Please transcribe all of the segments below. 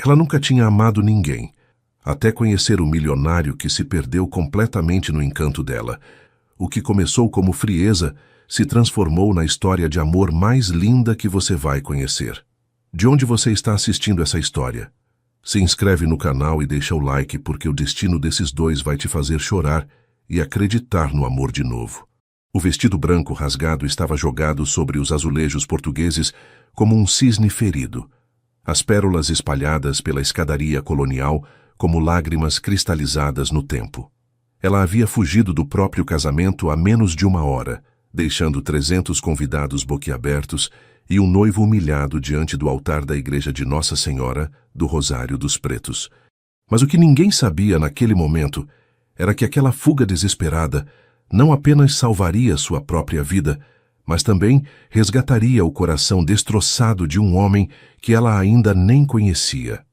Ela nunca tinha amado ninguém, até conhecer o milionário que se perdeu completamente no encanto dela. O que começou como frieza se transformou na história de amor mais linda que você vai conhecer. De onde você está assistindo essa história? Se inscreve no canal e deixa o like, porque o destino desses dois vai te fazer chorar e acreditar no amor de novo. O vestido branco rasgado estava jogado sobre os azulejos portugueses como um cisne ferido. As pérolas espalhadas pela escadaria colonial como lágrimas cristalizadas no tempo. Ela havia fugido do próprio casamento há menos de 1 hora, deixando 300 convidados boquiabertos e um noivo humilhado diante do altar da igreja de Nossa Senhora do Rosário dos Pretos. Mas o que ninguém sabia naquele momento era que aquela fuga desesperada não apenas salvaria sua própria vida, mas também resgataria o coração destroçado de um homem que ela ainda nem conhecia.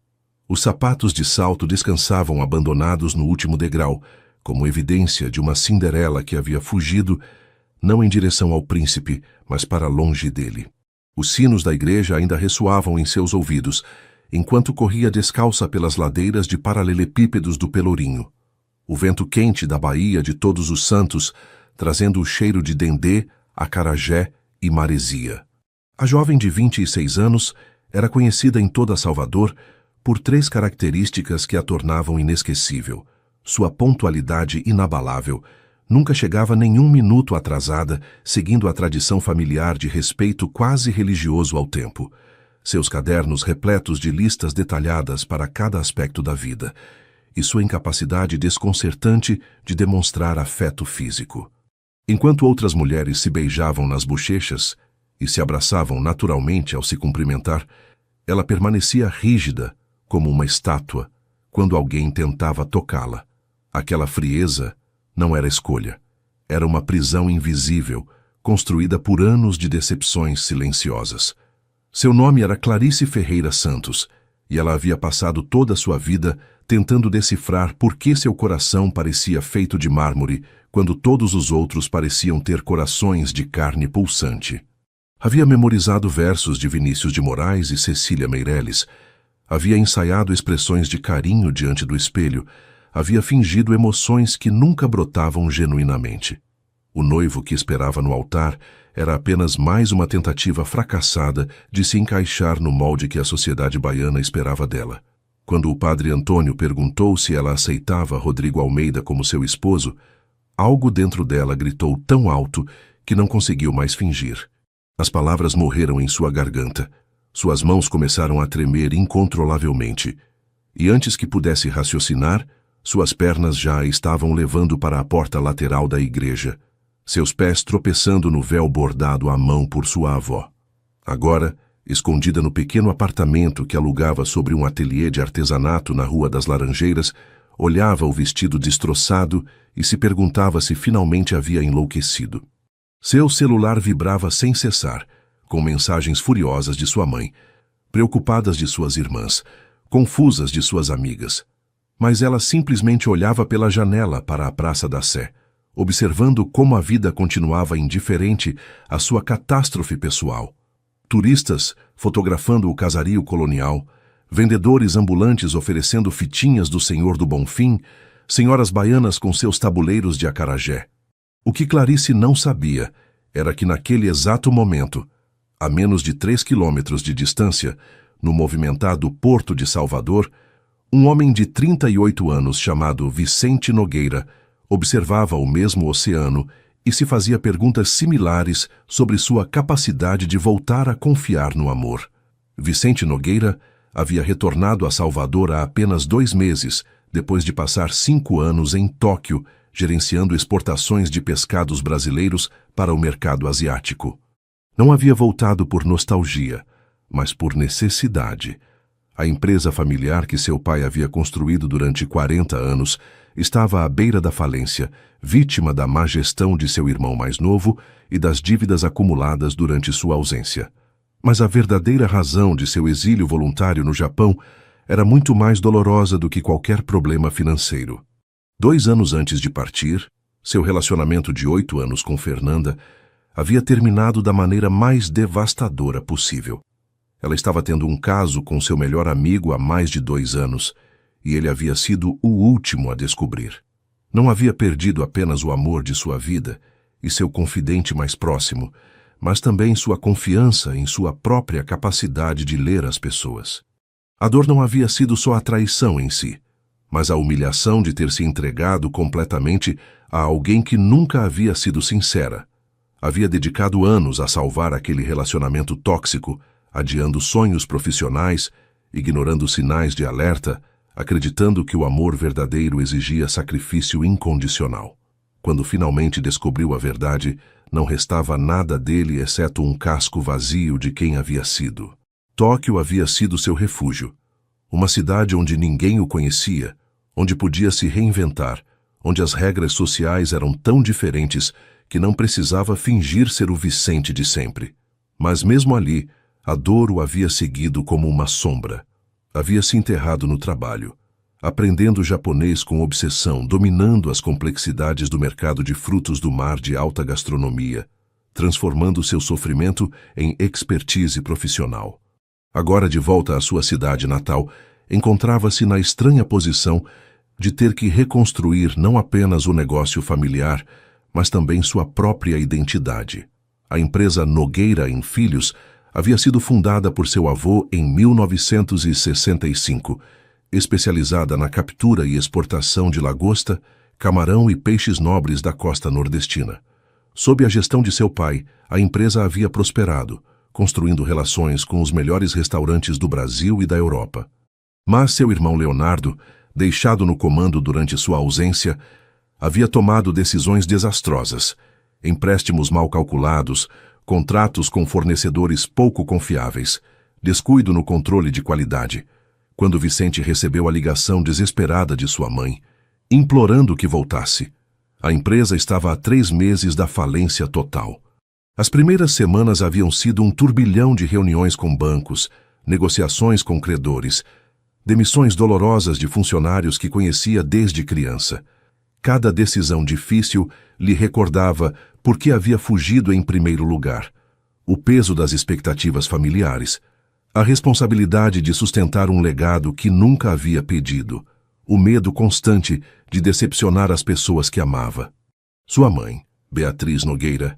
Os sapatos de salto descansavam abandonados no último degrau, como evidência de uma Cinderela que havia fugido, não em direção ao príncipe, mas para longe dele. Os sinos da igreja ainda ressoavam em seus ouvidos, enquanto corria descalça pelas ladeiras de paralelepípedos do Pelourinho. O vento quente da Baía de Todos os Santos, trazendo o cheiro de dendê, acarajé e maresia. A jovem de 26 anos era conhecida em toda Salvador por 3 características que a tornavam inesquecível. Sua pontualidade inabalável, nunca chegava nenhum minuto atrasada, seguindo a tradição familiar de respeito quase religioso ao tempo. Seus cadernos repletos de listas detalhadas para cada aspecto da vida, e sua incapacidade desconcertante de demonstrar afeto físico. Enquanto outras mulheres se beijavam nas bochechas e se abraçavam naturalmente ao se cumprimentar, ela permanecia rígida, como uma estátua, quando alguém tentava tocá-la. Aquela frieza não era escolha. Era uma prisão invisível, construída por anos de decepções silenciosas. Seu nome era Clarice Ferreira Santos, e ela havia passado toda a sua vida tentando decifrar por que seu coração parecia feito de mármore, quando todos os outros pareciam ter corações de carne pulsante. Havia memorizado versos de Vinícius de Moraes e Cecília Meirelles, havia ensaiado expressões de carinho diante do espelho, havia fingido emoções que nunca brotavam genuinamente. O noivo que esperava no altar era apenas mais uma tentativa fracassada de se encaixar no molde que a sociedade baiana esperava dela. Quando o padre Antônio perguntou se ela aceitava Rodrigo Almeida como seu esposo, algo dentro dela gritou tão alto que não conseguiu mais fingir. As palavras morreram em sua garganta. Suas mãos começaram a tremer incontrolavelmente. E antes que pudesse raciocinar, suas pernas já a estavam levando para a porta lateral da igreja, seus pés tropeçando no véu bordado à mão por sua avó. Agora, escondida no pequeno apartamento que alugava sobre um ateliê de artesanato na Rua das Laranjeiras, olhava o vestido destroçado e se perguntava se finalmente havia enlouquecido. Seu celular vibrava sem cessar, com mensagens furiosas de sua mãe, preocupadas de suas irmãs, confusas de suas amigas. Mas ela simplesmente olhava pela janela para a Praça da Sé, observando como a vida continuava indiferente à sua catástrofe pessoal. Turistas fotografando o casario colonial, vendedores ambulantes oferecendo fitinhas do Senhor do Bonfim, senhoras baianas com seus tabuleiros de acarajé. O que Clarice não sabia era que naquele exato momento, a menos de 3 quilômetros de distância, no movimentado Porto de Salvador, um homem de 38 anos chamado Vicente Nogueira observava o mesmo oceano e se fazia perguntas similares sobre sua capacidade de voltar a confiar no amor. Vicente Nogueira havia retornado a Salvador há apenas 2 meses, depois de passar 5 anos em Tóquio, gerenciando exportações de pescados brasileiros para o mercado asiático. Não havia voltado por nostalgia, mas por necessidade. A empresa familiar que seu pai havia construído durante 40 anos estava à beira da falência, vítima da má gestão de seu irmão mais novo e das dívidas acumuladas durante sua ausência. Mas a verdadeira razão de seu exílio voluntário no Japão era muito mais dolorosa do que qualquer problema financeiro. 2 anos antes de partir, seu relacionamento de 8 anos com Fernanda havia terminado da maneira mais devastadora possível. Ela estava tendo um caso com seu melhor amigo há mais de 2 anos, e ele havia sido o último a descobrir. Não havia perdido apenas o amor de sua vida e seu confidente mais próximo, mas também sua confiança em sua própria capacidade de ler as pessoas. A dor não havia sido só a traição em si, mas a humilhação de ter se entregado completamente a alguém que nunca havia sido sincera. Havia dedicado anos a salvar aquele relacionamento tóxico, adiando sonhos profissionais, ignorando sinais de alerta, acreditando que o amor verdadeiro exigia sacrifício incondicional. Quando finalmente descobriu a verdade, não restava nada dele exceto um casco vazio de quem havia sido. Tóquio havia sido seu refúgio. Uma cidade onde ninguém o conhecia, onde podia se reinventar, onde as regras sociais eram tão diferentes que não precisava fingir ser o Vicente de sempre. Mas mesmo ali, a dor o havia seguido como uma sombra. Havia se enterrado no trabalho, aprendendo japonês com obsessão, dominando as complexidades do mercado de frutos do mar de alta gastronomia, transformando seu sofrimento em expertise profissional. Agora de volta à sua cidade natal, encontrava-se na estranha posição de ter que reconstruir não apenas o negócio familiar, mas também sua própria identidade. A empresa Nogueira & Filhos havia sido fundada por seu avô em 1965, especializada na captura e exportação de lagosta, camarão e peixes nobres da costa nordestina. Sob a gestão de seu pai, a empresa havia prosperado, construindo relações com os melhores restaurantes do Brasil e da Europa. Mas seu irmão Leonardo, deixado no comando durante sua ausência, havia tomado decisões desastrosas, empréstimos mal calculados, contratos com fornecedores pouco confiáveis, descuido no controle de qualidade. Quando Vicente recebeu a ligação desesperada de sua mãe, implorando que voltasse, a empresa estava há 3 meses da falência total. As primeiras semanas haviam sido um turbilhão de reuniões com bancos, negociações com credores, demissões dolorosas de funcionários que conhecia desde criança. Cada decisão difícil lhe recordava por que havia fugido em primeiro lugar: o peso das expectativas familiares, a responsabilidade de sustentar um legado que nunca havia pedido, o medo constante de decepcionar as pessoas que amava. Sua mãe, Beatriz Nogueira,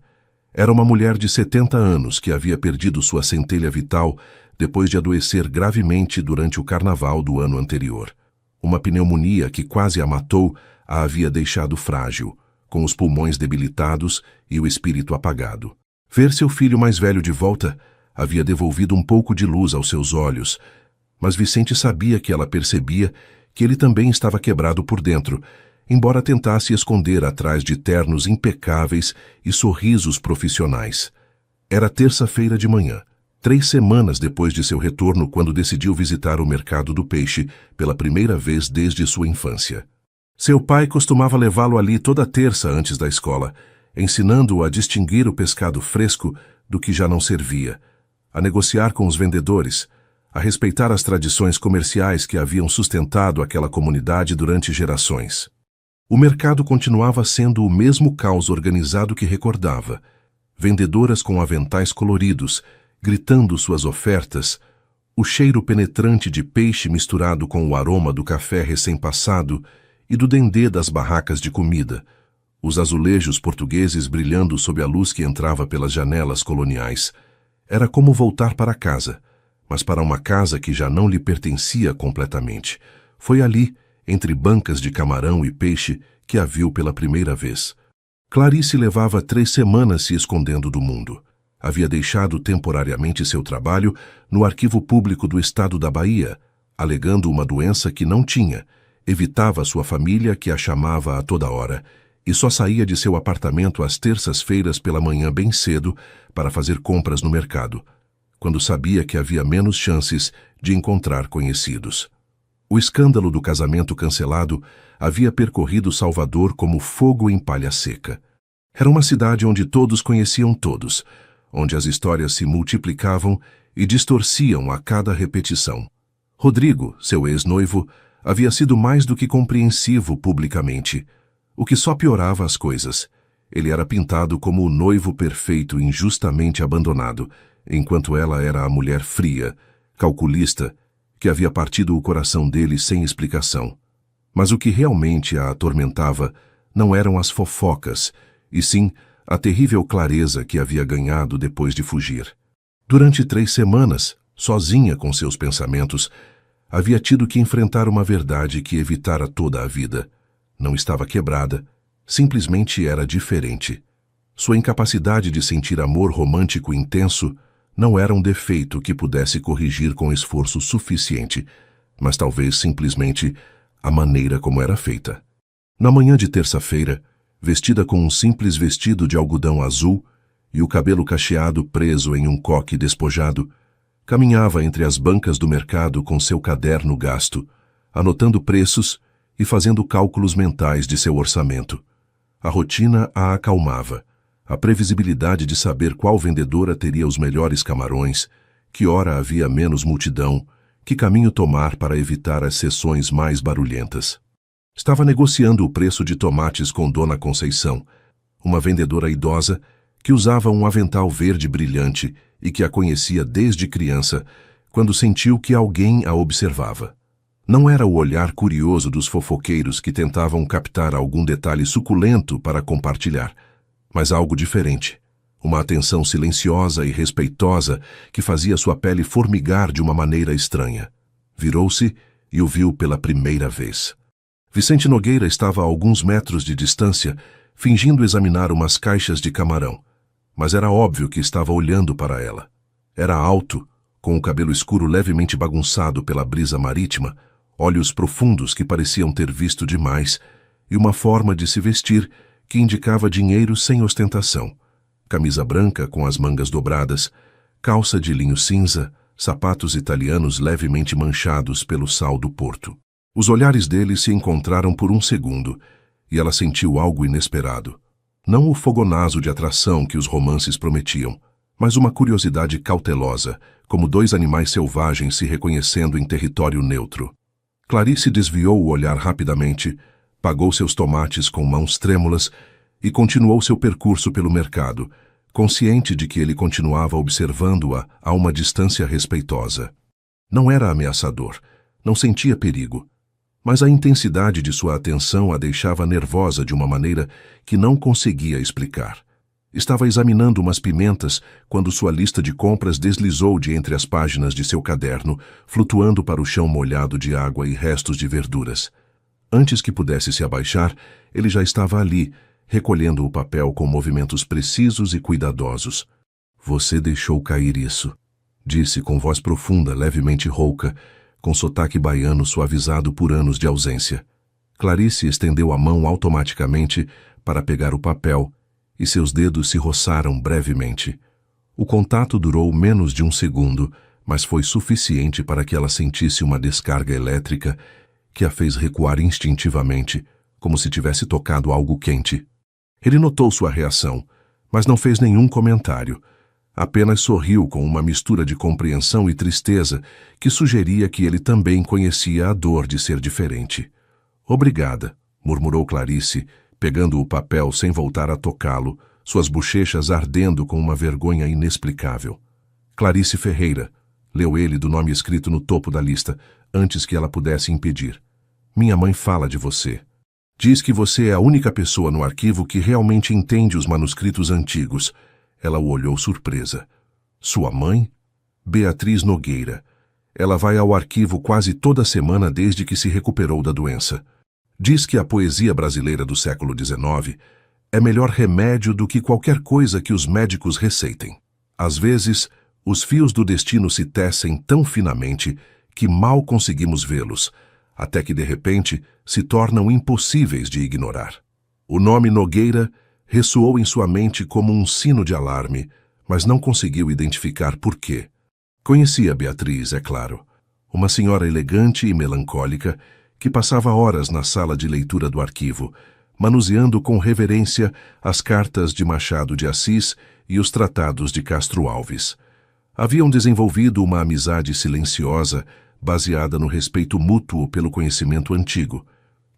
era uma mulher de 70 anos que havia perdido sua centelha vital depois de adoecer gravemente durante o carnaval do ano anterior. Uma pneumonia que quase a matou a havia deixado frágil, com os pulmões debilitados e o espírito apagado. Ver seu filho mais velho de volta havia devolvido um pouco de luz aos seus olhos, mas Vicente sabia que ela percebia que ele também estava quebrado por dentro, embora tentasse esconder atrás de ternos impecáveis e sorrisos profissionais. Era terça-feira de manhã, 3 semanas depois de seu retorno, quando decidiu visitar o mercado do peixe pela primeira vez desde sua infância. Seu pai costumava levá-lo ali toda terça antes da escola, ensinando-o a distinguir o pescado fresco do que já não servia, a negociar com os vendedores, a respeitar as tradições comerciais que haviam sustentado aquela comunidade durante gerações. O mercado continuava sendo o mesmo caos organizado que recordava. Vendedoras com aventais coloridos, gritando suas ofertas, o cheiro penetrante de peixe misturado com o aroma do café recém-passado e do dendê das barracas de comida, os azulejos portugueses brilhando sob a luz que entrava pelas janelas coloniais. Era como voltar para casa, mas para uma casa que já não lhe pertencia completamente. Foi ali, entre bancas de camarão e peixe, que a viu pela primeira vez. Clarice levava 3 semanas se escondendo do mundo. Havia deixado temporariamente seu trabalho no Arquivo Público do Estado da Bahia, alegando uma doença que não tinha, evitava sua família, que a chamava a toda hora, e só saía de seu apartamento às terças-feiras pela manhã bem cedo para fazer compras no mercado, quando sabia que havia menos chances de encontrar conhecidos. O escândalo do casamento cancelado havia percorrido Salvador como fogo em palha seca. Era uma cidade onde todos conheciam todos, onde as histórias se multiplicavam e distorciam a cada repetição. Rodrigo, seu ex-noivo, havia sido mais do que compreensivo publicamente, o que só piorava as coisas. Ele era pintado como o noivo perfeito injustamente abandonado, enquanto ela era a mulher fria, calculista, que havia partido o coração dele sem explicação. Mas o que realmente a atormentava não eram as fofocas, e sim a terrível clareza que havia ganhado depois de fugir. Durante 3 semanas, sozinha com seus pensamentos, havia tido que enfrentar uma verdade que evitara toda a vida. Não estava quebrada, simplesmente era diferente. Sua incapacidade de sentir amor romântico intenso não era um defeito que pudesse corrigir com esforço suficiente, mas talvez simplesmente a maneira como era feita. Na manhã de terça-feira, vestida com um simples vestido de algodão azul e o cabelo cacheado preso em um coque despojado, caminhava entre as bancas do mercado com seu caderno gasto, anotando preços e fazendo cálculos mentais de seu orçamento. A rotina a acalmava. A previsibilidade de saber qual vendedora teria os melhores camarões, que hora havia menos multidão, que caminho tomar para evitar as sessões mais barulhentas. Estava negociando o preço de tomates com Dona Conceição, uma vendedora idosa que usava um avental verde brilhante e que a conhecia desde criança, quando sentiu que alguém a observava. Não era o olhar curioso dos fofoqueiros que tentavam captar algum detalhe suculento para compartilhar, mas algo diferente. Uma atenção silenciosa e respeitosa que fazia sua pele formigar de uma maneira estranha. Virou-se e o viu pela primeira vez. Vicente Nogueira estava a alguns metros de distância, fingindo examinar umas caixas de camarão, mas era óbvio que estava olhando para ela. Era alto, com o cabelo escuro levemente bagunçado pela brisa marítima, olhos profundos que pareciam ter visto demais, e uma forma de se vestir que indicava dinheiro sem ostentação. Camisa branca com as mangas dobradas, calça de linho cinza, sapatos italianos levemente manchados pelo sal do porto. Os olhares dele se encontraram por um segundo, e ela sentiu algo inesperado. Não o fogonazo de atração que os romances prometiam, mas uma curiosidade cautelosa, como 2 animais selvagens se reconhecendo em território neutro. Clarice desviou o olhar rapidamente, pagou seus tomates com mãos trêmulas e continuou seu percurso pelo mercado, consciente de que ele continuava observando-a a uma distância respeitosa. Não era ameaçador, não sentia perigo, mas a intensidade de sua atenção a deixava nervosa de uma maneira que não conseguia explicar. Estava examinando umas pimentas quando sua lista de compras deslizou de entre as páginas de seu caderno, flutuando para o chão molhado de água e restos de verduras. Antes que pudesse se abaixar, ele já estava ali, recolhendo o papel com movimentos precisos e cuidadosos. "Você deixou cair isso", disse com voz profunda, levemente rouca, com sotaque baiano suavizado por anos de ausência. Clarice estendeu a mão automaticamente para pegar o papel, e seus dedos se roçaram brevemente. O contato durou menos de um segundo, mas foi suficiente para que ela sentisse uma descarga elétrica que a fez recuar instintivamente, como se tivesse tocado algo quente. Ele notou sua reação, mas não fez nenhum comentário. Apenas sorriu com uma mistura de compreensão e tristeza que sugeria que ele também conhecia a dor de ser diferente. "Obrigada", murmurou Clarice, pegando o papel sem voltar a tocá-lo, suas bochechas ardendo com uma vergonha inexplicável. "Clarice Ferreira", leu ele do nome escrito no topo da lista, antes que ela pudesse impedir. "Minha mãe fala de você. Diz que você é a única pessoa no arquivo que realmente entende os manuscritos antigos." Ela o olhou surpresa. "Sua mãe?" "Beatriz Nogueira. Ela vai ao arquivo quase toda semana desde que se recuperou da doença. Diz que a poesia brasileira do século XIX é melhor remédio do que qualquer coisa que os médicos receitem. Às vezes, os fios do destino se tecem tão finamente que mal conseguimos vê-los, até que de repente se tornam impossíveis de ignorar." O nome Nogueira ressoou em sua mente como um sino de alarme, mas não conseguiu identificar por quê. Conhecia Beatriz, é claro. Uma senhora elegante e melancólica que passava horas na sala de leitura do arquivo, manuseando com reverência as cartas de Machado de Assis e os tratados de Castro Alves. Haviam desenvolvido uma amizade silenciosa, baseada no respeito mútuo pelo conhecimento antigo,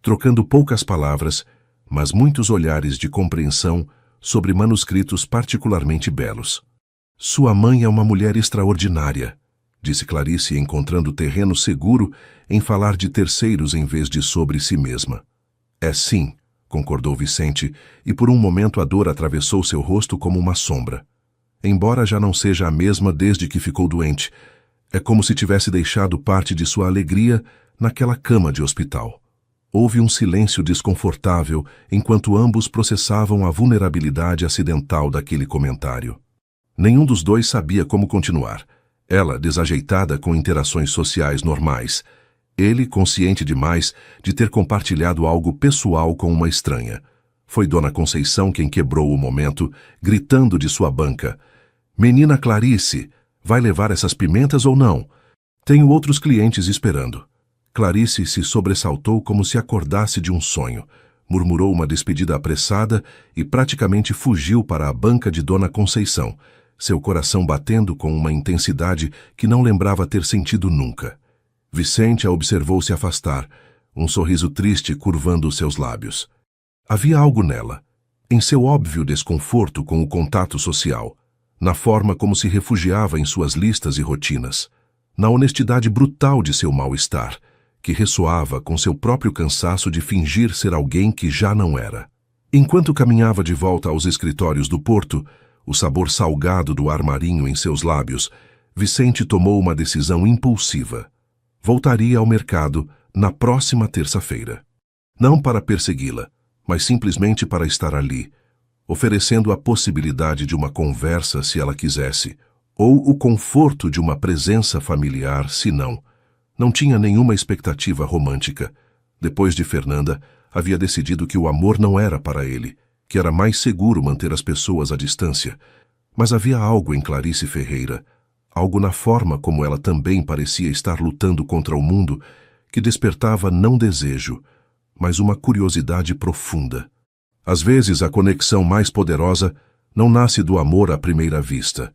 trocando poucas palavras, mas muitos olhares de compreensão sobre manuscritos particularmente belos. Sua mãe é uma mulher extraordinária, disse Clarice, encontrando terreno seguro em falar de terceiros em vez de sobre si mesma. É sim, concordou Vicente, e por um momento a dor atravessou seu rosto como uma sombra. Embora já não seja a mesma desde que ficou doente, é como se tivesse deixado parte de sua alegria naquela cama de hospital. Houve um silêncio desconfortável enquanto ambos processavam a vulnerabilidade acidental daquele comentário. Nenhum dos dois sabia como continuar. Ela, desajeitada com interações sociais normais. Ele, consciente demais de ter compartilhado algo pessoal com uma estranha. Foi Dona Conceição quem quebrou o momento, gritando de sua banca: "Menina Clarice, vai levar essas pimentas ou não? Tenho outros clientes esperando." Clarice se sobressaltou como se acordasse de um sonho, murmurou uma despedida apressada e praticamente fugiu para a banca de Dona Conceição, seu coração batendo com uma intensidade que não lembrava ter sentido nunca. Vicente a observou se afastar, um sorriso triste curvando os seus lábios. Havia algo nela, em seu óbvio desconforto com o contato social, na forma como se refugiava em suas listas e rotinas, na honestidade brutal de seu mal-estar, que ressoava com seu próprio cansaço de fingir ser alguém que já não era. Enquanto caminhava de volta aos escritórios do Porto, o sabor salgado do ar marinho em seus lábios, Vicente tomou uma decisão impulsiva. Voltaria ao mercado na próxima terça-feira. Não para persegui-la, mas simplesmente para estar ali, oferecendo a possibilidade de uma conversa se ela quisesse, ou o conforto de uma presença familiar se não. Não tinha nenhuma expectativa romântica. Depois de Fernanda, havia decidido que o amor não era para ele, que era mais seguro manter as pessoas à distância. Mas havia algo em Clarice Ferreira, algo na forma como ela também parecia estar lutando contra o mundo, que despertava não desejo, mas uma curiosidade profunda. Às vezes a conexão mais poderosa não nasce do amor à primeira vista,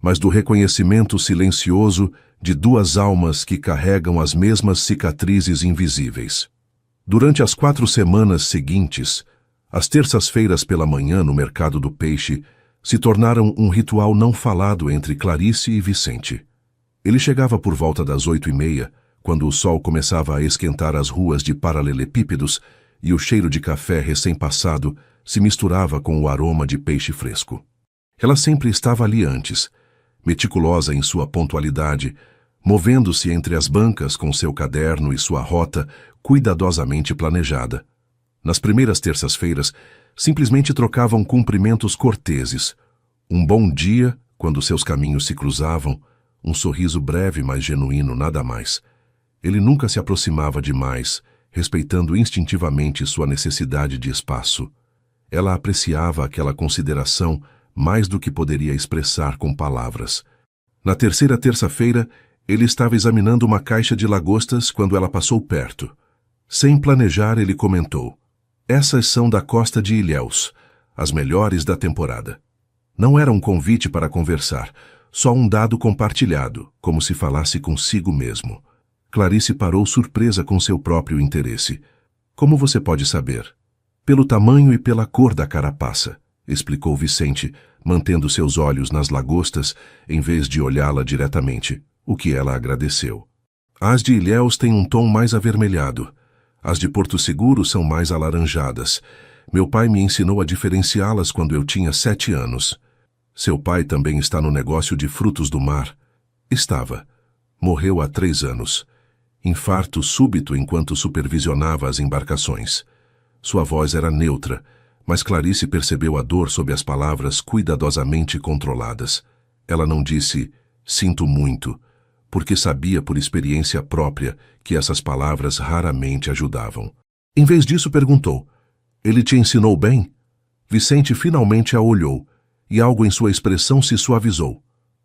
mas do reconhecimento silencioso de duas almas que carregam as mesmas cicatrizes invisíveis. Durante as 4 semanas seguintes, as terças-feiras pela manhã no mercado do peixe se tornaram um ritual não falado entre Clarice e Vicente. Ele chegava por volta das 8h30, quando o sol começava a esquentar as ruas de paralelepípedos e o cheiro de café recém-passado se misturava com o aroma de peixe fresco. Ela sempre estava ali antes, meticulosa em sua pontualidade, movendo-se entre as bancas com seu caderno e sua rota cuidadosamente planejada. Nas primeiras terças-feiras, simplesmente trocavam cumprimentos corteses. Um bom dia, quando seus caminhos se cruzavam, um sorriso breve, mas genuíno, nada mais. Ele nunca se aproximava demais, respeitando instintivamente sua necessidade de espaço. Ela apreciava aquela consideração mais do que poderia expressar com palavras. Na terceira terça-feira, ele estava examinando uma caixa de lagostas quando ela passou perto. Sem planejar, ele comentou: "Essas são da costa de Ilhéus, as melhores da temporada." Não era um convite para conversar, só um dado compartilhado, como se falasse consigo mesmo. Clarice parou surpresa com seu próprio interesse. "Como você pode saber?" "Pelo tamanho e pela cor da carapaça", explicou Vicente, mantendo seus olhos nas lagostas em vez de olhá-la diretamente, o que ela agradeceu. "As de Ilhéus têm um tom mais avermelhado. As de Porto Seguro são mais alaranjadas. Meu pai me ensinou a diferenciá-las quando eu tinha 7 anos. Seu pai também está no negócio de frutos do mar." Estava. Morreu há 3 anos. Infarto súbito enquanto supervisionava as embarcações. Sua voz era neutra, mas Clarice percebeu a dor sob as palavras cuidadosamente controladas. Ela não disse "sinto muito", porque sabia por experiência própria que essas palavras raramente ajudavam. Em vez disso, perguntou: "Ele te ensinou bem?" Vicente finalmente a olhou, e algo em sua expressão se suavizou.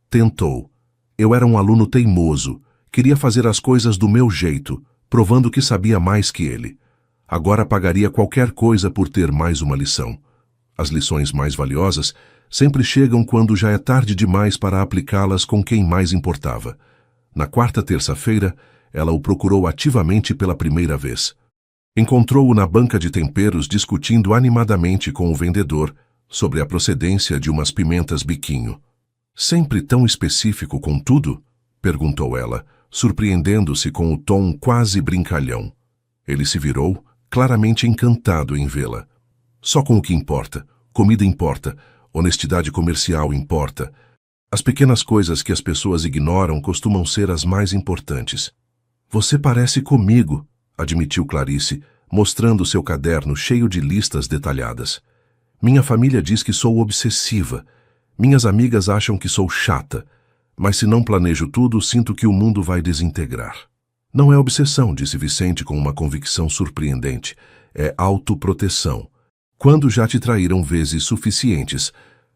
"Tentou. Eu era um aluno teimoso, queria fazer as coisas do meu jeito, provando que sabia mais que ele. Agora pagaria qualquer coisa por ter mais uma lição. As lições mais valiosas sempre chegam quando já é tarde demais para aplicá-las com quem mais importava." Na 4ª terça-feira, ela o procurou ativamente pela primeira vez. Encontrou-o na banca de temperos discutindo animadamente com o vendedor sobre a procedência de umas pimentas biquinho. Sempre tão específico com tudo? Perguntou ela, surpreendendo-se com o tom quase brincalhão. Ele se virou, claramente encantado em vê-la. Só com o que importa. Comida importa. Honestidade comercial importa. As pequenas coisas que as pessoas ignoram costumam ser as mais importantes. Você parece comigo, admitiu Clarice, mostrando seu caderno cheio de listas detalhadas. Minha família diz que sou obsessiva. Minhas amigas acham que sou chata. Mas se não planejo tudo, sinto que o mundo vai desintegrar. Não é obsessão, disse Vicente com uma convicção surpreendente. É autoproteção. Quando já te traíram vezes suficientes,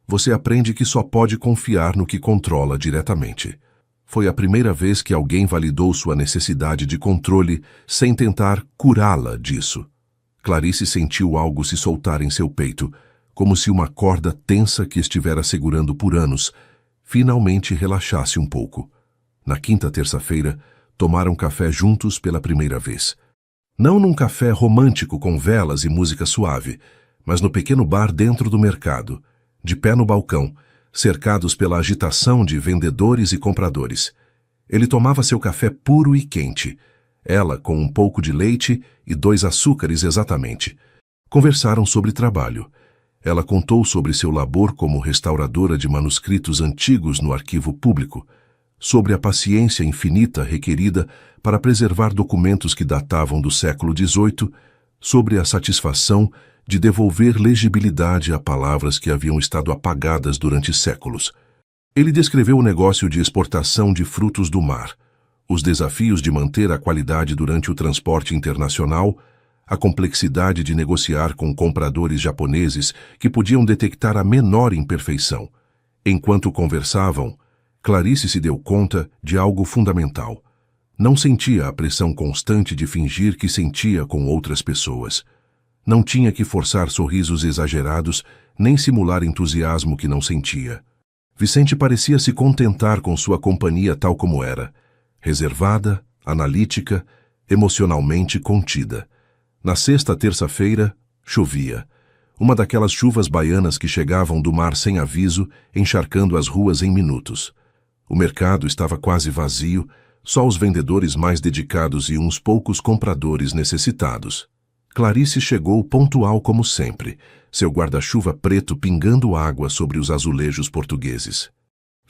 você aprende que só pode confiar no que controla diretamente. Foi a primeira vez que alguém validou sua necessidade de controle sem tentar curá-la disso. Clarice sentiu algo se soltar em seu peito, como se uma corda tensa que estivera segurando por anos finalmente relaxasse um pouco. Na quinta terça-feira, tomaram café juntos pela primeira vez. Não num café romântico com velas e música suave, mas no pequeno bar dentro do mercado, de pé no balcão, cercados pela agitação de vendedores e compradores. Ele tomava seu café puro e quente, ela com um pouco de leite e 2 açúcares exatamente. Conversaram sobre trabalho. Ela contou sobre seu labor como restauradora de manuscritos antigos no arquivo público, sobre a paciência infinita requerida para preservar documentos que datavam do século XVIII, sobre a satisfação de devolver legibilidade a palavras que haviam estado apagadas durante séculos. Ele descreveu o negócio de exportação de frutos do mar, os desafios de manter a qualidade durante o transporte internacional, a complexidade de negociar com compradores japoneses que podiam detectar a menor imperfeição. Enquanto conversavam, Clarice se deu conta de algo fundamental. Não sentia a pressão constante de fingir que sentia com outras pessoas. Não tinha que forçar sorrisos exagerados, nem simular entusiasmo que não sentia. Vicente parecia se contentar com sua companhia tal como era, reservada, analítica, emocionalmente contida. Na sexta terça-feira, chovia. Uma daquelas chuvas baianas que chegavam do mar sem aviso, encharcando as ruas em minutos. O mercado estava quase vazio, só os vendedores mais dedicados e uns poucos compradores necessitados. Clarice chegou pontual como sempre, seu guarda-chuva preto pingando água sobre os azulejos portugueses.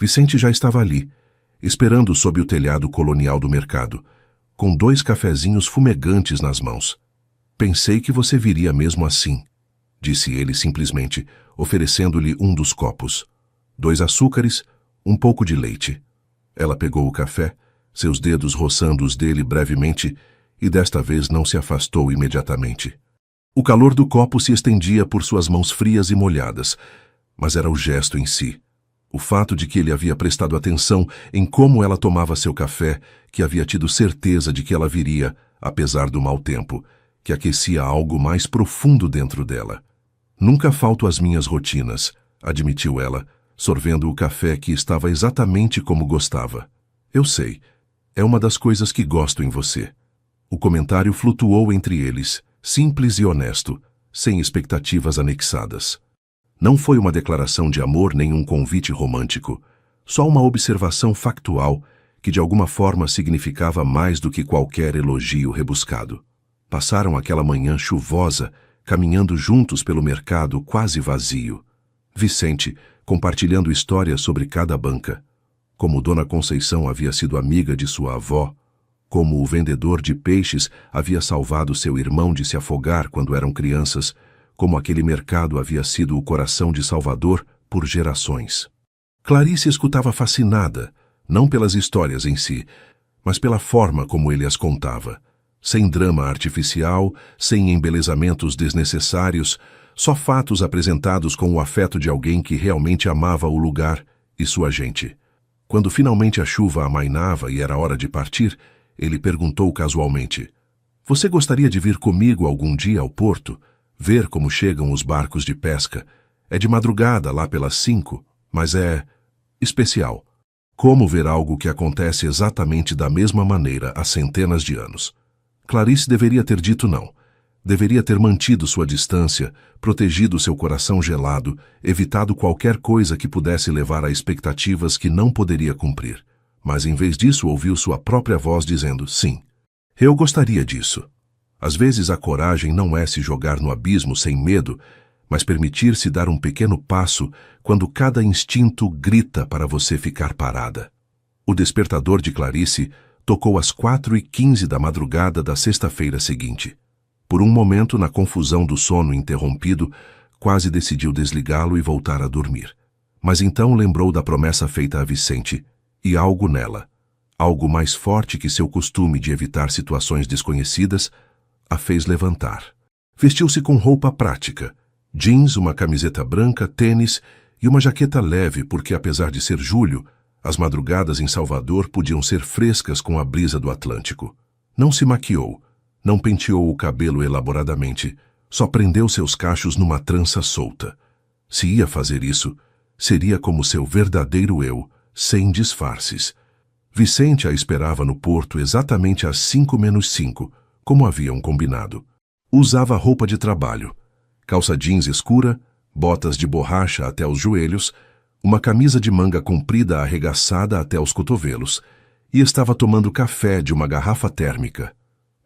Vicente já estava ali, esperando sob o telhado colonial do mercado, com 2 cafezinhos fumegantes nas mãos. Pensei que você viria mesmo assim, disse ele simplesmente, oferecendo-lhe um dos copos. 2 açúcares, um pouco de leite. Ela pegou o café, seus dedos roçando os dele brevemente, e desta vez não se afastou imediatamente. O calor do copo se estendia por suas mãos frias e molhadas, mas era o gesto em si. O fato de que ele havia prestado atenção em como ela tomava seu café, que havia tido certeza de que ela viria, apesar do mau tempo, que aquecia algo mais profundo dentro dela. Nunca falto às minhas rotinas, admitiu ela, sorvendo o café que estava exatamente como gostava. Eu sei, é uma das coisas que gosto em você. O comentário flutuou entre eles, simples e honesto, sem expectativas anexadas. Não foi uma declaração de amor nem um convite romântico, só uma observação factual que de alguma forma significava mais do que qualquer elogio rebuscado. Passaram aquela manhã chuvosa, caminhando juntos pelo mercado quase vazio. Vicente, compartilhando histórias sobre cada banca. Como Dona Conceição havia sido amiga de sua avó, como o vendedor de peixes havia salvado seu irmão de se afogar quando eram crianças, como aquele mercado havia sido o coração de Salvador por gerações. Clarice escutava fascinada, não pelas histórias em si, mas pela forma como ele as contava. Sem drama artificial, sem embelezamentos desnecessários, só fatos apresentados com o afeto de alguém que realmente amava o lugar e sua gente. Quando finalmente a chuva amainava e era hora de partir, ele perguntou casualmente: "Você gostaria de vir comigo algum dia ao porto, ver como chegam os barcos de pesca? É de madrugada, lá pelas 5, mas é especial. Como ver algo que acontece exatamente da mesma maneira há centenas de anos?" Clarice deveria ter dito não, Deveria ter mantido sua distância, protegido seu coração gelado, evitado qualquer coisa que pudesse levar a expectativas que não poderia cumprir. Mas em vez disso ouviu sua própria voz dizendo, sim, eu gostaria disso. Às vezes a coragem não é se jogar no abismo sem medo, mas permitir-se dar um pequeno passo quando cada instinto grita para você ficar parada. O despertador de Clarice tocou às 4h15 da madrugada da sexta-feira seguinte. Por um momento, na confusão do sono interrompido, quase decidiu desligá-lo e voltar a dormir. Mas então lembrou da promessa feita a Vicente, e algo nela, algo mais forte que seu costume de evitar situações desconhecidas, a fez levantar. Vestiu-se com roupa prática, jeans, uma camiseta branca, tênis e uma jaqueta leve porque, apesar de ser julho, as madrugadas em Salvador podiam ser frescas com a brisa do Atlântico. Não se maquiou, não penteou o cabelo elaboradamente, só prendeu seus cachos numa trança solta. Se ia fazer isso, seria como seu verdadeiro eu, sem disfarces. Vicente a esperava no porto exatamente às 5h-5, como haviam combinado. Usava roupa de trabalho, calça jeans escura, botas de borracha até os joelhos, uma camisa de manga comprida arregaçada até os cotovelos, e estava tomando café de uma garrafa térmica.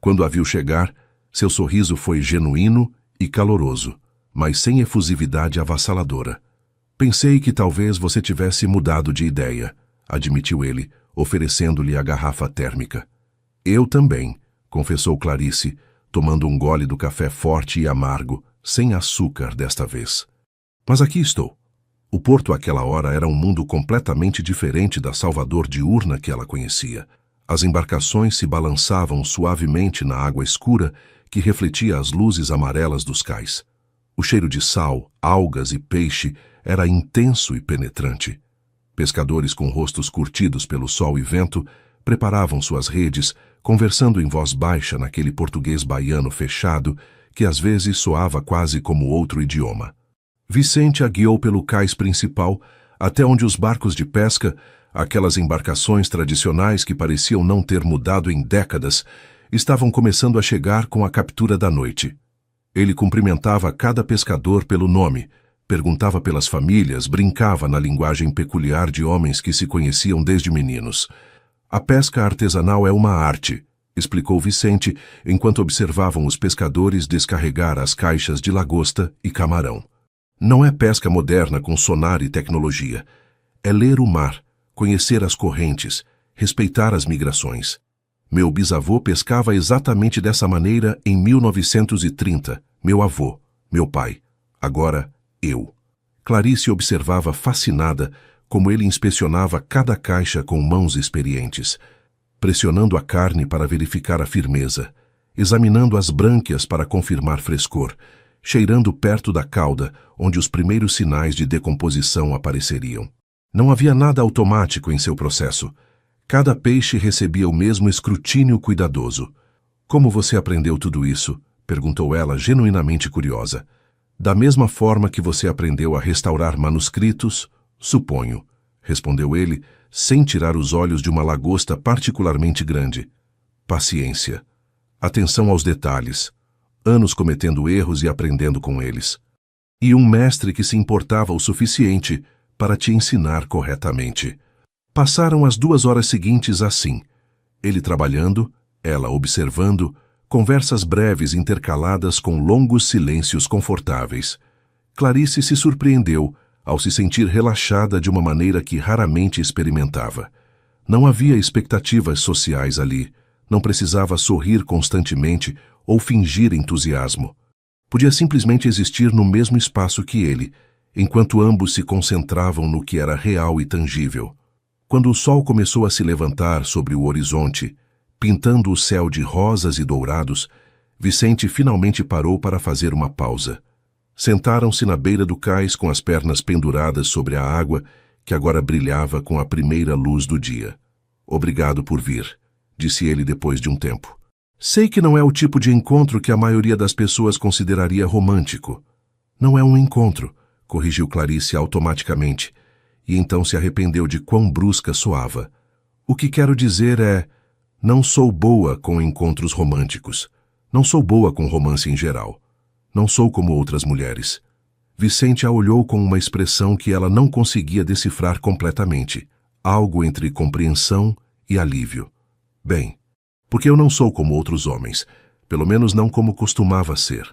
Quando a viu chegar, seu sorriso foi genuíno e caloroso, mas sem efusividade avassaladora. Pensei que talvez você tivesse mudado de ideia, admitiu ele, oferecendo-lhe a garrafa térmica. Eu também, confessou Clarice, tomando um gole do café forte e amargo, sem açúcar desta vez. Mas aqui estou. O porto àquela hora era um mundo completamente diferente da Salvador diurna que ela conhecia. As embarcações se balançavam suavemente na água escura que refletia as luzes amarelas dos cais. O cheiro de sal, algas e peixe era intenso e penetrante. Pescadores com rostos curtidos pelo sol e vento preparavam suas redes, conversando em voz baixa naquele português baiano fechado que às vezes soava quase como outro idioma. Vicente a guiou pelo cais principal até onde os barcos de pesca, aquelas embarcações tradicionais que pareciam não ter mudado em décadas, estavam começando a chegar com a captura da noite. Ele cumprimentava cada pescador pelo nome, perguntava pelas famílias, brincava na linguagem peculiar de homens que se conheciam desde meninos. A pesca artesanal é uma arte, explicou Vicente, enquanto observavam os pescadores descarregar as caixas de lagosta e camarão. Não é pesca moderna com sonar e tecnologia. É ler o mar, conhecer as correntes, respeitar as migrações. Meu bisavô pescava exatamente dessa maneira em 1930, meu avô, meu pai. Agora, eu. Clarice observava fascinada como ele inspecionava cada caixa com mãos experientes, pressionando a carne para verificar a firmeza, examinando as brânquias para confirmar frescor, cheirando perto da cauda, onde os primeiros sinais de decomposição apareceriam. Não havia nada automático em seu processo. Cada peixe recebia o mesmo escrutínio cuidadoso. Como você aprendeu tudo isso? Perguntou ela, genuinamente curiosa. Da mesma forma que você aprendeu a restaurar manuscritos, suponho, respondeu ele, sem tirar os olhos de uma lagosta particularmente grande. Paciência. Atenção aos detalhes. Anos cometendo erros e aprendendo com eles. E um mestre que se importava o suficiente para te ensinar corretamente. Passaram as 2 horas seguintes assim. Ele trabalhando, ela observando, conversas breves intercaladas com longos silêncios confortáveis. Clarice se surpreendeu ao se sentir relaxada de uma maneira que raramente experimentava. Não havia expectativas sociais ali. Não precisava sorrir constantemente ou fingir entusiasmo. Podia simplesmente existir no mesmo espaço que ele, enquanto ambos se concentravam no que era real e tangível. Quando o sol começou a se levantar sobre o horizonte, pintando o céu de rosas e dourados, Vicente finalmente parou para fazer uma pausa. Sentaram-se na beira do cais com as pernas penduradas sobre a água, que agora brilhava com a primeira luz do dia. Obrigado por vir, disse ele depois de um tempo. Sei que não é o tipo de encontro que a maioria das pessoas consideraria romântico. Não é um encontro, corrigiu Clarice automaticamente, e então se arrependeu de quão brusca soava. O que quero dizer é, não sou boa com encontros românticos. Não sou boa com romance em geral. Não sou como outras mulheres. Vicente a olhou com uma expressão que ela não conseguia decifrar completamente. Algo entre compreensão e alívio. Bem, porque eu não sou como outros homens, pelo menos não como costumava ser.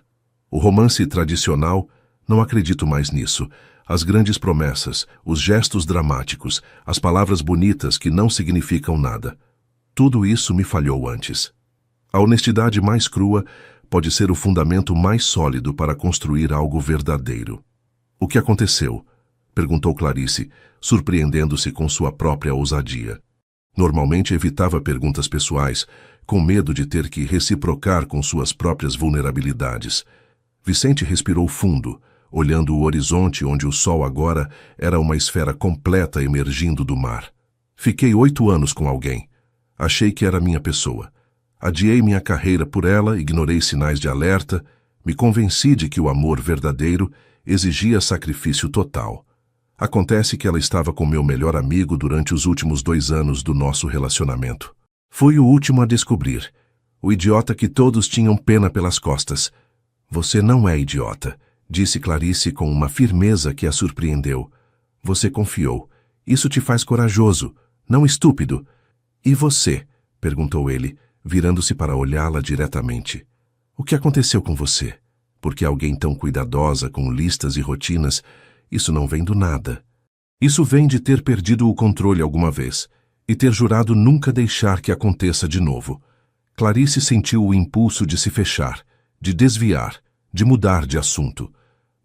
O romance tradicional, não acredito mais nisso. As grandes promessas, os gestos dramáticos, as palavras bonitas que não significam nada. Tudo isso me falhou antes. A honestidade mais crua pode ser o fundamento mais sólido para construir algo verdadeiro. O que aconteceu? Perguntou Clarice, surpreendendo-se com sua própria ousadia. Normalmente evitava perguntas pessoais, com medo de ter que reciprocar com suas próprias vulnerabilidades. Vicente respirou fundo, olhando o horizonte onde o sol agora era uma esfera completa emergindo do mar. Fiquei 8 anos com alguém. Achei que era minha pessoa. Adiei minha carreira por ela, ignorei sinais de alerta, me convenci de que o amor verdadeiro exigia sacrifício total. Acontece que ela estava com meu melhor amigo durante os últimos 2 anos do nosso relacionamento. Fui o último a descobrir. O idiota que todos tinham pena pelas costas. Você não é idiota, disse Clarice com uma firmeza que a surpreendeu. Você confiou. Isso te faz corajoso, não estúpido. E você? Perguntou ele, virando-se para olhá-la diretamente. O que aconteceu com você? Porque alguém tão cuidadosa com listas e rotinas, isso não vem do nada. Isso vem de ter perdido o controle alguma vez e ter jurado nunca deixar que aconteça de novo. Clarice sentiu o impulso de se fechar, de desviar, de mudar de assunto.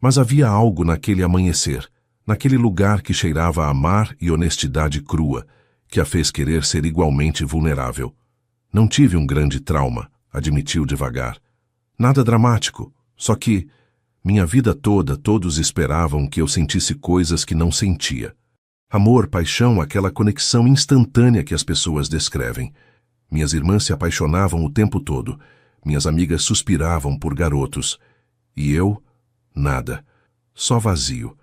Mas havia algo naquele amanhecer, naquele lugar que cheirava a mar e honestidade crua, que a fez querer ser igualmente vulnerável. Não tive um grande trauma, admitiu devagar. Nada dramático, só que, minha vida toda, todos esperavam que eu sentisse coisas que não sentia. Amor, paixão, aquela conexão instantânea que as pessoas descrevem. Minhas irmãs se apaixonavam o tempo todo. Minhas amigas suspiravam por garotos. E eu, nada. Só vazio.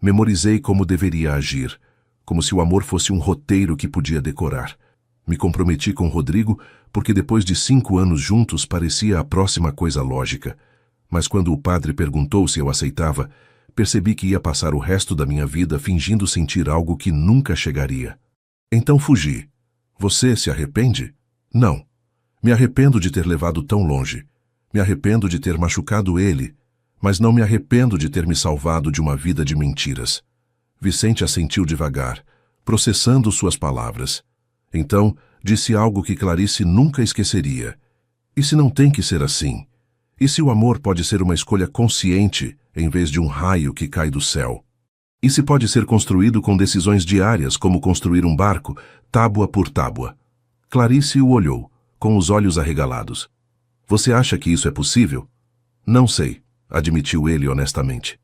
Memorizei como deveria agir, como se o amor fosse um roteiro que podia decorar. Me comprometi com Rodrigo porque depois de 5 anos juntos parecia a próxima coisa lógica. Mas quando o padre perguntou se eu aceitava, percebi que ia passar o resto da minha vida fingindo sentir algo que nunca chegaria. Então fugi. Você se arrepende? Não. Me arrependo de ter levado tão longe. Me arrependo de ter machucado ele, mas não me arrependo de ter me salvado de uma vida de mentiras. Vicente assentiu devagar, processando suas palavras. Então, disse algo que Clarice nunca esqueceria. E se não tem que ser assim? E se o amor pode ser uma escolha consciente, em vez de um raio que cai do céu? E se pode ser construído com decisões diárias, como construir um barco, tábua por tábua? Clarice o olhou, com os olhos arregalados. Você acha que isso é possível? Não sei, admitiu ele honestamente.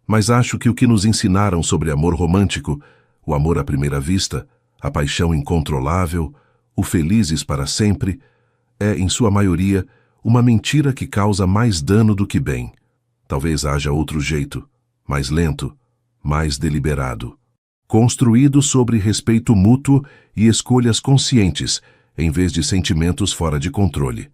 Mas acho que o que nos ensinaram sobre amor romântico, o amor à primeira vista, a paixão incontrolável, o felizes para sempre, é, em sua maioria, uma mentira que causa mais dano do que bem. Talvez haja outro jeito, mais lento, mais deliberado. Construído sobre respeito mútuo e escolhas conscientes, em vez de sentimentos fora de controle.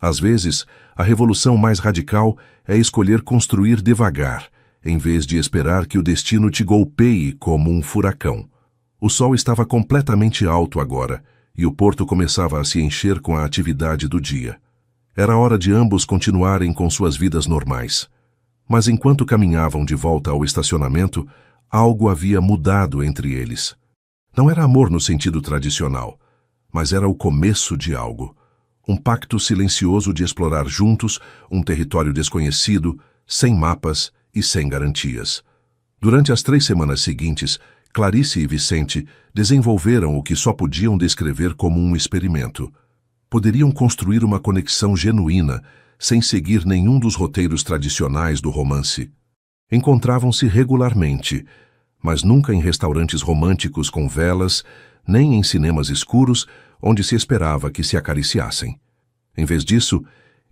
Às vezes, a revolução mais radical é escolher construir devagar, em vez de esperar que o destino te golpeie como um furacão. O sol estava completamente alto agora, e o porto começava a se encher com a atividade do dia. Era hora de ambos continuarem com suas vidas normais. Mas enquanto caminhavam de volta ao estacionamento, algo havia mudado entre eles. Não era amor no sentido tradicional, mas era o começo de algo. Um pacto silencioso de explorar juntos um território desconhecido, sem mapas e sem garantias. Durante as 3 semanas seguintes, Clarice e Vicente desenvolveram o que só podiam descrever como um experimento. Poderiam construir uma conexão genuína, sem seguir nenhum dos roteiros tradicionais do romance. Encontravam-se regularmente, mas nunca em restaurantes românticos com velas, nem em cinemas escuros, onde se esperava que se acariciassem. Em vez disso,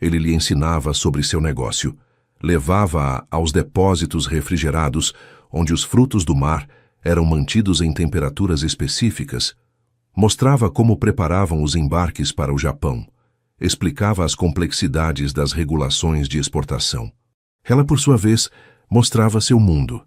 ele lhe ensinava sobre seu negócio. Levava-a aos depósitos refrigerados, onde os frutos do mar eram mantidos em temperaturas específicas. Mostrava como preparavam os embarques para o Japão. Explicava as complexidades das regulações de exportação. Ela, por sua vez, mostrava seu mundo.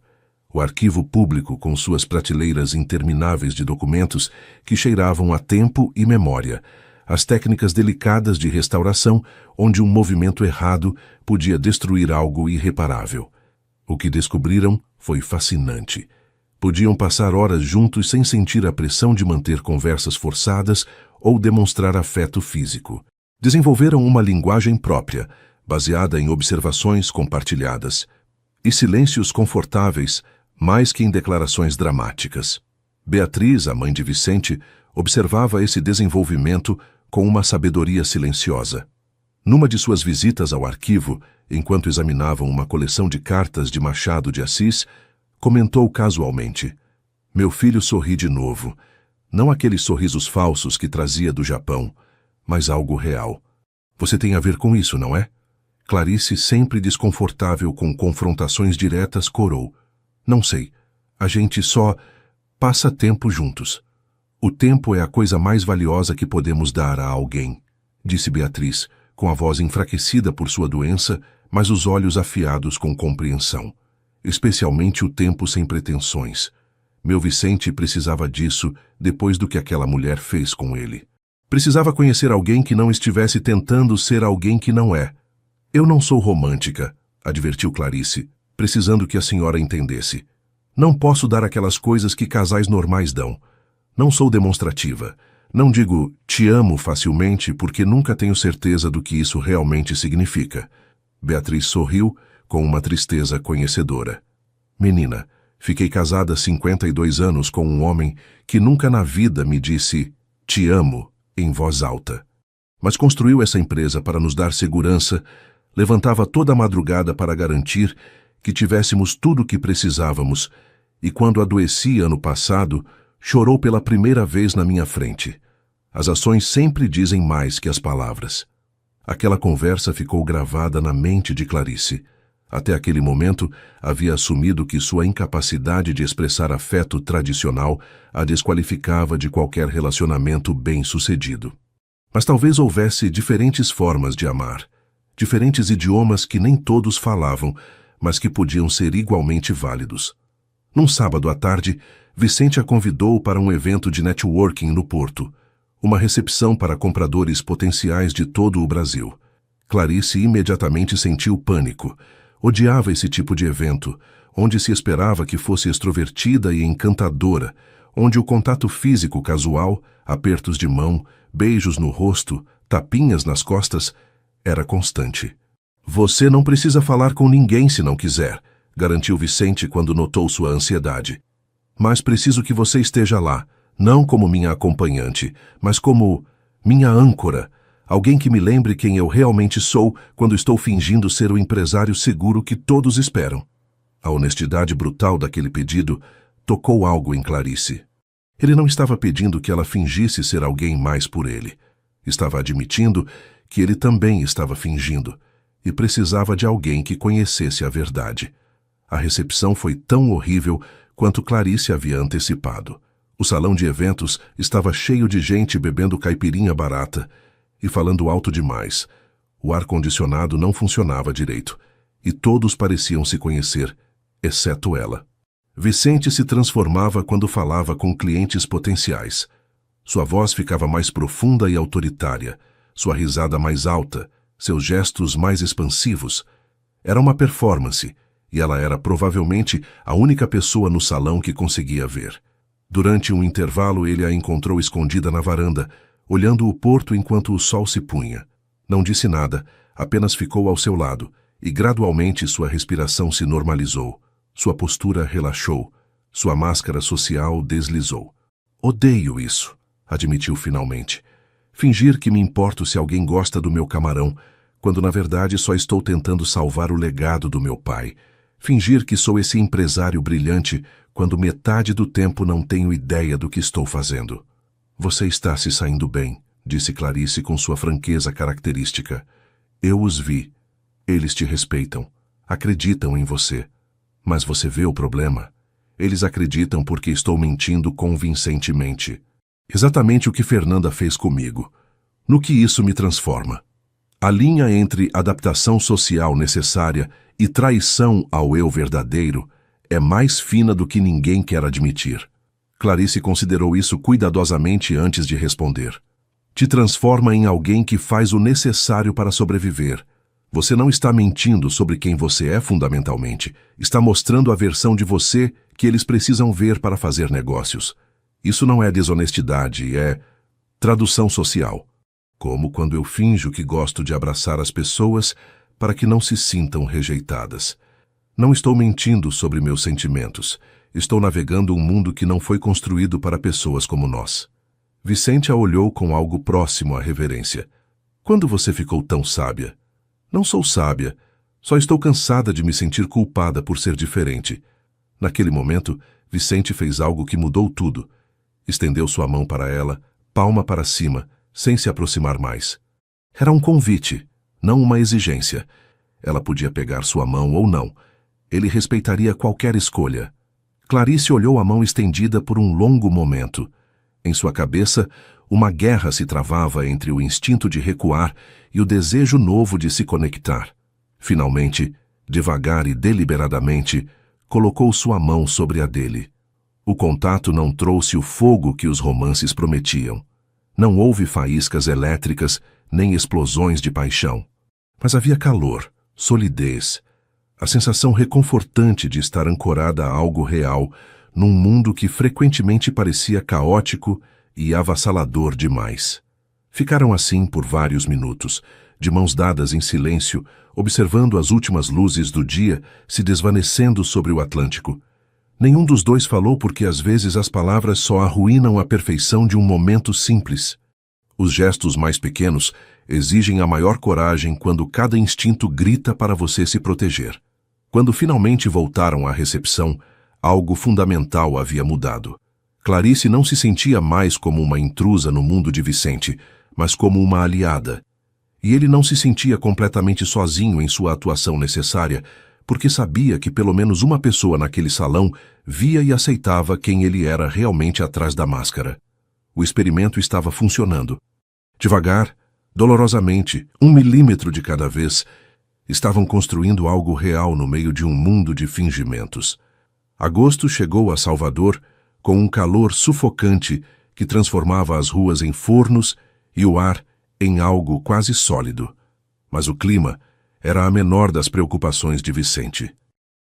O arquivo público com suas prateleiras intermináveis de documentos que cheiravam a tempo e memória, as técnicas delicadas de restauração onde um movimento errado podia destruir algo irreparável. O que descobriram foi fascinante. Podiam passar horas juntos sem sentir a pressão de manter conversas forçadas ou demonstrar afeto físico. Desenvolveram uma linguagem própria, baseada em observações compartilhadas, e silêncios confortáveis, mais que em declarações dramáticas. Beatriz, a mãe de Vicente, observava esse desenvolvimento com uma sabedoria silenciosa. Numa de suas visitas ao arquivo, enquanto examinavam uma coleção de cartas de Machado de Assis, comentou casualmente: "Meu filho sorri de novo. Não aqueles sorrisos falsos que trazia do Japão, mas algo real. Você tem a ver com isso, não é?" Clarice, sempre desconfortável com confrontações diretas, corou: "Não sei. A gente só passa tempo juntos. O tempo é a coisa mais valiosa que podemos dar a alguém", disse Beatriz, com a voz enfraquecida por sua doença, mas os olhos afiados com compreensão. "Especialmente o tempo sem pretensões. Meu Vicente precisava disso depois do que aquela mulher fez com ele. Precisava conhecer alguém que não estivesse tentando ser alguém que não é." "Eu não sou romântica", advertiu Clarice, precisando que a senhora entendesse. "Não posso dar aquelas coisas que casais normais dão. Não sou demonstrativa. Não digo 'te amo' facilmente porque nunca tenho certeza do que isso realmente significa." Beatriz sorriu com uma tristeza conhecedora. "Menina, fiquei casada há 52 anos com um homem que nunca na vida me disse 'te amo' em voz alta. Mas construiu essa empresa para nos dar segurança, levantava toda a madrugada para garantir que tivéssemos tudo o que precisávamos, e quando adoeci ano passado, chorou pela primeira vez na minha frente. As ações sempre dizem mais que as palavras." Aquela conversa ficou gravada na mente de Clarice. Até aquele momento, havia assumido que sua incapacidade de expressar afeto tradicional a desqualificava de qualquer relacionamento bem-sucedido. Mas talvez houvesse diferentes formas de amar, diferentes idiomas que nem todos falavam, mas que podiam ser igualmente válidos. Num sábado à tarde, Vicente a convidou para um evento de networking no Porto, uma recepção para compradores potenciais de todo o Brasil. Clarice imediatamente sentiu pânico. Odiava esse tipo de evento, onde se esperava que fosse extrovertida e encantadora, onde o contato físico casual, apertos de mão, beijos no rosto, tapinhas nas costas, era constante. "Você não precisa falar com ninguém se não quiser", garantiu Vicente quando notou sua ansiedade. "Mas preciso que você esteja lá, não como minha acompanhante, mas como minha âncora, alguém que me lembre quem eu realmente sou quando estou fingindo ser o empresário seguro que todos esperam." A honestidade brutal daquele pedido tocou algo em Clarice. Ele não estava pedindo que ela fingisse ser alguém mais por ele. Estava admitindo que ele também estava fingindo e precisava de alguém que conhecesse a verdade. A recepção foi tão horrível quanto Clarice havia antecipado. O salão de eventos estava cheio de gente bebendo caipirinha barata e falando alto demais. O ar-condicionado não funcionava direito e todos pareciam se conhecer, exceto ela. Vicente se transformava quando falava com clientes potenciais. Sua voz ficava mais profunda e autoritária, sua risada mais alta, seus gestos mais expansivos. Era uma performance, e ela era provavelmente a única pessoa no salão que conseguia ver. Durante um intervalo, ele a encontrou escondida na varanda, olhando o porto enquanto o sol se punha. Não disse nada, apenas ficou ao seu lado, e gradualmente sua respiração se normalizou. Sua postura relaxou, sua máscara social deslizou. "Odeio isso", admitiu finalmente. "Fingir que me importo se alguém gosta do meu camarão, quando na verdade só estou tentando salvar o legado do meu pai. Fingir que sou esse empresário brilhante, quando metade do tempo não tenho ideia do que estou fazendo." "Você está se saindo bem", disse Clarice com sua franqueza característica. "Eu os vi. Eles te respeitam. Acreditam em você. Mas você vê o problema? Eles acreditam porque estou mentindo convincentemente. Exatamente o que Fernanda fez comigo. No que isso me transforma? A linha entre adaptação social necessária e traição ao eu verdadeiro é mais fina do que ninguém quer admitir. Clarice considerou isso cuidadosamente antes de responder. Te transforma em alguém que faz o necessário para sobreviver. Você não está mentindo sobre quem você é fundamentalmente. Está mostrando a versão de você que eles precisam ver para fazer negócios. Isso não é desonestidade, é tradução social. Como quando eu finjo que gosto de abraçar as pessoas para que não se sintam rejeitadas. Não estou mentindo sobre meus sentimentos. Estou navegando um mundo que não foi construído para pessoas como nós. Vicente a olhou com algo próximo à reverência. Quando você ficou tão sábia? Não sou sábia. Só estou cansada de me sentir culpada por ser diferente. Naquele momento, Vicente fez algo que mudou tudo. Estendeu sua mão para ela, palma para cima, sem se aproximar mais. Era um convite, não uma exigência. Ela podia pegar sua mão ou não. Ele respeitaria qualquer escolha. Clarice olhou a mão estendida por um longo momento. Em sua cabeça, uma guerra se travava entre o instinto de recuar e o desejo novo de se conectar. Finalmente, devagar e deliberadamente, colocou sua mão sobre a dele. O contato não trouxe o fogo que os romances prometiam. Não houve faíscas elétricas, nem explosões de paixão. Mas havia calor, solidez, a sensação reconfortante de estar ancorada a algo real, num mundo que frequentemente parecia caótico e avassalador demais. Ficaram assim por vários minutos, de mãos dadas em silêncio, observando as últimas luzes do dia se desvanecendo sobre o Atlântico. Nenhum dos dois falou porque às vezes as palavras só arruinam a perfeição de um momento simples. Os gestos mais pequenos exigem a maior coragem quando cada instinto grita para você se proteger. Quando finalmente voltaram à recepção, algo fundamental havia mudado. Clarice não se sentia mais como uma intrusa no mundo de Vicente, mas como uma aliada. E ele não se sentia completamente sozinho em sua atuação necessária, porque sabia que pelo menos uma pessoa naquele salão via e aceitava quem ele era realmente atrás da máscara. O experimento estava funcionando. Devagar, dolorosamente, 1 milímetro de cada vez, estavam construindo algo real no meio de um mundo de fingimentos. Agosto chegou a Salvador com um calor sufocante que transformava as ruas em fornos e o ar em algo quase sólido. Mas o clima era a menor das preocupações de Vicente.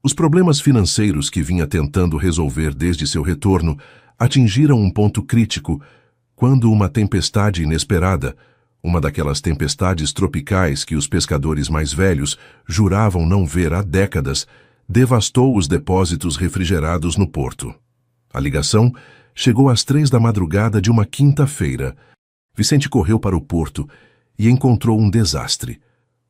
Os problemas financeiros que vinha tentando resolver desde seu retorno atingiram um ponto crítico quando uma tempestade inesperada, uma daquelas tempestades tropicais que os pescadores mais velhos juravam não ver há décadas, devastou os depósitos refrigerados no porto. A ligação chegou às 3 da madrugada de uma quinta-feira. Vicente correu para o porto e encontrou um desastre.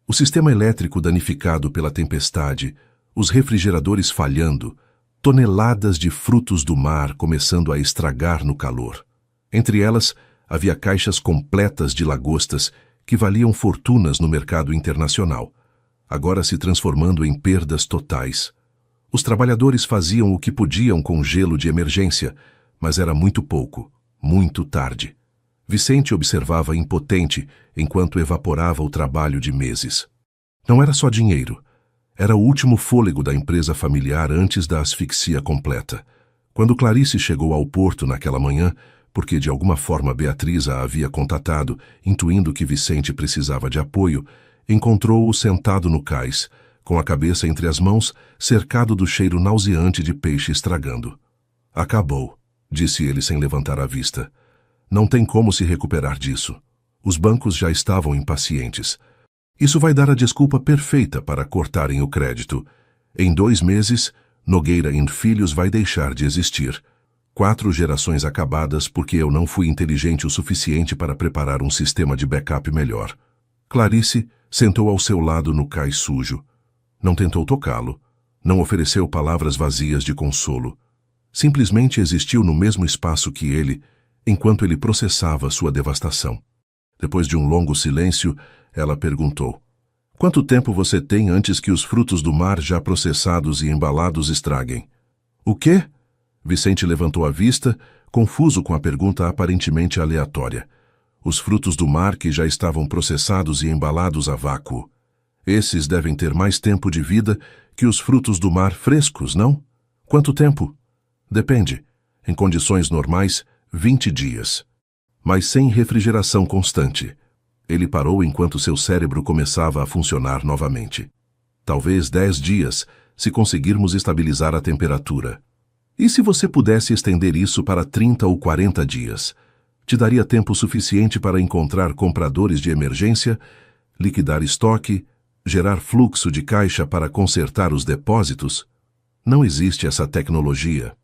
O sistema elétrico danificado pela tempestade, os refrigeradores falhando, toneladas de frutos do mar começando a estragar no calor. Entre elas, havia caixas completas de lagostas que valiam fortunas no mercado internacional, agora se transformando em perdas totais. Os trabalhadores faziam o que podiam com gelo de emergência, mas era muito pouco, muito tarde. Vicente observava impotente enquanto evaporava o trabalho de meses. Não era só dinheiro. Era o último fôlego da empresa familiar antes da asfixia completa. Quando Clarice chegou ao porto naquela manhã, porque de alguma forma Beatriz a havia contatado, intuindo que Vicente precisava de apoio, encontrou-o sentado no cais, com a cabeça entre as mãos, cercado do cheiro nauseante de peixe estragando. Acabou, disse ele sem levantar a vista. Não tem como se recuperar disso. Os bancos já estavam impacientes. Isso vai dar a desculpa perfeita para cortarem o crédito. Em 2 meses, Nogueira & Filhos vai deixar de existir. 4 gerações acabadas porque eu não fui inteligente o suficiente para preparar um sistema de backup melhor. Clarice sentou ao seu lado no cais sujo. Não tentou tocá-lo. Não ofereceu palavras vazias de consolo. Simplesmente existiu no mesmo espaço que ele, enquanto ele processava sua devastação. Depois de um longo silêncio, ela perguntou: "Quanto tempo você tem antes que os frutos do mar já processados e embalados estraguem?" "O quê?" Vicente levantou a vista, confuso com a pergunta aparentemente aleatória. Os frutos do mar que já estavam processados e embalados a vácuo. Esses devem ter mais tempo de vida que os frutos do mar frescos, não? Quanto tempo? Depende. Em condições normais, 20 dias. Mas sem refrigeração constante. Ele parou enquanto seu cérebro começava a funcionar novamente. Talvez 10 dias, se conseguirmos estabilizar a temperatura. E se você pudesse estender isso para 30 ou 40 dias? Te daria tempo suficiente para encontrar compradores de emergência, liquidar estoque, gerar fluxo de caixa para consertar os depósitos? Não existe essa tecnologia.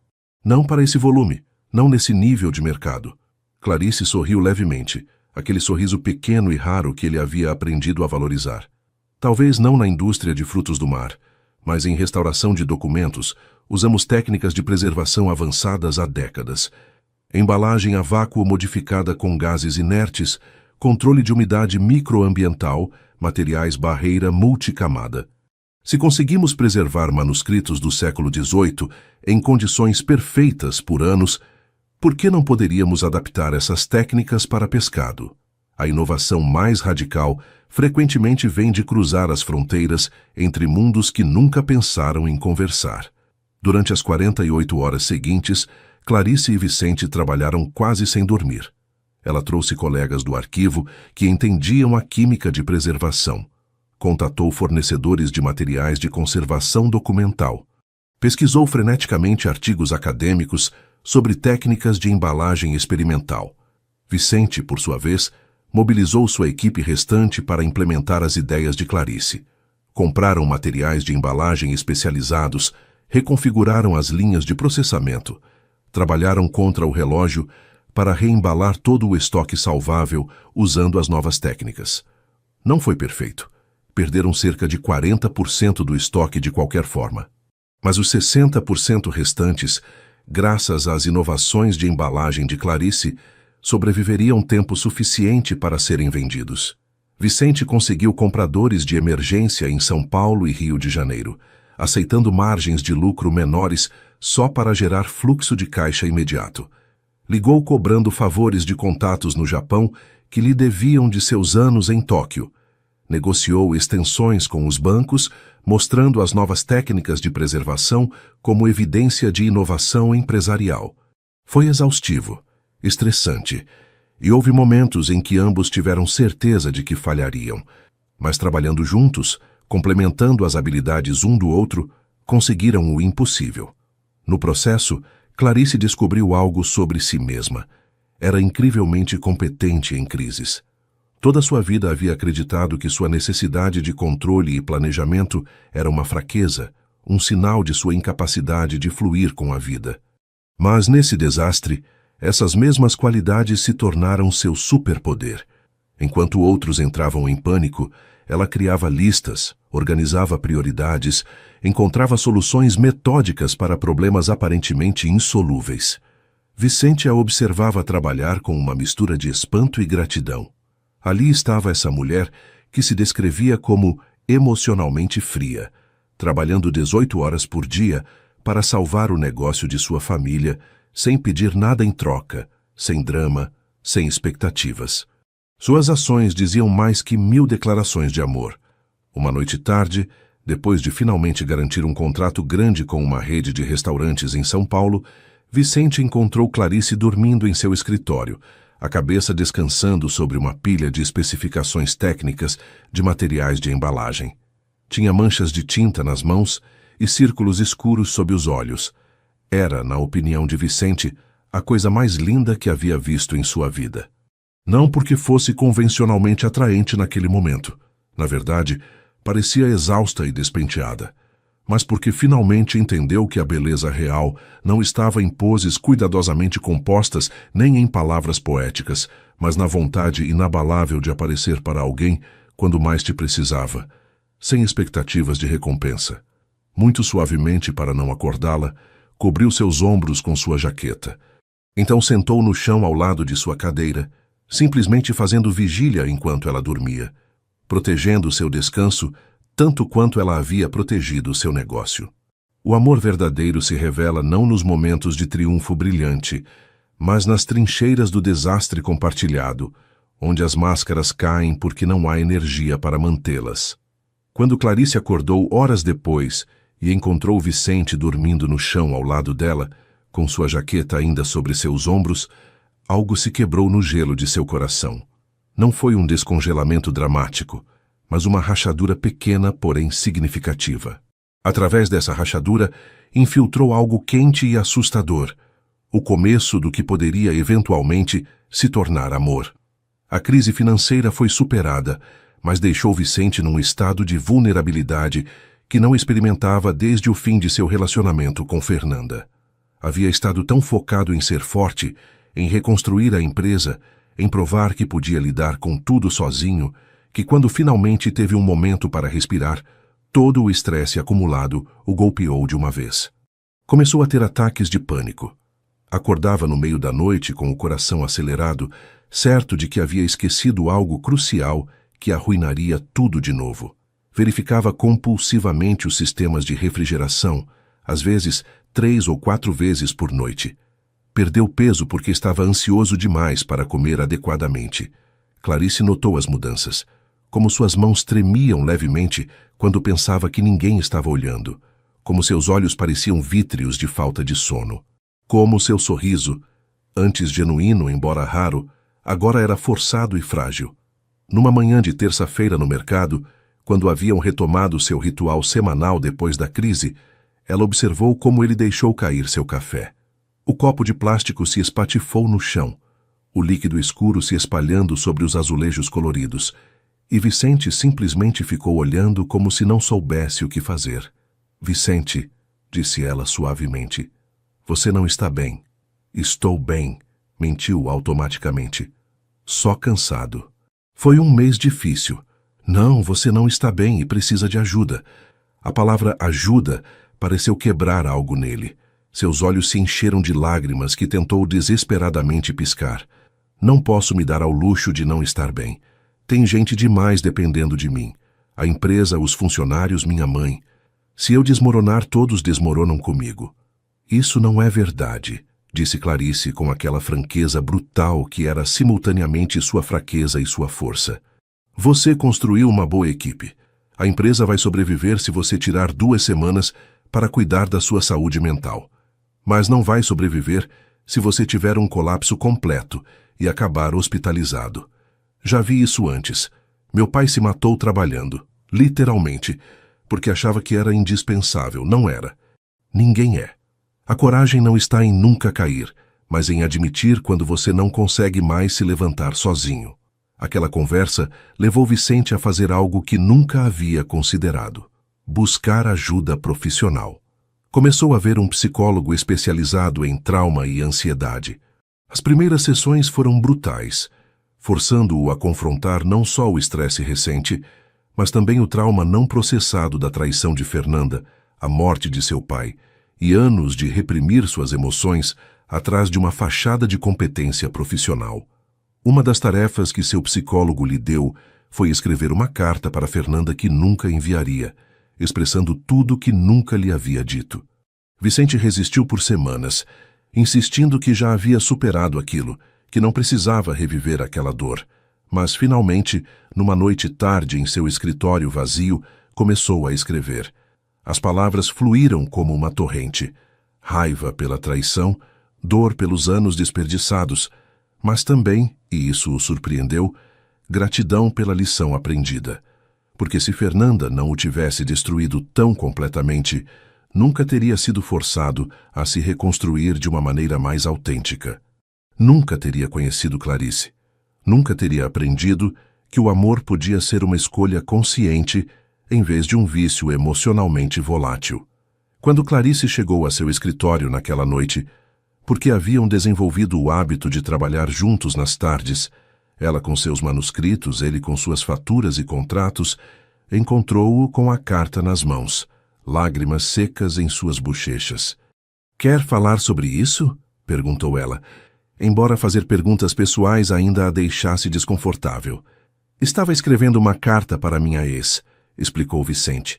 Não para esse volume, não nesse nível de mercado. Clarice sorriu levemente, aquele sorriso pequeno e raro que ele havia aprendido a valorizar. Talvez não na indústria de frutos do mar, mas em restauração de documentos, usamos técnicas de preservação avançadas há décadas. Embalagem a vácuo modificada com gases inertes, controle de umidade microambiental, materiais barreira multicamada. Se conseguimos preservar manuscritos do século XVIII em condições perfeitas por anos, por que não poderíamos adaptar essas técnicas para pescado? A inovação mais radical frequentemente vem de cruzar as fronteiras entre mundos que nunca pensaram em conversar. Durante as 48 horas seguintes, Clarice e Vicente trabalharam quase sem dormir. Ela trouxe colegas do arquivo que entendiam a química de preservação. Contatou fornecedores de materiais de conservação documental. Pesquisou freneticamente artigos acadêmicos sobre técnicas de embalagem experimental. Vicente, por sua vez, mobilizou sua equipe restante para implementar as ideias de Clarice. Compraram materiais de embalagem especializados, reconfiguraram as linhas de processamento, trabalharam contra o relógio para reembalar todo o estoque salvável usando as novas técnicas. Não foi perfeito. Perderam cerca de 40% do estoque de qualquer forma. Mas os 60% restantes, graças às inovações de embalagem de Clarice, sobreviveriam tempo suficiente para serem vendidos. Vicente conseguiu compradores de emergência em São Paulo e Rio de Janeiro, aceitando margens de lucro menores só para gerar fluxo de caixa imediato. Ligou cobrando favores de contatos no Japão que lhe deviam de seus anos em Tóquio. Negociou extensões com os bancos, mostrando as novas técnicas de preservação como evidência de inovação empresarial. Foi exaustivo, estressante, e houve momentos em que ambos tiveram certeza de que falhariam, mas trabalhando juntos, complementando as habilidades um do outro, conseguiram o impossível. No processo, Clarice descobriu algo sobre si mesma. Era incrivelmente competente em crises. Toda sua vida havia acreditado que sua necessidade de controle e planejamento era uma fraqueza, um sinal de sua incapacidade de fluir com a vida. Mas nesse desastre, essas mesmas qualidades se tornaram seu superpoder. Enquanto outros entravam em pânico, ela criava listas, organizava prioridades, encontrava soluções metódicas para problemas aparentemente insolúveis. Vicente a observava trabalhar com uma mistura de espanto e gratidão. Ali estava essa mulher que se descrevia como emocionalmente fria, trabalhando 18 horas por dia para salvar o negócio de sua família, sem pedir nada em troca, sem drama, sem expectativas. Suas ações diziam mais que 1000 declarações de amor. Uma noite tarde, depois de finalmente garantir um contrato grande com uma rede de restaurantes em São Paulo, Vicente encontrou Clarice dormindo em seu escritório, a cabeça descansando sobre uma pilha de especificações técnicas de materiais de embalagem. Tinha manchas de tinta nas mãos e círculos escuros sob os olhos. Era, na opinião de Vicente, a coisa mais linda que havia visto em sua vida. Não porque fosse convencionalmente atraente naquele momento. Na verdade, parecia exausta e despenteada. Mas porque finalmente entendeu que a beleza real não estava em poses cuidadosamente compostas nem em palavras poéticas, mas na vontade inabalável de aparecer para alguém quando mais te precisava, sem expectativas de recompensa. Muito suavemente para não acordá-la, cobriu seus ombros com sua jaqueta. Então sentou no chão ao lado de sua cadeira, simplesmente fazendo vigília enquanto ela dormia, protegendo seu descanso tanto quanto ela havia protegido seu negócio. O amor verdadeiro se revela não nos momentos de triunfo brilhante, mas nas trincheiras do desastre compartilhado, onde as máscaras caem porque não há energia para mantê-las. Quando Clarice acordou horas depois e encontrou Vicente dormindo no chão ao lado dela, com sua jaqueta ainda sobre seus ombros, algo se quebrou no gelo de seu coração. Não foi um descongelamento dramático, mas uma rachadura pequena, porém significativa. Através dessa rachadura, infiltrou algo quente e assustador, o começo do que poderia eventualmente se tornar amor. A crise financeira foi superada, mas deixou Vicente num estado de vulnerabilidade que não experimentava desde o fim de seu relacionamento com Fernanda. Havia estado tão focado em ser forte, em reconstruir a empresa, em provar que podia lidar com tudo sozinho, que quando finalmente teve um momento para respirar, todo o estresse acumulado o golpeou de uma vez. Começou a ter ataques de pânico. Acordava no meio da noite com o coração acelerado, certo de que havia esquecido algo crucial que arruinaria tudo de novo. Verificava compulsivamente os sistemas de refrigeração, às vezes 3 ou 4 vezes por noite. Perdeu peso porque estava ansioso demais para comer adequadamente. Clarice notou as mudanças, como suas mãos tremiam levemente quando pensava que ninguém estava olhando, como seus olhos pareciam vítreos de falta de sono, como seu sorriso, antes genuíno embora raro, agora era forçado e frágil. Numa manhã de terça-feira no mercado, quando haviam retomado seu ritual semanal depois da crise, ela observou como ele deixou cair seu café. O copo de plástico se espatifou no chão, o líquido escuro se espalhando sobre os azulejos coloridos, e Vicente simplesmente ficou olhando como se não soubesse o que fazer. "Vicente", disse ela suavemente, "você não está bem." "Estou bem", mentiu automaticamente. "Só cansado." "Foi um mês difícil." "Não, você não está bem e precisa de ajuda." A palavra ajuda pareceu quebrar algo nele. Seus olhos se encheram de lágrimas que tentou desesperadamente piscar. "Não posso me dar ao luxo de não estar bem. Tem gente demais dependendo de mim. A empresa, os funcionários, minha mãe. Se eu desmoronar, todos desmoronam comigo." "Isso não é verdade", disse Clarice com aquela franqueza brutal que era simultaneamente sua fraqueza e sua força. "Você construiu uma boa equipe. A empresa vai sobreviver se você tirar 2 semanas para cuidar da sua saúde mental. Mas não vai sobreviver se você tiver um colapso completo e acabar hospitalizado. Já vi isso antes. Meu pai se matou trabalhando, literalmente, porque achava que era indispensável. Não era. Ninguém é. A coragem não está em nunca cair, mas em admitir quando você não consegue mais se levantar sozinho." Aquela conversa levou Vicente a fazer algo que nunca havia considerado: buscar ajuda profissional. Começou a ver um psicólogo especializado em trauma e ansiedade. As primeiras sessões foram brutais, forçando-o a confrontar não só o estresse recente, mas também o trauma não processado da traição de Fernanda, a morte de seu pai, e anos de reprimir suas emoções atrás de uma fachada de competência profissional. Uma das tarefas que seu psicólogo lhe deu foi escrever uma carta para Fernanda que nunca enviaria, expressando tudo que nunca lhe havia dito. Vicente resistiu por semanas, insistindo que já havia superado aquilo, que não precisava reviver aquela dor. Mas, finalmente, numa noite tarde em seu escritório vazio, começou a escrever. As palavras fluíram como uma torrente. Raiva pela traição, dor pelos anos desperdiçados, mas também, e isso o surpreendeu, gratidão pela lição aprendida. Porque se Fernanda não o tivesse destruído tão completamente, nunca teria sido forçado a se reconstruir de uma maneira mais autêntica. Nunca teria conhecido Clarice. Nunca teria aprendido que o amor podia ser uma escolha consciente em vez de um vício emocionalmente volátil. Quando Clarice chegou a seu escritório naquela noite, porque haviam desenvolvido o hábito de trabalhar juntos nas tardes, ela com seus manuscritos, ele com suas faturas e contratos, encontrou-o com a carta nas mãos, lágrimas secas em suas bochechas. "Quer falar sobre isso?" perguntou ela, embora fazer perguntas pessoais ainda a deixasse desconfortável. "Estava escrevendo uma carta para minha ex", explicou Vicente.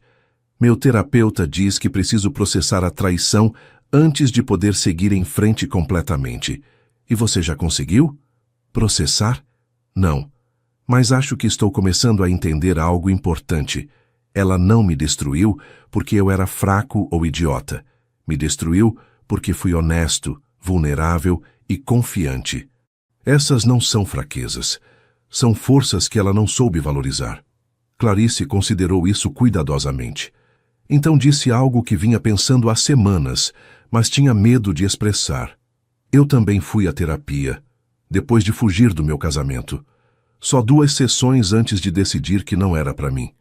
"Meu terapeuta diz que preciso processar a traição antes de poder seguir em frente completamente. E você já conseguiu?" "Processar?" Não, mas acho que estou começando a entender algo importante. Ela não me destruiu porque eu era fraco ou idiota. Me destruiu porque fui honesto, vulnerável e confiante. Essas não são fraquezas. São forças que ela não soube valorizar. Clarice considerou isso cuidadosamente. Então disse algo que vinha pensando há semanas, mas tinha medo de expressar. Eu também fui à terapia, depois de fugir do meu casamento. Só 2 sessões antes de decidir que não era para mim.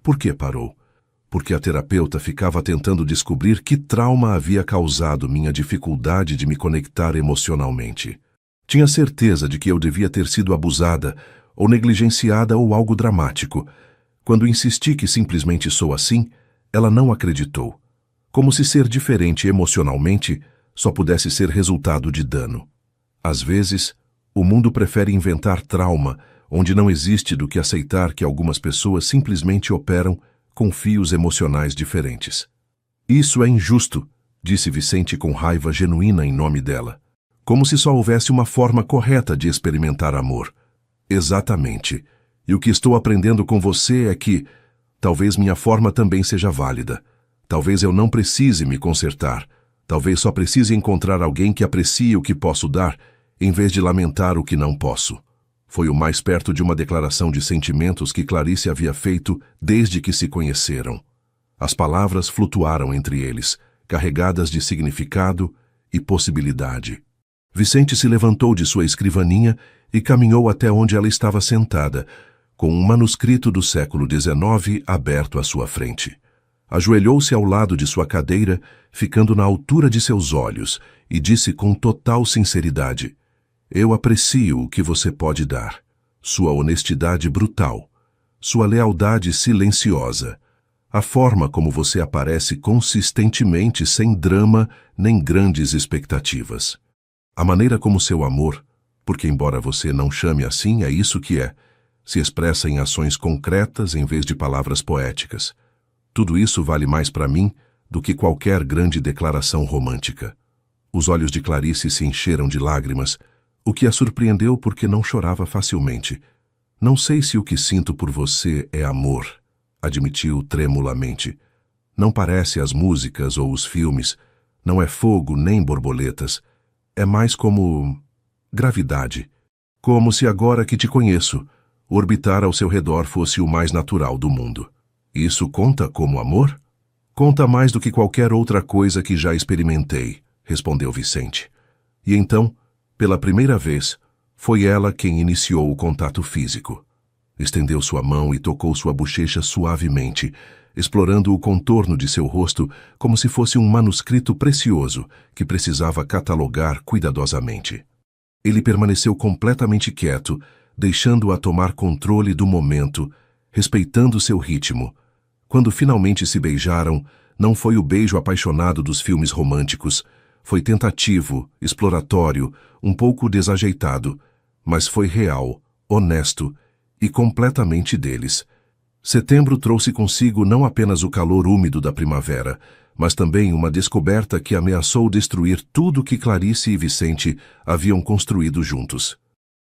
Por que parou? Porque a terapeuta ficava tentando descobrir que trauma havia causado minha dificuldade de me conectar emocionalmente. Tinha certeza de que eu devia ter sido abusada, ou negligenciada ou algo dramático. Quando insisti que simplesmente sou assim, ela não acreditou. Como se ser diferente emocionalmente só pudesse ser resultado de dano. Às vezes, o mundo prefere inventar trauma, onde não existe do que aceitar que algumas pessoas simplesmente operam com fios emocionais diferentes. Isso é injusto, disse Vicente com raiva genuína em nome dela. Como se só houvesse uma forma correta de experimentar amor. Exatamente. E o que estou aprendendo com você é que talvez minha forma também seja válida. Talvez eu não precise me consertar. Talvez só precise encontrar alguém que aprecie o que posso dar, em vez de lamentar o que não posso. Foi o mais perto de uma declaração de sentimentos que Clarice havia feito desde que se conheceram. As palavras flutuaram entre eles, carregadas de significado e possibilidade. Vicente se levantou de sua escrivaninha e caminhou até onde ela estava sentada, com um manuscrito do século XIX aberto à sua frente. Ajoelhou-se ao lado de sua cadeira, ficando na altura de seus olhos, e disse com total sinceridade: Eu aprecio o que você pode dar. Sua honestidade brutal, sua lealdade silenciosa, a forma como você aparece consistentemente sem drama nem grandes expectativas. A maneira como seu amor, porque embora você não chame assim, é isso que é, se expressa em ações concretas em vez de palavras poéticas. Tudo isso vale mais para mim do que qualquer grande declaração romântica. Os olhos de Clarice se encheram de lágrimas, o que a surpreendeu porque não chorava facilmente. Não sei se o que sinto por você é amor, admitiu tremulamente. Não parece as músicas ou os filmes, não é fogo nem borboletas. É mais como gravidade. Como se agora que te conheço, orbitar ao seu redor fosse o mais natural do mundo. Isso conta como amor? Conta mais do que qualquer outra coisa que já experimentei, respondeu Vicente. E então, pela primeira vez, foi ela quem iniciou o contato físico. Estendeu sua mão e tocou sua bochecha suavemente, explorando o contorno de seu rosto como se fosse um manuscrito precioso que precisava catalogar cuidadosamente. Ele permaneceu completamente quieto, deixando-a tomar controle do momento, respeitando seu ritmo. Quando finalmente se beijaram, não foi o beijo apaixonado dos filmes românticos. Foi tentativo, exploratório, um pouco desajeitado, mas foi real, honesto e completamente deles. Setembro trouxe consigo não apenas o calor úmido da primavera, mas também uma descoberta que ameaçou destruir tudo que Clarice e Vicente haviam construído juntos.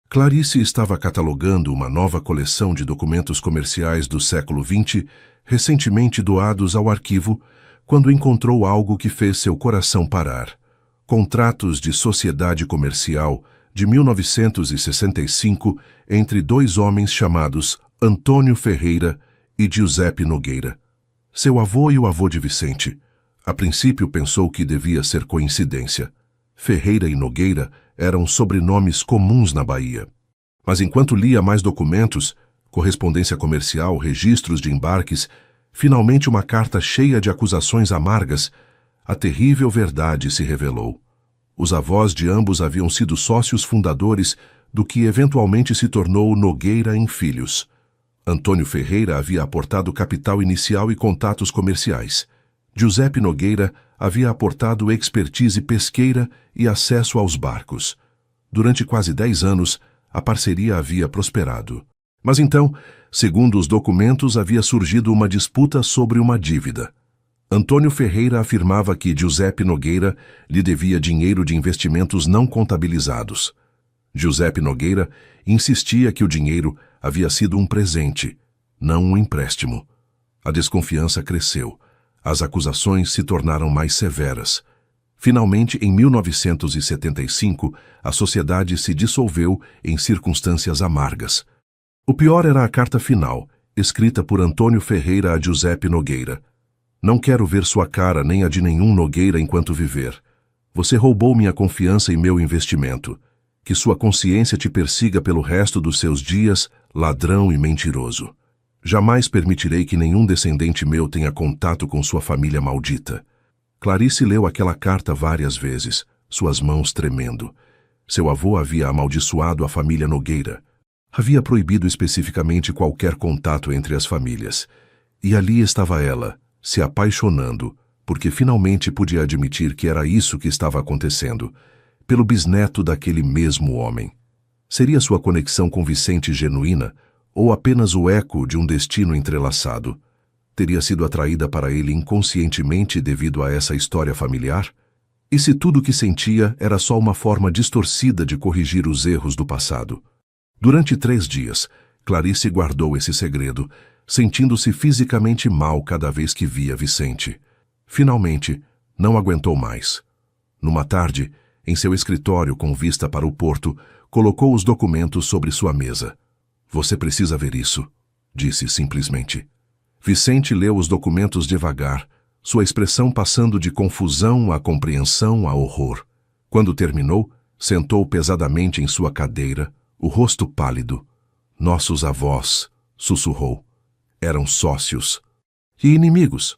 Clarice estava catalogando uma nova coleção de documentos comerciais do século XX, recentemente doados ao arquivo, quando encontrou algo que fez seu coração parar. Contratos de sociedade comercial de 1965 entre 2 homens chamados Antônio Ferreira e Giuseppe Nogueira. Seu avô e o avô de Vicente. A princípio pensou que devia ser coincidência. Ferreira e Nogueira eram sobrenomes comuns na Bahia. Mas enquanto lia mais documentos, correspondência comercial, registros de embarques, finalmente uma carta cheia de acusações amargas, a terrível verdade se revelou. Os avós de ambos haviam sido sócios fundadores do que eventualmente se tornou Nogueira em Filhos. Antônio Ferreira havia aportado capital inicial e contatos comerciais. Giuseppe Nogueira havia aportado expertise pesqueira e acesso aos barcos. Durante quase 10 anos, a parceria havia prosperado. Mas então, segundo os documentos, havia surgido uma disputa sobre uma dívida. Antônio Ferreira afirmava que Giuseppe Nogueira lhe devia dinheiro de investimentos não contabilizados. Giuseppe Nogueira insistia que o dinheiro havia sido um presente, não um empréstimo. A desconfiança cresceu. As acusações se tornaram mais severas. Finalmente, em 1975, a sociedade se dissolveu em circunstâncias amargas. O pior era a carta final, escrita por Antônio Ferreira a Giuseppe Nogueira. Não quero ver sua cara nem a de nenhum Nogueira enquanto viver. Você roubou minha confiança e meu investimento. Que sua consciência te persiga pelo resto dos seus dias, ladrão e mentiroso. Jamais permitirei que nenhum descendente meu tenha contato com sua família maldita. Clarice leu aquela carta várias vezes, suas mãos tremendo. Seu avô havia amaldiçoado a família Nogueira. Havia proibido especificamente qualquer contato entre as famílias. E ali estava ela, se apaixonando, porque finalmente podia admitir que era isso que estava acontecendo, pelo bisneto daquele mesmo homem. Seria sua conexão com Vicente genuína, ou apenas o eco de um destino entrelaçado? Teria sido atraída para ele inconscientemente devido a essa história familiar? E se tudo o que sentia era só uma forma distorcida de corrigir os erros do passado? Durante 3 dias, Clarice guardou esse segredo, sentindo-se fisicamente mal cada vez que via Vicente. Finalmente, não aguentou mais. Numa tarde, em seu escritório com vista para o porto, colocou os documentos sobre sua mesa. Você precisa ver isso, disse simplesmente. Vicente leu os documentos devagar, sua expressão passando de confusão à compreensão a horror. Quando terminou, sentou pesadamente em sua cadeira, o rosto pálido. Nossos avós, sussurrou. Eram sócios. E inimigos.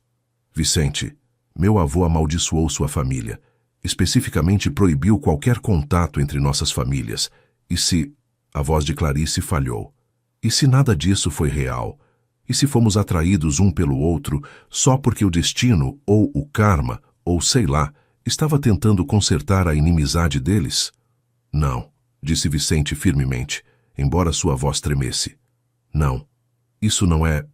Vicente, meu avô amaldiçoou sua família. Especificamente proibiu qualquer contato entre nossas famílias. E se... A voz de Clarice falhou. E se nada disso foi real? E se fomos atraídos um pelo outro só porque o destino, ou o karma, ou sei lá, estava tentando consertar a inimizade deles? Não, disse Vicente firmemente, embora sua voz tremesse. Não, isso não é...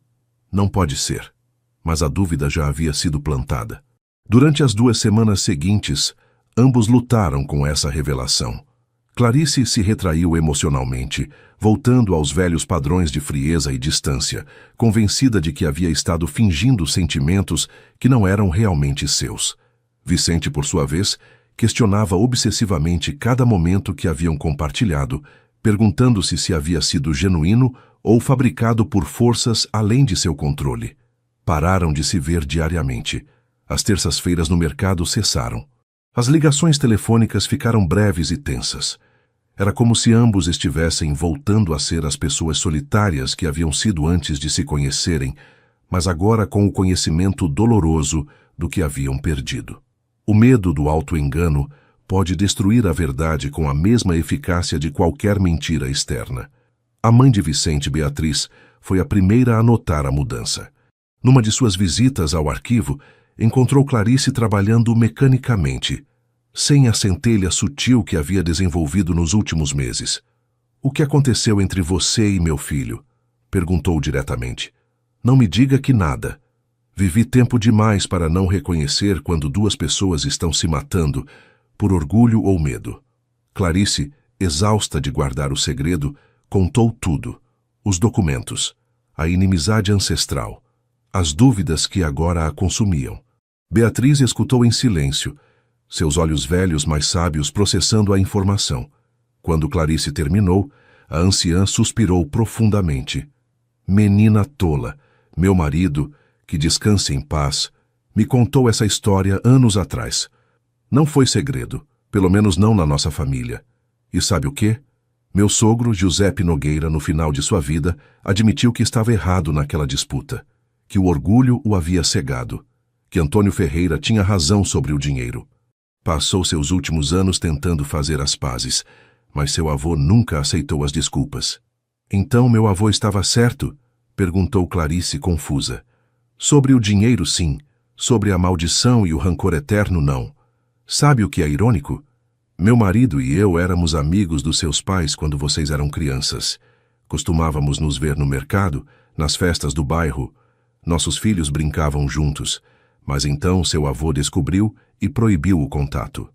Não pode ser. Mas a dúvida já havia sido plantada. Durante as 2 semanas seguintes, ambos lutaram com essa revelação. Clarice se retraiu emocionalmente, voltando aos velhos padrões de frieza e distância, convencida de que havia estado fingindo sentimentos que não eram realmente seus. Vicente, por sua vez, questionava obsessivamente cada momento que haviam compartilhado, perguntando-se se havia sido genuíno ou fabricado por forças além de seu controle. Pararam de se ver diariamente. As terças-feiras no mercado cessaram. As ligações telefônicas ficaram breves e tensas. Era como se ambos estivessem voltando a ser as pessoas solitárias que haviam sido antes de se conhecerem, mas agora com o conhecimento doloroso do que haviam perdido. O medo do auto-engano pode destruir a verdade com a mesma eficácia de qualquer mentira externa. A mãe de Vicente, Beatriz, foi a primeira a notar a mudança. Numa de suas visitas ao arquivo, encontrou Clarice trabalhando mecanicamente, sem a centelha sutil que havia desenvolvido nos últimos meses. O que aconteceu entre você e meu filho? Perguntou diretamente. Não me diga que nada. Vivi tempo demais para não reconhecer quando 2 pessoas estão se matando, por orgulho ou medo. Clarice, exausta de guardar o segredo, contou tudo. Os documentos, a inimizade ancestral, as dúvidas que agora a consumiam. Beatriz escutou em silêncio, seus olhos velhos mais sábios processando a informação. Quando Clarice terminou, a anciã suspirou profundamente. Menina tola, meu marido, que descanse em paz, me contou essa história anos atrás. Não foi segredo, pelo menos não na nossa família. E sabe o quê? Meu sogro, Giuseppe Nogueira, no final de sua vida, admitiu que estava errado naquela disputa, que o orgulho o havia cegado, que Antônio Ferreira tinha razão sobre o dinheiro. Passou seus últimos anos tentando fazer as pazes, mas seu avô nunca aceitou as desculpas. Então meu avô estava certo? Perguntou Clarice confusa. Sobre o dinheiro, sim. Sobre a maldição e o rancor eterno, não. Sabe o que é irônico? Meu marido e eu éramos amigos dos seus pais quando vocês eram crianças. Costumávamos nos ver no mercado, nas festas do bairro. Nossos filhos brincavam juntos. Mas então seu avô descobriu e proibiu o contato.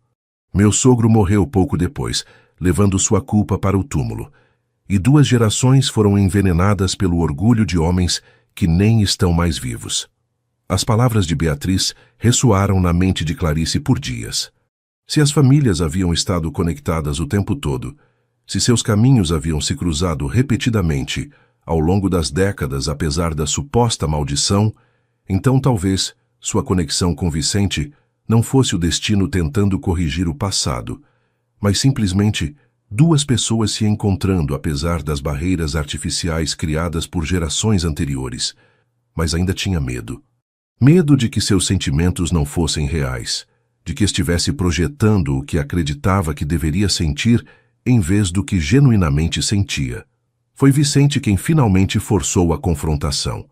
Meu sogro morreu pouco depois, levando sua culpa para o túmulo. E 2 gerações foram envenenadas pelo orgulho de homens que nem estão mais vivos. As palavras de Beatriz ressoaram na mente de Clarice por dias. Se as famílias haviam estado conectadas o tempo todo, se seus caminhos haviam se cruzado repetidamente ao longo das décadas apesar da suposta maldição, então talvez sua conexão com Vicente não fosse o destino tentando corrigir o passado, mas simplesmente 2 pessoas se encontrando apesar das barreiras artificiais criadas por gerações anteriores. Mas ainda tinha medo. Medo de que seus sentimentos não fossem reais, de que estivesse projetando o que acreditava que deveria sentir em vez do que genuinamente sentia. Foi Vicente quem finalmente forçou a confrontação.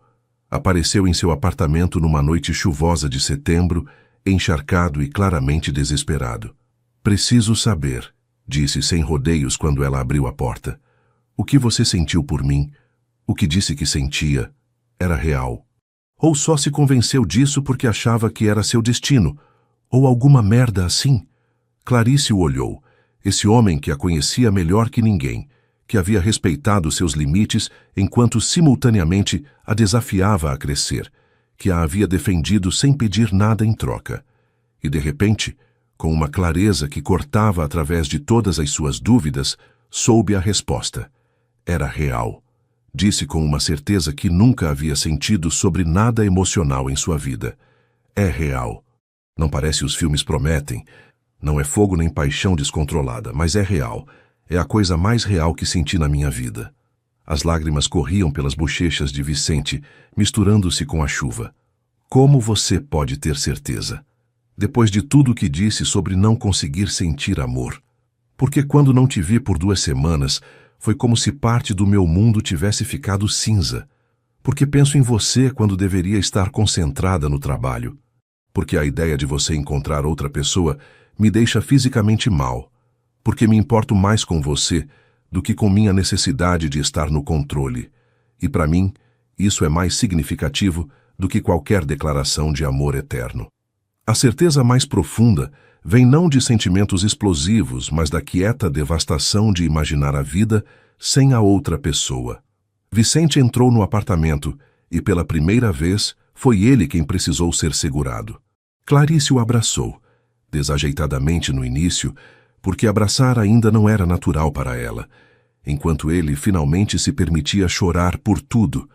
Apareceu em seu apartamento numa noite chuvosa de setembro, encharcado e claramente desesperado. "Preciso saber", disse sem rodeios quando ela abriu a porta. "O que você sentiu por mim, o que disse que sentia, era real? Ou só se convenceu disso porque achava que era seu destino, ou alguma merda assim?" Clarice o olhou, esse homem que a conhecia melhor que ninguém, que havia respeitado seus limites enquanto simultaneamente a desafiava a crescer, que a havia defendido sem pedir nada em troca. E de repente, com uma clareza que cortava através de todas as suas dúvidas, soube a resposta. Era real. Disse com uma certeza que nunca havia sentido sobre nada emocional em sua vida. É real. Não parece os filmes prometem. Não é fogo nem paixão descontrolada, mas é real. É a coisa mais real que senti na minha vida. As lágrimas corriam pelas bochechas de Vicente, misturando-se com a chuva. Como você pode ter certeza? Depois de tudo o que disse sobre não conseguir sentir amor. Porque quando não te vi por 2 semanas, foi como se parte do meu mundo tivesse ficado cinza. Porque penso em você quando deveria estar concentrada no trabalho. Porque a ideia de você encontrar outra pessoa me deixa fisicamente mal. Porque me importo mais com você do que com minha necessidade de estar no controle. E para mim, isso é mais significativo do que qualquer declaração de amor eterno. A certeza mais profunda vem não de sentimentos explosivos, mas da quieta devastação de imaginar a vida sem a outra pessoa. Vicente entrou no apartamento e, pela primeira vez, foi ele quem precisou ser segurado. Clarice o abraçou, desajeitadamente no início, porque abraçar ainda não era natural para ela, enquanto ele finalmente se permitia chorar por tudo,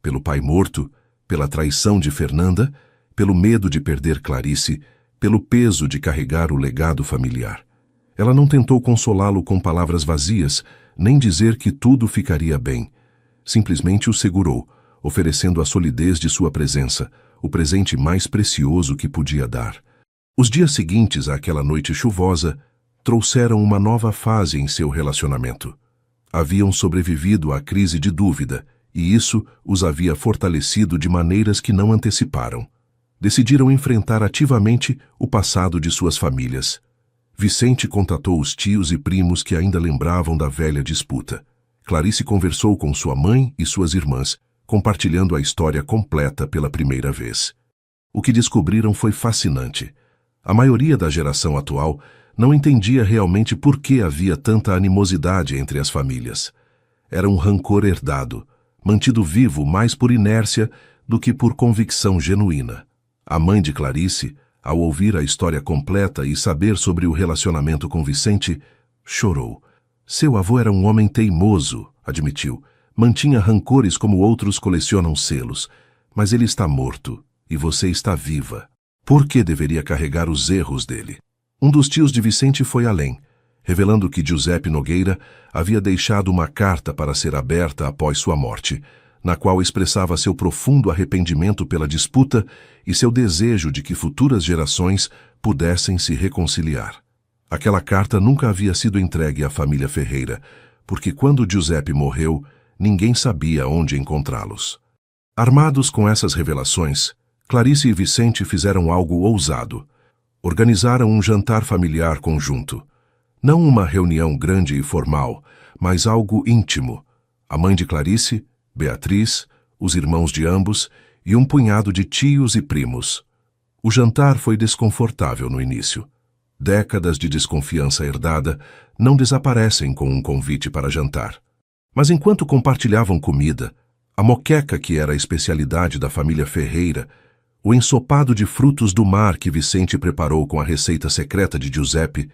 pelo pai morto, pela traição de Fernanda, pelo medo de perder Clarice, pelo peso de carregar o legado familiar. Ela não tentou consolá-lo com palavras vazias, nem dizer que tudo ficaria bem. Simplesmente o segurou, oferecendo a solidez de sua presença, o presente mais precioso que podia dar. Os dias seguintes àquela noite chuvosa trouxeram uma nova fase em seu relacionamento. Haviam sobrevivido à crise de dúvida, e isso os havia fortalecido de maneiras que não anteciparam. Decidiram enfrentar ativamente o passado de suas famílias. Vicente contatou os tios e primos que ainda lembravam da velha disputa. Clarice conversou com sua mãe e suas irmãs, compartilhando a história completa pela primeira vez. O que descobriram foi fascinante. A maioria da geração atual não entendia realmente por que havia tanta animosidade entre as famílias. Era um rancor herdado, mantido vivo mais por inércia do que por convicção genuína. A mãe de Clarice, ao ouvir a história completa e saber sobre o relacionamento com Vicente, chorou. Seu avô era um homem teimoso, admitiu. Mantinha rancores como outros colecionam selos. Mas ele está morto, e você está viva. Por que deveria carregar os erros dele? Um dos tios de Vicente foi além, revelando que Giuseppe Nogueira havia deixado uma carta para ser aberta após sua morte, na qual expressava seu profundo arrependimento pela disputa e seu desejo de que futuras gerações pudessem se reconciliar. Aquela carta nunca havia sido entregue à família Ferreira, porque quando Giuseppe morreu, ninguém sabia onde encontrá-los. Armados com essas revelações, Clarice e Vicente fizeram algo ousado. Organizaram um jantar familiar conjunto. Não uma reunião grande e formal, mas algo íntimo. A mãe de Clarice, Beatriz, os irmãos de ambos e um punhado de tios e primos. O jantar foi desconfortável no início. Décadas de desconfiança herdada não desaparecem com um convite para jantar. Mas enquanto compartilhavam comida, a moqueca que era a especialidade da família Ferreira, o ensopado de frutos do mar que Vicente preparou com a receita secreta de Giuseppe,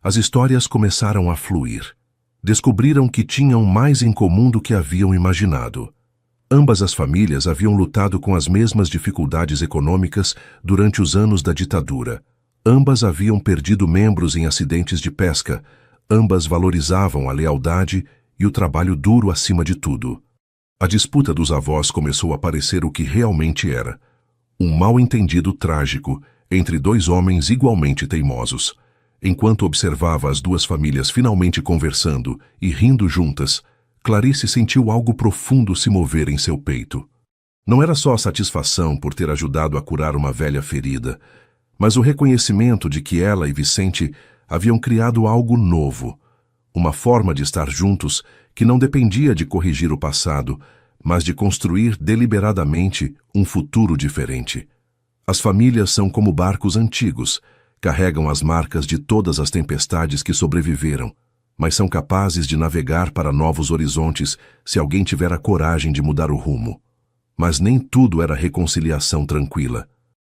as histórias começaram a fluir. Descobriram que tinham mais em comum do que haviam imaginado. Ambas as famílias haviam lutado com as mesmas dificuldades econômicas durante os anos da ditadura. Ambas haviam perdido membros em acidentes de pesca. Ambas valorizavam a lealdade e o trabalho duro acima de tudo. A disputa dos avós começou a parecer o que realmente era: um mal-entendido trágico entre dois homens igualmente teimosos. Enquanto observava as duas famílias finalmente conversando e rindo juntas, Clarice sentiu algo profundo se mover em seu peito. Não era só a satisfação por ter ajudado a curar uma velha ferida, mas o reconhecimento de que ela e Vicente haviam criado algo novo, uma forma de estar juntos que não dependia de corrigir o passado, mas de construir deliberadamente um futuro diferente. As famílias são como barcos antigos, carregam as marcas de todas as tempestades que sobreviveram, mas são capazes de navegar para novos horizontes se alguém tiver a coragem de mudar o rumo. Mas nem tudo era reconciliação tranquila.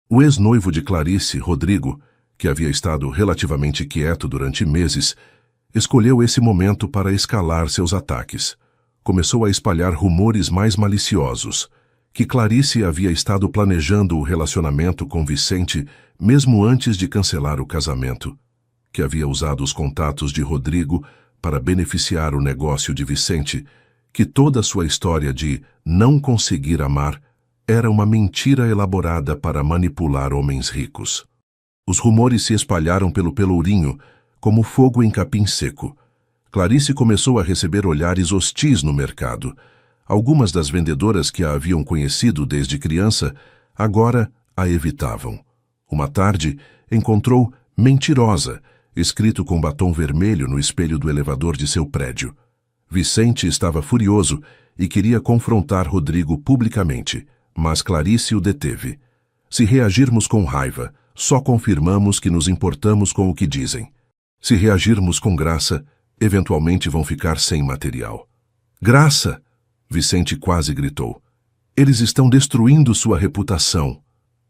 O ex-noivo de Clarice, Rodrigo, que havia estado relativamente quieto durante meses, escolheu esse momento para escalar seus ataques. Começou a espalhar rumores mais maliciosos, que Clarice havia estado planejando o relacionamento com Vicente mesmo antes de cancelar o casamento, que havia usado os contatos de Rodrigo para beneficiar o negócio de Vicente, que toda a sua história de não conseguir amar era uma mentira elaborada para manipular homens ricos. Os rumores se espalharam pelo Pelourinho como fogo em capim seco. Clarice começou a receber olhares hostis no mercado. Algumas das vendedoras que a haviam conhecido desde criança agora a evitavam. Uma tarde, encontrou "Mentirosa", escrito com batom vermelho no espelho do elevador de seu prédio. Vicente estava furioso e queria confrontar Rodrigo publicamente, mas Clarice o deteve. Se reagirmos com raiva, só confirmamos que nos importamos com o que dizem. Se reagirmos com graça, eventualmente vão ficar sem material. Graça! Vicente quase gritou. Eles estão destruindo sua reputação.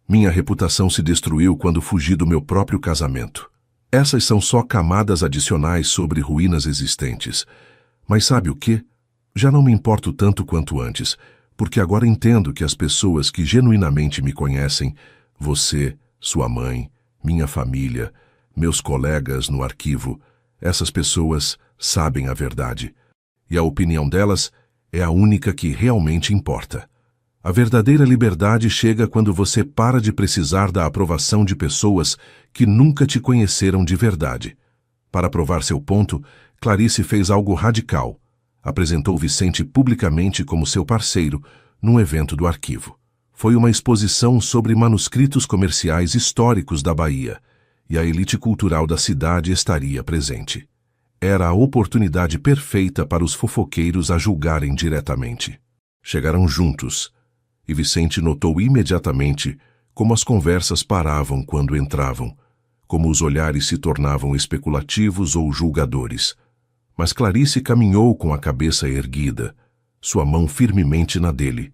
Minha reputação se destruiu quando fugi do meu próprio casamento. Essas são só camadas adicionais sobre ruínas existentes. Mas sabe o quê? Já não me importo tanto quanto antes, porque agora entendo que as pessoas que genuinamente me conhecem, você, sua mãe, minha família, meus colegas no arquivo, essas pessoas sabem a verdade. E a opinião delas é a única que realmente importa. A verdadeira liberdade chega quando você para de precisar da aprovação de pessoas que nunca te conheceram de verdade. Para provar seu ponto, Clarice fez algo radical. Apresentou Vicente publicamente como seu parceiro num evento do arquivo. Foi uma exposição sobre manuscritos comerciais históricos da Bahia, e a elite cultural da cidade estaria presente. Era a oportunidade perfeita para os fofoqueiros a julgarem diretamente. Chegaram juntos, e Vicente notou imediatamente como as conversas paravam quando entravam, como os olhares se tornavam especulativos ou julgadores. Mas Clarice caminhou com a cabeça erguida, sua mão firmemente na dele,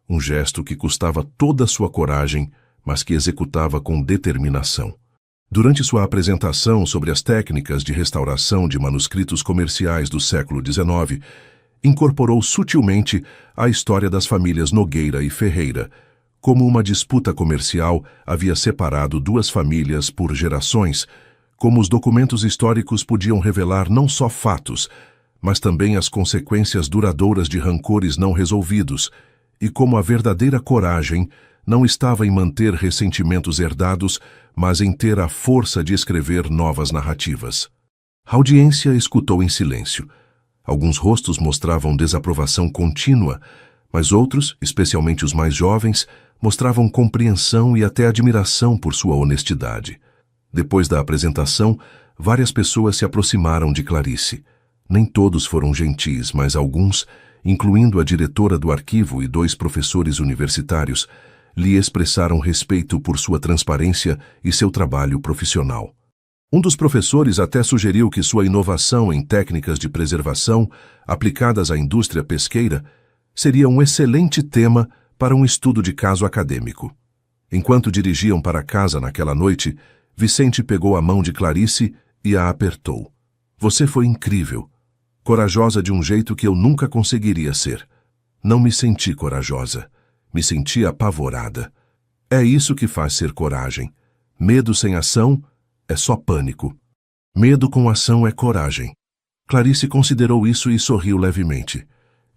um gesto que custava toda a sua coragem, mas que executava com determinação. Durante sua apresentação sobre as técnicas de restauração de manuscritos comerciais do século XIX, incorporou sutilmente a história das famílias Nogueira e Ferreira, como uma disputa comercial havia separado duas famílias por gerações, como os documentos históricos podiam revelar não só fatos, mas também as consequências duradouras de rancores não resolvidos, e como a verdadeira coragem não estava em manter ressentimentos herdados, mas em ter a força de escrever novas narrativas. A audiência escutou em silêncio. Alguns rostos mostravam desaprovação contínua, mas outros, especialmente os mais jovens, mostravam compreensão e até admiração por sua honestidade. Depois da apresentação, várias pessoas se aproximaram de Clarice. Nem todos foram gentis, mas alguns, incluindo a diretora do arquivo e 2 professores universitários, lhe expressaram respeito por sua transparência e seu trabalho profissional. Um dos professores até sugeriu que sua inovação em técnicas de preservação aplicadas à indústria pesqueira seria um excelente tema para um estudo de caso acadêmico. Enquanto dirigiam para casa naquela noite, Vicente pegou a mão de Clarice e a apertou. Você foi incrível. Corajosa de um jeito que eu nunca conseguiria ser. Não me senti corajosa. Me senti apavorada. É isso que faz ser coragem. Medo sem ação é só pânico. Medo com ação é coragem. Clarice considerou isso e sorriu levemente.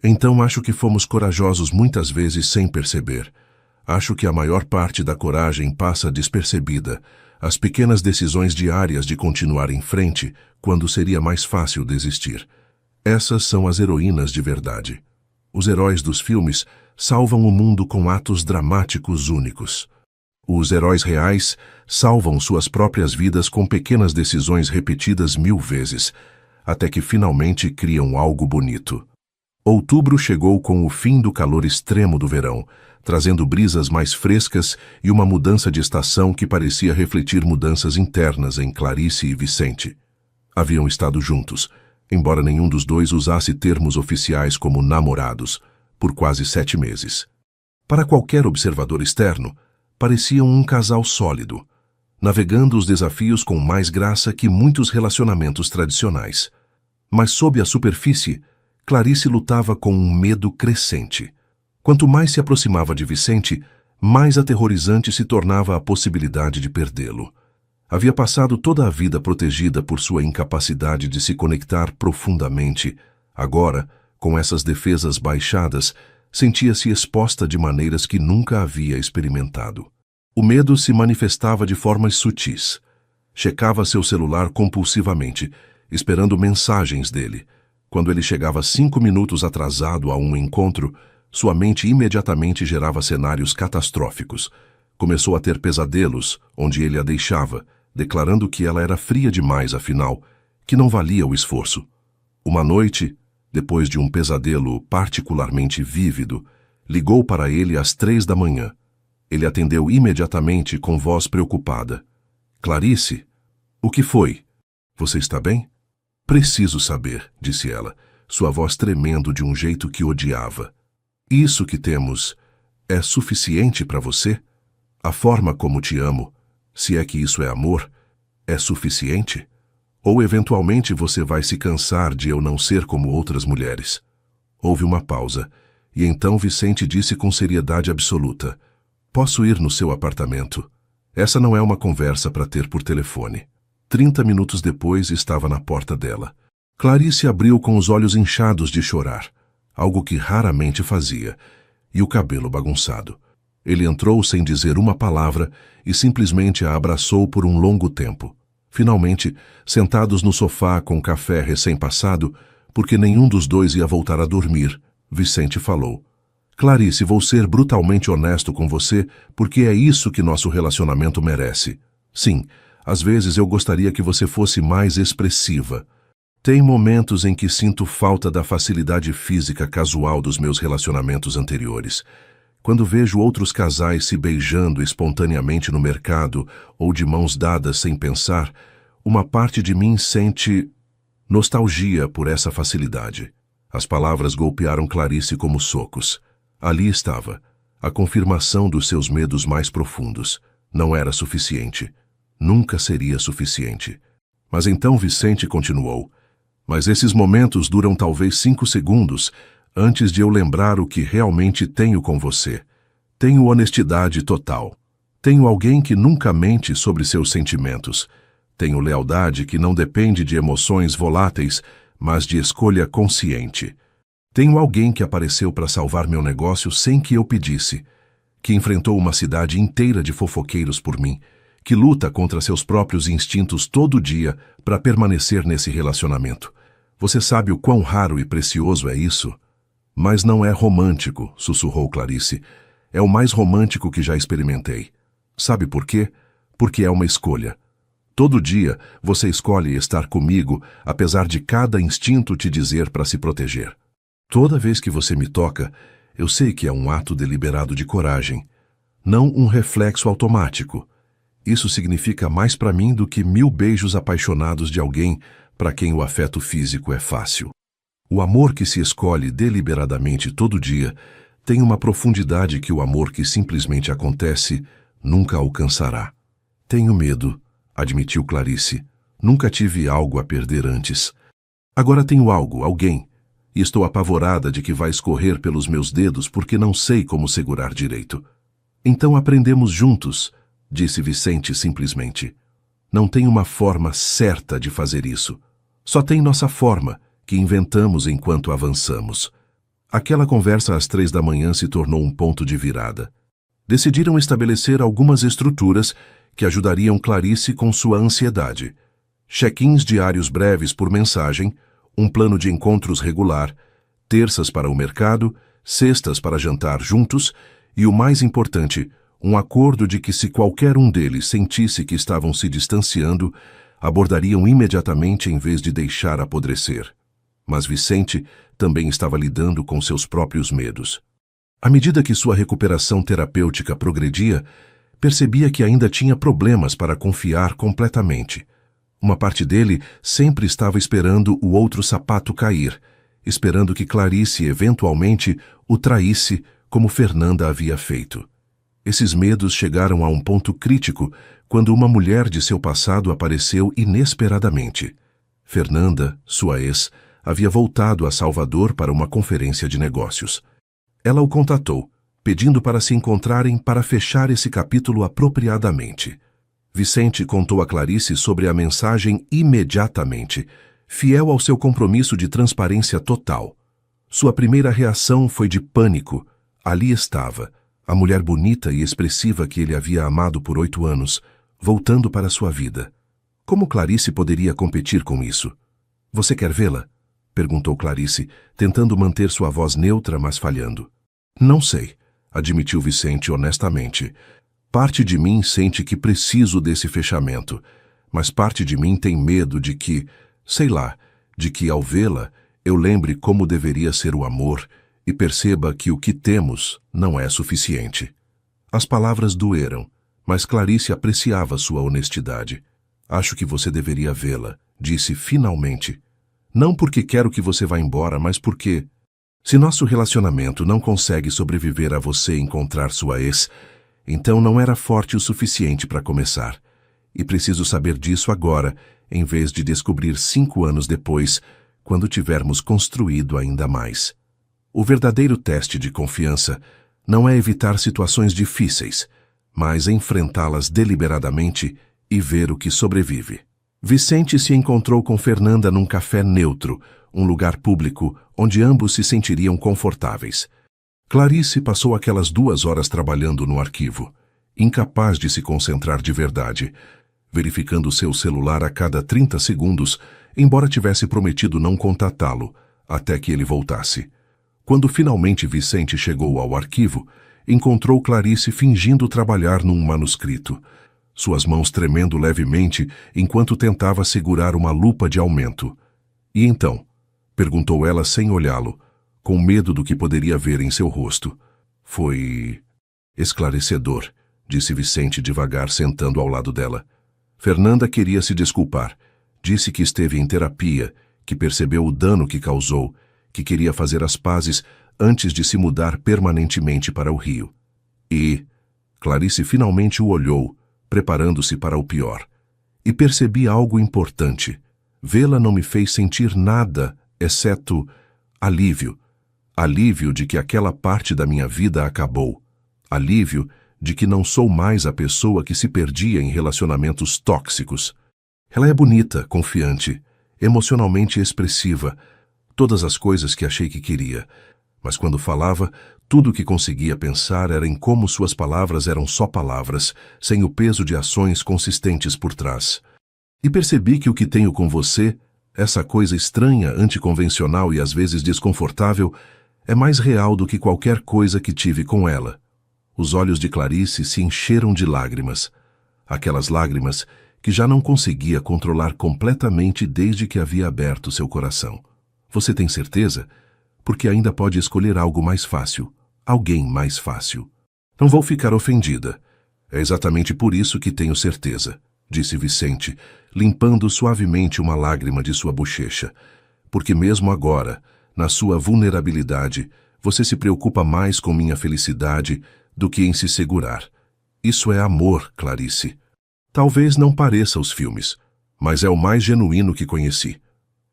Então acho que fomos corajosos muitas vezes sem perceber. Acho que a maior parte da coragem passa despercebida. As pequenas decisões diárias de continuar em frente quando seria mais fácil desistir. Essas são as heroínas de verdade. Os heróis dos filmes salvam o mundo com atos dramáticos únicos. Os heróis reais salvam suas próprias vidas com pequenas decisões repetidas 1000 vezes, até que finalmente criam algo bonito. Outubro chegou com o fim do calor extremo do verão, trazendo brisas mais frescas e uma mudança de estação que parecia refletir mudanças internas em Clarice e Vicente. Haviam estado juntos, embora nenhum dos dois usasse termos oficiais como namorados, por quase 7 meses. Para qualquer observador externo, pareciam um casal sólido, navegando os desafios com mais graça que muitos relacionamentos tradicionais. Mas sob a superfície, Clarice lutava com um medo crescente. Quanto mais se aproximava de Vicente, mais aterrorizante se tornava a possibilidade de perdê-lo. Havia passado toda a vida protegida por sua incapacidade de se conectar profundamente. Agora, com essas defesas baixadas, sentia-se exposta de maneiras que nunca havia experimentado. O medo se manifestava de formas sutis. Checava seu celular compulsivamente, esperando mensagens dele. Quando ele chegava 5 minutos atrasado a um encontro, sua mente imediatamente gerava cenários catastróficos. Começou a ter pesadelos, onde ele a deixava, declarando que ela era fria demais afinal, que não valia o esforço. Uma noite, depois de um pesadelo particularmente vívido, ligou para ele às 3 da manhã. Ele atendeu imediatamente com voz preocupada. Clarice, o que foi? Você está bem? Preciso saber, disse ela, sua voz tremendo de um jeito que odiava. Isso que temos é suficiente para você? A forma como te amo, se é que isso é amor, é suficiente? Ou eventualmente você vai se cansar de eu não ser como outras mulheres? Houve uma pausa, e então Vicente disse com seriedade absoluta: Posso ir no seu apartamento? Essa não é uma conversa para ter por telefone. 30 minutos depois estava na porta dela. Clarice abriu com os olhos inchados de chorar, algo que raramente fazia, e o cabelo bagunçado. Ele entrou sem dizer uma palavra e simplesmente a abraçou por um longo tempo. Finalmente, sentados no sofá com café recém-passado, porque nenhum dos dois ia voltar a dormir, Vicente falou: Clarice, vou ser brutalmente honesto com você, porque é isso que nosso relacionamento merece. Sim, às vezes eu gostaria que você fosse mais expressiva. Tem momentos em que sinto falta da facilidade física casual dos meus relacionamentos anteriores. Quando vejo outros casais se beijando espontaneamente no mercado ou de mãos dadas sem pensar, uma parte de mim sente nostalgia por essa facilidade. As palavras golpearam Clarice como socos. Ali estava, a confirmação dos seus medos mais profundos. Não era suficiente. Nunca seria suficiente. Mas então Vicente continuou: Mas esses momentos duram talvez 5 segundos antes de eu lembrar o que realmente tenho com você. Tenho honestidade total. Tenho alguém que nunca mente sobre seus sentimentos. Tenho lealdade que não depende de emoções voláteis, mas de escolha consciente. Tenho alguém que apareceu para salvar meu negócio sem que eu pedisse, que enfrentou uma cidade inteira de fofoqueiros por mim, que luta contra seus próprios instintos todo dia para permanecer nesse relacionamento. Você sabe o quão raro e precioso é isso? Mas não é romântico, sussurrou Clarice. É o mais romântico que já experimentei. Sabe por quê? Porque é uma escolha. Todo dia você escolhe estar comigo, apesar de cada instinto te dizer para se proteger. Toda vez que você me toca, eu sei que é um ato deliberado de coragem, não um reflexo automático. Isso significa mais para mim do que 1000 beijos apaixonados de alguém para quem o afeto físico é fácil. O amor que se escolhe deliberadamente todo dia tem uma profundidade que o amor que simplesmente acontece nunca alcançará. Tenho medo, admitiu Clarice. Nunca tive algo a perder antes. Agora tenho algo, alguém, e estou apavorada de que vai escorrer pelos meus dedos porque não sei como segurar direito. Então aprendemos juntos, disse Vicente simplesmente. Não tem uma forma certa de fazer isso. Só tem nossa forma, que inventamos enquanto avançamos. Aquela conversa às 3 da manhã se tornou um ponto de virada. Decidiram estabelecer algumas estruturas que ajudariam Clarice com sua ansiedade. Check-ins diários breves por mensagem, um plano de encontros regular, terças para o mercado, sextas para jantar juntos e, o mais importante, um acordo de que se qualquer um deles sentisse que estavam se distanciando, abordariam imediatamente em vez de deixar apodrecer. Mas Vicente também estava lidando com seus próprios medos. À medida que sua recuperação terapêutica progredia, percebia que ainda tinha problemas para confiar completamente. Uma parte dele sempre estava esperando o outro sapato cair, esperando que Clarice eventualmente o traísse como Fernanda havia feito. Esses medos chegaram a um ponto crítico quando uma mulher de seu passado apareceu inesperadamente. Fernanda, sua ex, havia voltado a Salvador para uma conferência de negócios. Ela o contatou, pedindo para se encontrarem para fechar esse capítulo apropriadamente. Vicente contou a Clarice sobre a mensagem imediatamente, fiel ao seu compromisso de transparência total. Sua primeira reação foi de pânico. Ali estava, a mulher bonita e expressiva que ele havia amado por 8 anos, voltando para sua vida. Como Clarice poderia competir com isso? Você quer vê-la? Perguntou Clarice, tentando manter sua voz neutra, mas falhando. Não sei, admitiu Vicente honestamente. Parte de mim sente que preciso desse fechamento, mas parte de mim tem medo de que, sei lá, de que ao vê-la eu lembre como deveria ser o amor e perceba que o que temos não é suficiente. As palavras doeram, mas Clarice apreciava sua honestidade. Acho que você deveria vê-la, disse finalmente. Não porque quero que você vá embora, mas porque, se nosso relacionamento não consegue sobreviver a você encontrar sua ex, então não era forte o suficiente para começar. E preciso saber disso agora, em vez de descobrir 5 anos depois, quando tivermos construído ainda mais. O verdadeiro teste de confiança não é evitar situações difíceis, mas enfrentá-las deliberadamente e ver o que sobrevive. Vicente se encontrou com Fernanda num café neutro, um lugar público onde ambos se sentiriam confortáveis. Clarice passou aquelas 2 horas trabalhando no arquivo, incapaz de se concentrar de verdade, verificando seu celular a cada 30 segundos, embora tivesse prometido não contatá-lo, até que ele voltasse. Quando finalmente Vicente chegou ao arquivo, encontrou Clarice fingindo trabalhar num manuscrito, suas mãos tremendo levemente enquanto tentava segurar uma lupa de aumento. E então? Perguntou ela sem olhá-lo, com medo do que poderia ver em seu rosto. Foi esclarecedor, disse Vicente devagar, sentando ao lado dela. Fernanda queria se desculpar. Disse que esteve em terapia, que percebeu o dano que causou, que queria fazer as pazes antes de se mudar permanentemente para o Rio. E Clarice finalmente o olhou, preparando-se para o pior. E percebi algo importante. Vê-la não me fez sentir nada, exceto alívio. Alívio de que aquela parte da minha vida acabou. Alívio de que não sou mais a pessoa que se perdia em relacionamentos tóxicos. Ela é bonita, confiante, emocionalmente expressiva, todas as coisas que achei que queria. Mas quando falava, tudo o que conseguia pensar era em como suas palavras eram só palavras, sem o peso de ações consistentes por trás. E percebi que o que tenho com você, essa coisa estranha, anticonvencional e às vezes desconfortável, é mais real do que qualquer coisa que tive com ela. Os olhos de Clarice se encheram de lágrimas. Aquelas lágrimas que já não conseguia controlar completamente desde que havia aberto seu coração. Você tem certeza? Porque ainda pode escolher algo mais fácil. Alguém mais fácil. Não vou ficar ofendida. É exatamente por isso que tenho certeza, disse Vicente, limpando suavemente uma lágrima de sua bochecha. Porque mesmo agora, na sua vulnerabilidade, você se preocupa mais com minha felicidade do que em se segurar. Isso é amor, Clarice. Talvez não pareça aos filmes, mas é o mais genuíno que conheci.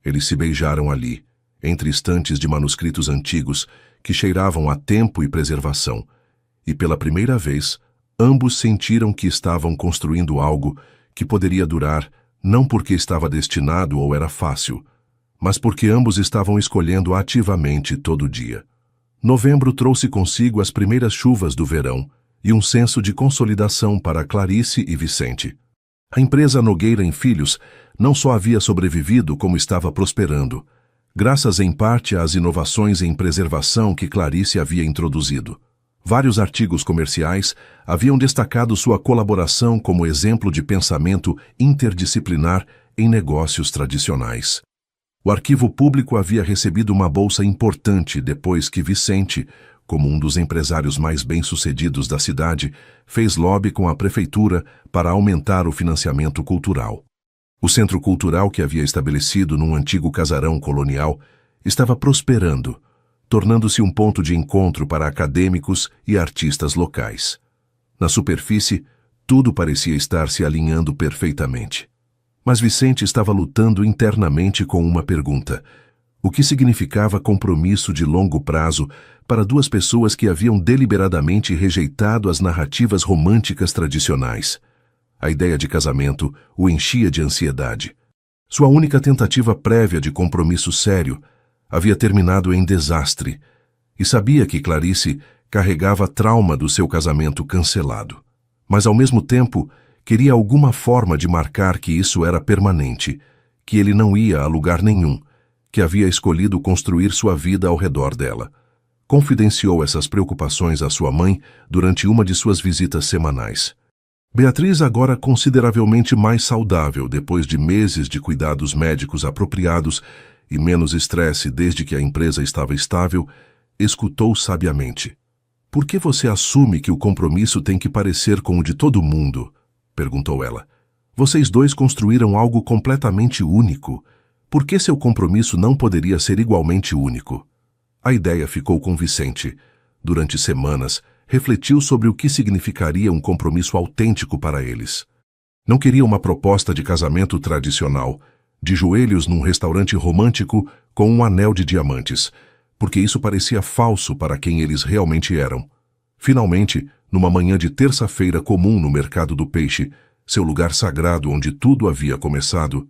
Eles se beijaram ali, entre estantes de manuscritos antigos que cheiravam a tempo e preservação. E pela primeira vez, ambos sentiram que estavam construindo algo que poderia durar não porque estava destinado ou era fácil, mas porque ambos estavam escolhendo ativamente todo dia. Novembro trouxe consigo as primeiras chuvas do verão e um senso de consolidação para Clarice e Vicente. A empresa Nogueira em Filhos não só havia sobrevivido como estava prosperando, graças em parte às inovações em preservação que Clarice havia introduzido. Vários artigos comerciais haviam destacado sua colaboração como exemplo de pensamento interdisciplinar em negócios tradicionais. O arquivo público havia recebido uma bolsa importante depois que Vicente, como um dos empresários mais bem-sucedidos da cidade, fez lobby com a prefeitura para aumentar o financiamento cultural. O centro cultural que havia estabelecido num antigo casarão colonial estava prosperando, tornando-se um ponto de encontro para acadêmicos e artistas locais. Na superfície, tudo parecia estar se alinhando perfeitamente. Mas Vicente estava lutando internamente com uma pergunta: o que significava compromisso de longo prazo para duas pessoas que haviam deliberadamente rejeitado as narrativas românticas tradicionais? A ideia de casamento o enchia de ansiedade. Sua única tentativa prévia de compromisso sério havia terminado em desastre, e sabia que Clarice carregava trauma do seu casamento cancelado. Mas, ao mesmo tempo, queria alguma forma de marcar que isso era permanente, que ele não ia a lugar nenhum, que havia escolhido construir sua vida ao redor dela. Confidenciou essas preocupações à sua mãe durante uma de suas visitas semanais. Beatriz, agora consideravelmente mais saudável depois de meses de cuidados médicos apropriados e menos estresse desde que a empresa estava estável, escutou sabiamente. Por que você assume que o compromisso tem que parecer com o de todo mundo? Perguntou ela. Vocês dois construíram algo completamente único. Por que seu compromisso não poderia ser igualmente único? A ideia ficou com Vicente. Durante semanas, refletiu sobre o que significaria um compromisso autêntico para eles. Não queria uma proposta de casamento tradicional, de joelhos num restaurante romântico com um anel de diamantes, porque isso parecia falso para quem eles realmente eram. Finalmente, numa manhã de terça-feira comum no mercado do peixe, seu lugar sagrado onde tudo havia começado,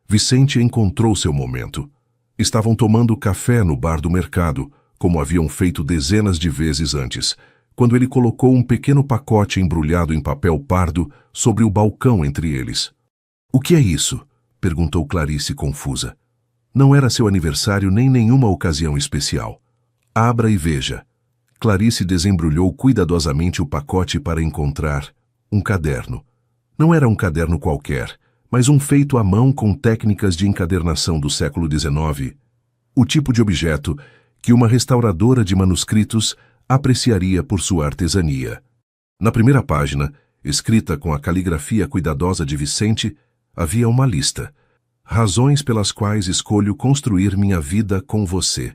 Vicente encontrou seu momento. Estavam tomando café no bar do mercado, como haviam feito dezenas de vezes antes, quando ele colocou um pequeno pacote embrulhado em papel pardo sobre o balcão entre eles. "O que é isso?" perguntou Clarice confusa. Não era seu aniversário nem nenhuma ocasião especial. "Abra e veja." Clarice desembrulhou cuidadosamente o pacote para encontrar um caderno. Não era um caderno qualquer, mas um feito à mão com técnicas de encadernação do século XIX. O tipo de objeto que uma restauradora de manuscritos apreciaria por sua artesania. Na primeira página, escrita com a caligrafia cuidadosa de Vicente, havia uma lista. Razões pelas quais escolho construir minha vida com você.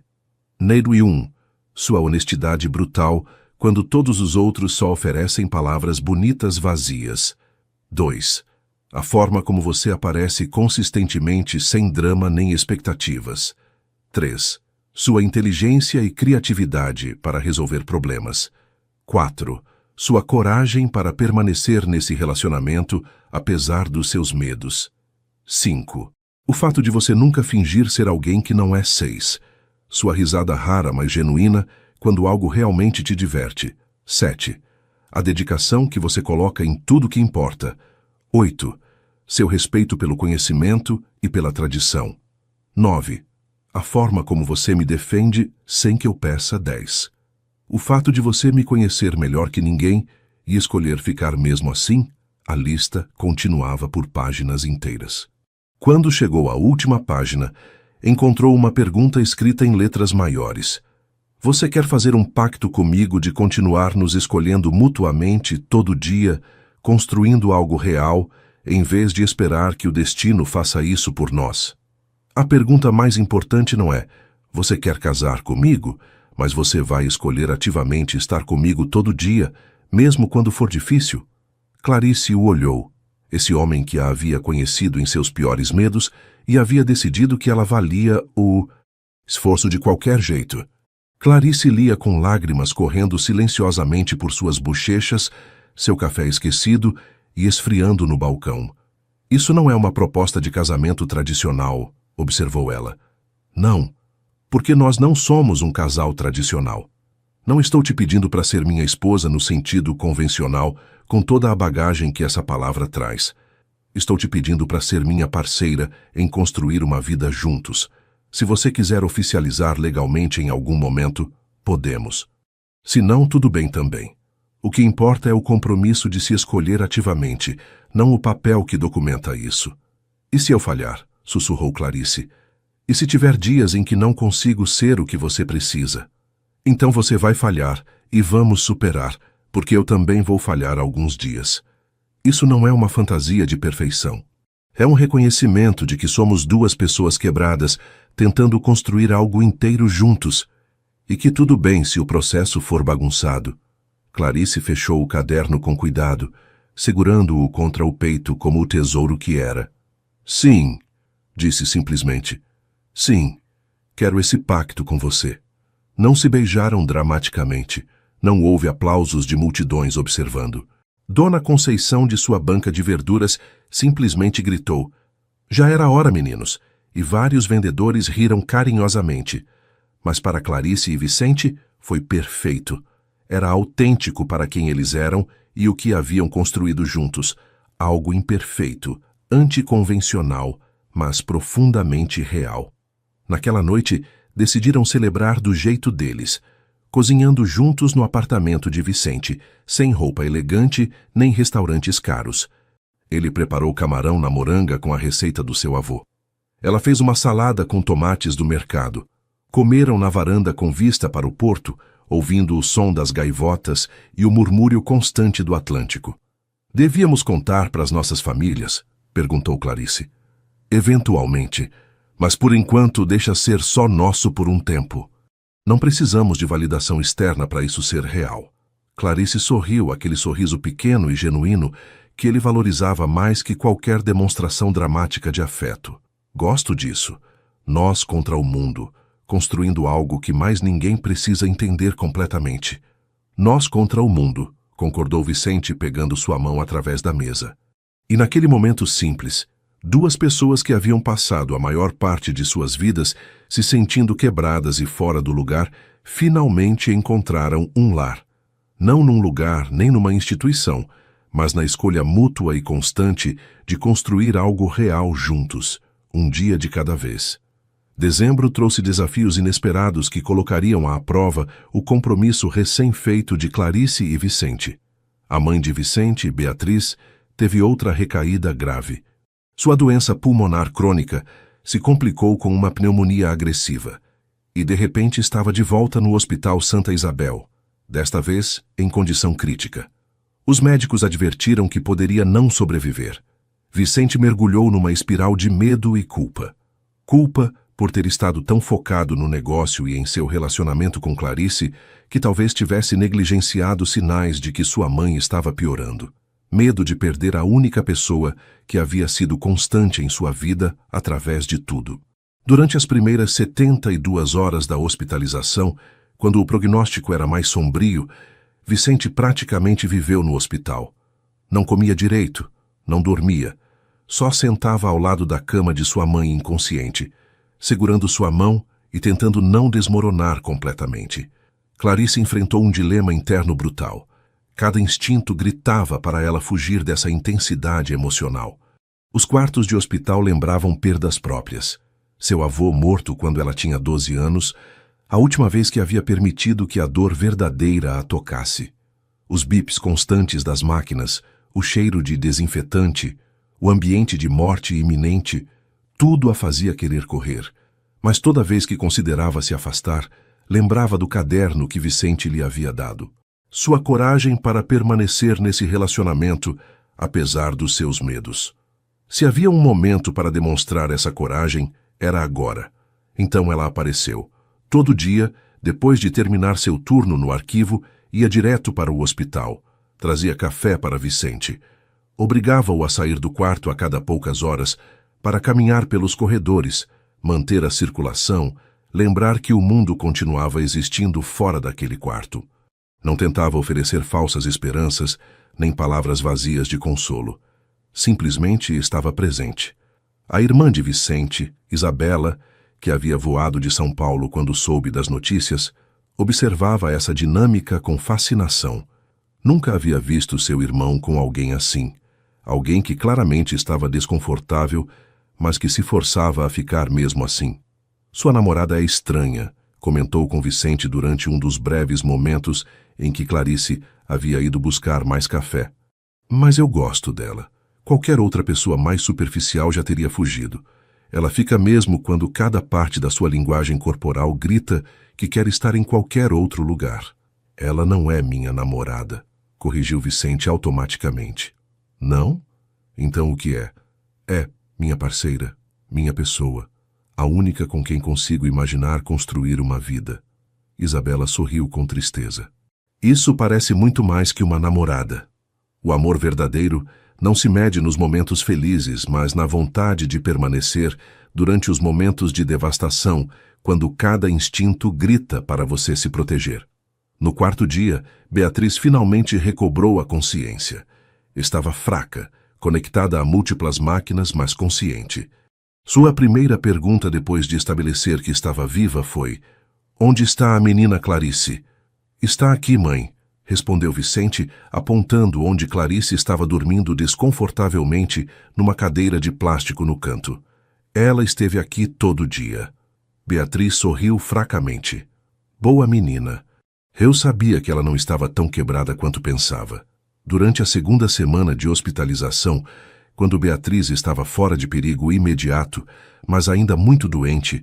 Número 1. Sua honestidade brutal, quando todos os outros só oferecem palavras bonitas vazias. 2. A forma como você aparece consistentemente sem drama nem expectativas. 3. Sua inteligência e criatividade para resolver problemas. 4. Sua coragem para permanecer nesse relacionamento apesar dos seus medos. 5. O fato de você nunca fingir ser alguém que não é. 6. Sua risada rara, mas genuína, quando algo realmente te diverte. 7. A dedicação que você coloca em tudo que importa. 8. Seu respeito pelo conhecimento e pela tradição. 9. A forma como você me defende sem que eu peça. 10. O fato de você me conhecer melhor que ninguém e escolher ficar mesmo assim. A lista continuava por páginas inteiras. Quando chegou à última página, encontrou uma pergunta escrita em letras maiores. Você quer fazer um pacto comigo de continuar nos escolhendo mutuamente todo dia, construindo algo real, em vez de esperar que o destino faça isso por nós. A pergunta mais importante não é: você quer casar comigo? Mas você vai escolher ativamente estar comigo todo dia, mesmo quando for difícil? Clarice o olhou, esse homem que a havia conhecido em seus piores medos, e havia decidido que ela valia o esforço de qualquer jeito. Clarice lia com lágrimas correndo silenciosamente por suas bochechas, seu café esquecido e esfriando no balcão. Isso não é uma proposta de casamento tradicional, observou ela. Não, porque nós não somos um casal tradicional. Não estou te pedindo para ser minha esposa no sentido convencional, com toda a bagagem que essa palavra traz. Estou te pedindo para ser minha parceira em construir uma vida juntos. Se você quiser oficializar legalmente em algum momento, podemos. Se não, tudo bem também. O que importa é o compromisso de se escolher ativamente, não o papel que documenta isso. E se eu falhar? Sussurrou Clarice. E se tiver dias em que não consigo ser o que você precisa? Então você vai falhar e vamos superar, porque eu também vou falhar alguns dias. Isso não é uma fantasia de perfeição. É um reconhecimento de que somos duas pessoas quebradas, tentando construir algo inteiro juntos, e que tudo bem se o processo for bagunçado. Clarice fechou o caderno com cuidado, segurando-o contra o peito como o tesouro que era. Sim, disse simplesmente. Sim, quero esse pacto com você. Não se beijaram dramaticamente. Não houve aplausos de multidões observando. Dona Conceição de sua banca de verduras simplesmente gritou: já era hora, meninos, e vários vendedores riram carinhosamente. Mas para Clarice e Vicente foi perfeito. Era autêntico para quem eles eram e o que haviam construído juntos. Algo imperfeito, anticonvencional, mas profundamente real. Naquela noite, decidiram celebrar do jeito deles, cozinhando juntos no apartamento de Vicente, sem roupa elegante nem restaurantes caros. Ele preparou camarão na moranga com a receita do seu avô. Ela fez uma salada com tomates do mercado. Comeram na varanda com vista para o porto, ouvindo o som das gaivotas e o murmúrio constante do Atlântico. Devíamos contar para as nossas famílias? Perguntou Clarice. Eventualmente, mas por enquanto deixa ser só nosso por um tempo. Não precisamos de validação externa para isso ser real. Clarice sorriu, aquele sorriso pequeno e genuíno que ele valorizava mais que qualquer demonstração dramática de afeto. Gosto disso. Nós contra o mundo, construindo algo que mais ninguém precisa entender completamente. Nós contra o mundo, concordou Vicente pegando sua mão através da mesa. E naquele momento simples, duas pessoas que haviam passado a maior parte de suas vidas se sentindo quebradas e fora do lugar, finalmente encontraram um lar. Não num lugar nem numa instituição, mas na escolha mútua e constante de construir algo real juntos, um dia de cada vez. Dezembro trouxe desafios inesperados que colocariam à prova o compromisso recém-feito de Clarice e Vicente. A mãe de Vicente, Beatriz, teve outra recaída grave. Sua doença pulmonar crônica se complicou com uma pneumonia agressiva e, de repente, estava de volta no Hospital Santa Isabel, desta vez em condição crítica. Os médicos advertiram que poderia não sobreviver. Vicente mergulhou numa espiral de medo e culpa. Culpa por ter estado tão focado no negócio e em seu relacionamento com Clarice que talvez tivesse negligenciado sinais de que sua mãe estava piorando. Medo de perder a única pessoa que havia sido constante em sua vida através de tudo. Durante as primeiras 72 horas da hospitalização, quando o prognóstico era mais sombrio, Vicente praticamente viveu no hospital. Não comia direito, não dormia, só sentava ao lado da cama de sua mãe inconsciente, segurando sua mão e tentando não desmoronar completamente. Clarice enfrentou um dilema interno brutal. Cada instinto gritava para ela fugir dessa intensidade emocional. Os quartos de hospital lembravam perdas próprias. Seu avô morto quando ela tinha 12 anos, a última vez que havia permitido que a dor verdadeira a tocasse. Os bips constantes das máquinas, o cheiro de desinfetante, o ambiente de morte iminente, tudo a fazia querer correr. Mas toda vez que considerava se afastar, lembrava do caderno que Vicente lhe havia dado. Sua coragem para permanecer nesse relacionamento apesar dos seus medos. Se havia um momento para demonstrar essa coragem, era agora. Então ela apareceu. Todo dia, depois de terminar seu turno no arquivo, ia direto para o hospital. Trazia café para Vicente. Obrigava-o a sair do quarto a cada poucas horas para caminhar pelos corredores, manter a circulação, lembrar que o mundo continuava existindo fora daquele quarto. Não tentava oferecer falsas esperanças, nem palavras vazias de consolo. Simplesmente estava presente. A irmã de Vicente, Isabela, que havia voado de São Paulo quando soube das notícias, observava essa dinâmica com fascinação. Nunca havia visto seu irmão com alguém assim. Alguém que claramente estava desconfortável, mas que se forçava a ficar mesmo assim. Sua namorada é estranha, comentou com Vicente durante um dos breves momentos em que Clarice havia ido buscar mais café. Mas eu gosto dela. Qualquer outra pessoa mais superficial já teria fugido. Ela fica mesmo quando cada parte da sua linguagem corporal grita que quer estar em qualquer outro lugar. Ela não é minha namorada, corrigiu Vicente automaticamente. Não? Então o que é? É minha parceira, minha pessoa, a única com quem consigo imaginar construir uma vida. Isabela sorriu com tristeza. Isso parece muito mais que uma namorada. O amor verdadeiro não se mede nos momentos felizes, mas na vontade de permanecer durante os momentos de devastação, quando cada instinto grita para você se proteger. No quarto dia, Beatriz finalmente recobrou a consciência. Estava fraca, conectada a múltiplas máquinas, mas consciente. Sua primeira pergunta depois de estabelecer que estava viva foi: "Onde está a menina Clarice?" "Está aqui, mãe", respondeu Vicente, apontando onde Clarice estava dormindo desconfortavelmente numa cadeira de plástico no canto. "Ela esteve aqui todo dia." Beatriz sorriu fracamente. "Boa menina." Eu sabia que ela não estava tão quebrada quanto pensava. Durante a segunda semana de hospitalização, quando Beatriz estava fora de perigo imediato, mas ainda muito doente,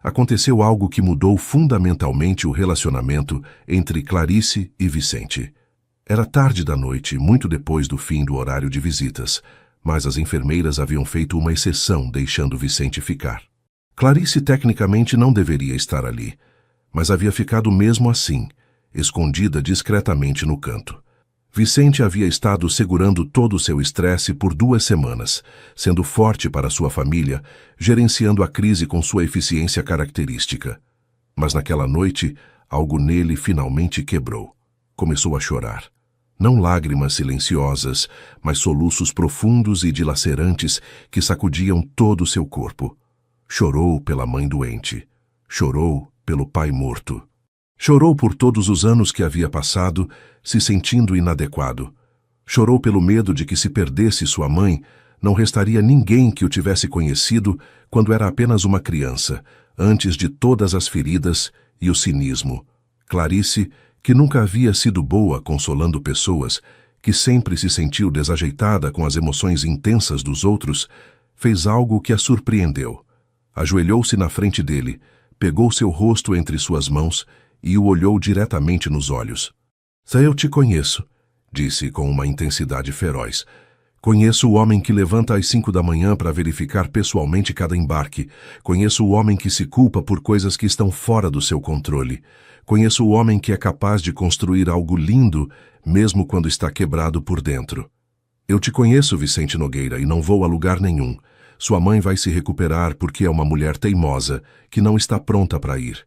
aconteceu algo que mudou fundamentalmente o relacionamento entre Clarice e Vicente. Era tarde da noite, muito depois do fim do horário de visitas, mas as enfermeiras haviam feito uma exceção, deixando Vicente ficar. Clarice tecnicamente não deveria estar ali, mas havia ficado mesmo assim, escondida discretamente no canto. Vicente havia estado segurando todo o seu estresse por 2 semanas, sendo forte para sua família, gerenciando a crise com sua eficiência característica. Mas naquela noite, algo nele finalmente quebrou. Começou a chorar. Não lágrimas silenciosas, mas soluços profundos e dilacerantes que sacudiam todo o seu corpo. Chorou pela mãe doente. Chorou pelo pai morto. Chorou por todos os anos que havia passado, se sentindo inadequado. Chorou pelo medo de que, se perdesse sua mãe, não restaria ninguém que o tivesse conhecido quando era apenas uma criança, antes de todas as feridas e o cinismo. Clarice, que nunca havia sido boa consolando pessoas, que sempre se sentiu desajeitada com as emoções intensas dos outros, fez algo que a surpreendeu. Ajoelhou-se na frente dele, pegou seu rosto entre suas mãos e o olhou diretamente nos olhos. "Eu te conheço", disse com uma intensidade feroz. "Conheço o homem que levanta às 5 da manhã para verificar pessoalmente cada embarque. Conheço o homem que se culpa por coisas que estão fora do seu controle. Conheço o homem que é capaz de construir algo lindo, mesmo quando está quebrado por dentro. Eu te conheço, Vicente Nogueira, e não vou a lugar nenhum. Sua mãe vai se recuperar porque é uma mulher teimosa, que não está pronta para ir.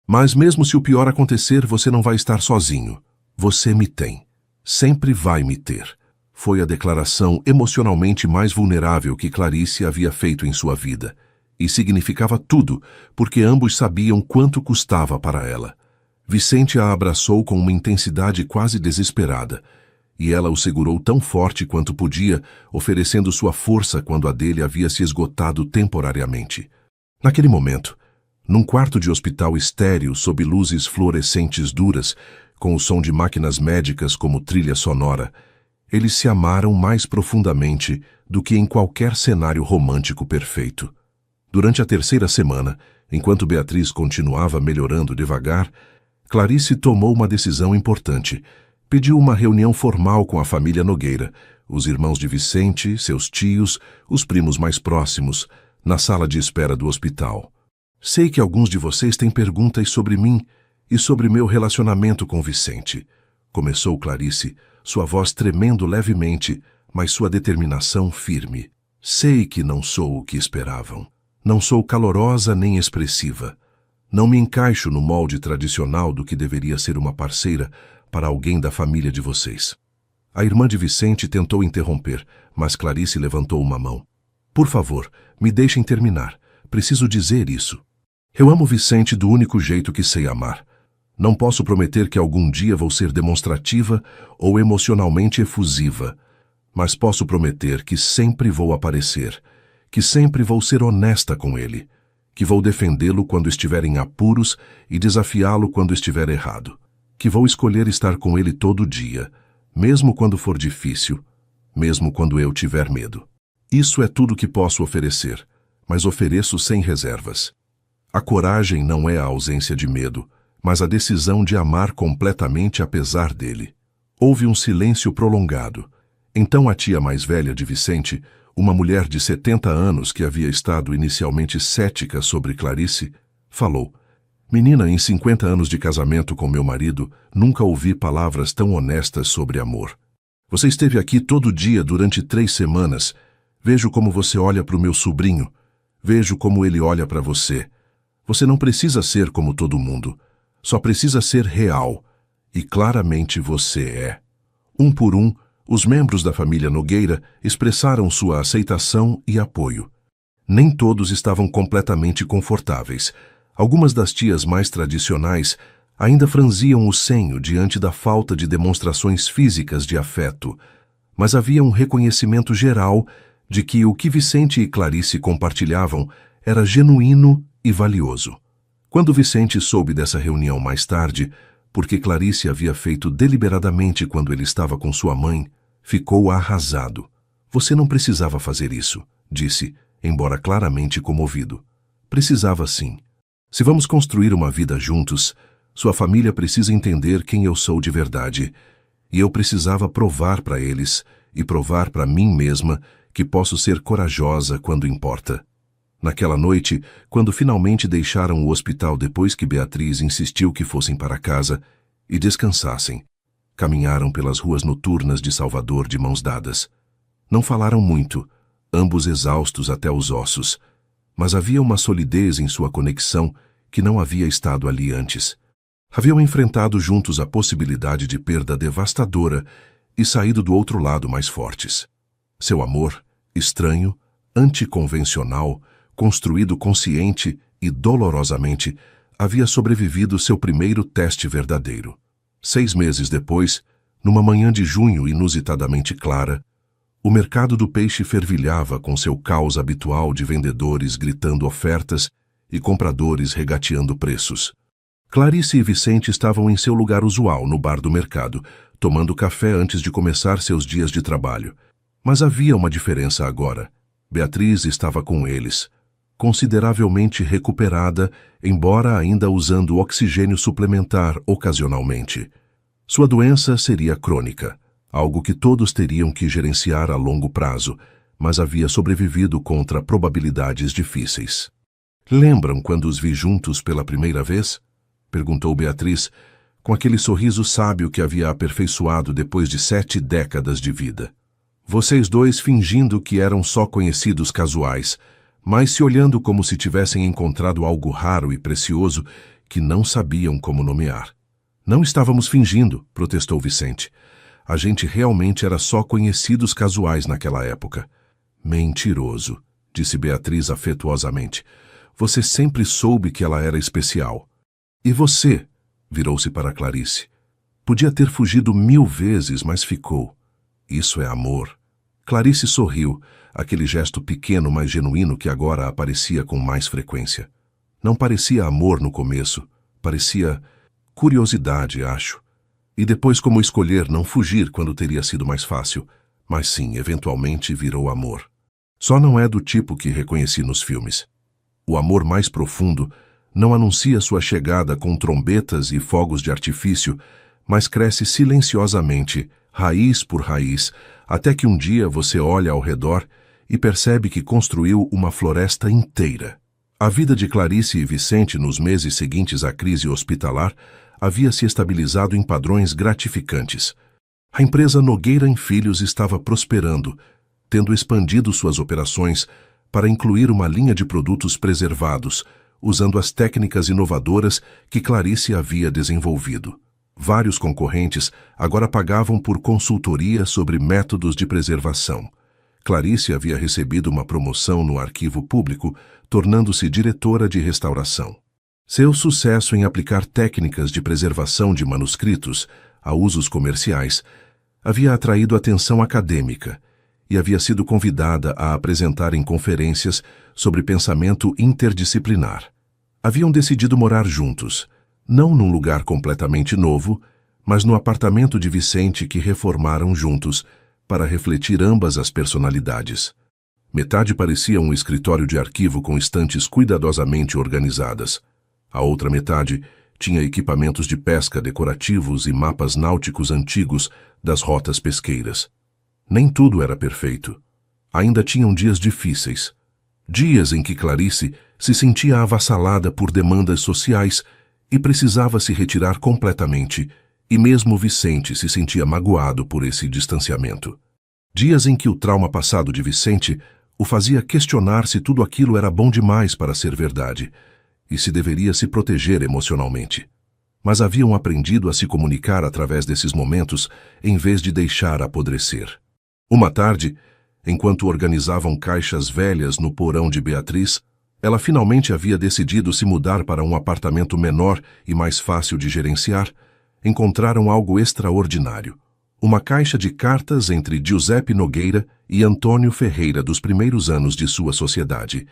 Mas mesmo se o pior acontecer, você não vai estar sozinho. Você me tem. Sempre vai me ter." Foi a declaração emocionalmente mais vulnerável que Clarice havia feito em sua vida. E significava tudo, porque ambos sabiam quanto custava para ela. Vicente a abraçou com uma intensidade quase desesperada, e ela o segurou tão forte quanto podia, oferecendo sua força quando a dele havia se esgotado temporariamente. Naquele momento, num quarto de hospital estéril sob luzes fluorescentes duras, com o som de máquinas médicas como trilha sonora, eles se amaram mais profundamente do que em qualquer cenário romântico perfeito. Durante a 3ª semana, enquanto Beatriz continuava melhorando devagar, Clarice tomou uma decisão importante. Pediu uma reunião formal com a família Nogueira, os irmãos de Vicente, seus tios, os primos mais próximos, na sala de espera do hospital. Sei que alguns de vocês têm perguntas sobre mim e sobre meu relacionamento com Vicente. Começou Clarice, sua voz tremendo levemente, mas sua determinação firme. Sei que não sou o que esperavam. Não sou calorosa nem expressiva. Não me encaixo no molde tradicional do que deveria ser uma parceira para alguém da família de vocês. A irmã de Vicente tentou interromper, mas Clarice levantou uma mão. Por favor, me deixem terminar. Preciso dizer isso. Eu amo Vicente do único jeito que sei amar. Não posso prometer que algum dia vou ser demonstrativa ou emocionalmente efusiva, mas posso prometer que sempre vou aparecer, que sempre vou ser honesta com ele, que vou defendê-lo quando estiver em apuros e desafiá-lo quando estiver errado, que vou escolher estar com ele todo dia, mesmo quando for difícil, mesmo quando eu tiver medo. Isso é tudo que posso oferecer, mas ofereço sem reservas. A coragem não é a ausência de medo, mas a decisão de amar completamente apesar dele. Houve um silêncio prolongado. Então a tia mais velha de Vicente, uma mulher de 70 anos que havia estado inicialmente cética sobre Clarice, falou: Menina, em 50 anos de casamento com meu marido, nunca ouvi palavras tão honestas sobre amor. Você esteve aqui todo dia durante 3 semanas. Vejo como você olha para o meu sobrinho. Vejo como ele olha para você. Você não precisa ser como todo mundo. Só precisa ser real. E claramente você é. Um por um, os membros da família Nogueira expressaram sua aceitação e apoio. Nem todos estavam completamente confortáveis. Algumas das tias mais tradicionais ainda franziam o senho diante da falta de demonstrações físicas de afeto, mas havia um reconhecimento geral de que o que Vicente e Clarice compartilhavam era genuíno e valioso. Quando Vicente soube dessa reunião mais tarde, porque Clarice havia feito deliberadamente quando ele estava com sua mãe, ficou arrasado. Você não precisava fazer isso, disse, embora claramente comovido. Precisava sim. Se vamos construir uma vida juntos, sua família precisa entender quem eu sou de verdade. E eu precisava provar para eles, e provar para mim mesma, que posso ser corajosa quando importa. Naquela noite, quando finalmente deixaram o hospital depois que Beatriz insistiu que fossem para casa e descansassem, caminharam pelas ruas noturnas de Salvador de mãos dadas. Não falaram muito, ambos exaustos até os ossos, mas havia uma solidez em sua conexão que não havia estado ali antes. Haviam enfrentado juntos a possibilidade de perda devastadora e saído do outro lado mais fortes. Seu amor, estranho, anticonvencional, construído consciente e dolorosamente, havia sobrevivido seu primeiro teste verdadeiro. 6 meses depois, numa manhã de junho inusitadamente clara, o mercado do peixe fervilhava com seu caos habitual de vendedores gritando ofertas e compradores regateando preços. Clarice e Vicente estavam em seu lugar usual no bar do mercado, tomando café antes de começar seus dias de trabalho. Mas havia uma diferença agora. Beatriz estava com eles, consideravelmente recuperada, embora ainda usando oxigênio suplementar ocasionalmente. Sua doença seria crônica, algo que todos teriam que gerenciar a longo prazo, mas havia sobrevivido contra probabilidades difíceis. Lembram quando os vi juntos pela primeira vez? Perguntou Beatriz, com aquele sorriso sábio que havia aperfeiçoado depois de 7 décadas de vida. Vocês dois fingindo que eram só conhecidos casuais, mas se olhando como se tivessem encontrado algo raro e precioso que não sabiam como nomear. Não estávamos fingindo, protestou Vicente. A gente realmente era só conhecidos casuais naquela época. Mentiroso, disse Beatriz afetuosamente. Você sempre soube que ela era especial. E você? Virou-se para Clarice. Podia ter fugido 1000 vezes, mas ficou. Isso é amor. Clarice sorriu, aquele gesto pequeno, mas genuíno que agora aparecia com mais frequência. Não parecia amor no começo, parecia curiosidade, acho. E depois como escolher não fugir quando teria sido mais fácil, mas sim, eventualmente virou amor. Só não é do tipo que reconheci nos filmes. O amor mais profundo não anuncia sua chegada com trombetas e fogos de artifício, mas cresce silenciosamente, raiz por raiz, até que um dia você olha ao redor e percebe que construiu uma floresta inteira. A vida de Clarice e Vicente nos meses seguintes à crise hospitalar havia se estabilizado em padrões gratificantes. A empresa Nogueira em Filhos estava prosperando, tendo expandido suas operações para incluir uma linha de produtos preservados, usando as técnicas inovadoras que Clarice havia desenvolvido. Vários concorrentes agora pagavam por consultoria sobre métodos de preservação. Clarice havia recebido uma promoção no arquivo público, tornando-se diretora de restauração. Seu sucesso em aplicar técnicas de preservação de manuscritos a usos comerciais havia atraído atenção acadêmica e havia sido convidada a apresentar em conferências sobre pensamento interdisciplinar. Haviam decidido morar juntos, não num lugar completamente novo, mas no apartamento de Vicente que reformaram juntos, para refletir ambas as personalidades. Metade parecia um escritório de arquivo com estantes cuidadosamente organizadas. A outra metade tinha equipamentos de pesca decorativos e mapas náuticos antigos das rotas pesqueiras. Nem tudo era perfeito. Ainda tinham dias difíceis. Dias em que Clarice se sentia avassalada por demandas sociais e precisava se retirar completamente, e mesmo Vicente se sentia magoado por esse distanciamento. Dias em que o trauma passado de Vicente o fazia questionar se tudo aquilo era bom demais para ser verdade, e se deveria se proteger emocionalmente. Mas haviam aprendido a se comunicar através desses momentos, em vez de deixar apodrecer. Uma tarde, enquanto organizavam caixas velhas no porão de Beatriz, ela finalmente havia decidido se mudar para um apartamento menor e mais fácil de gerenciar. Encontraram algo extraordinário. Uma caixa de cartas entre Giuseppe Nogueira e Antônio Ferreira dos primeiros anos de sua sociedade,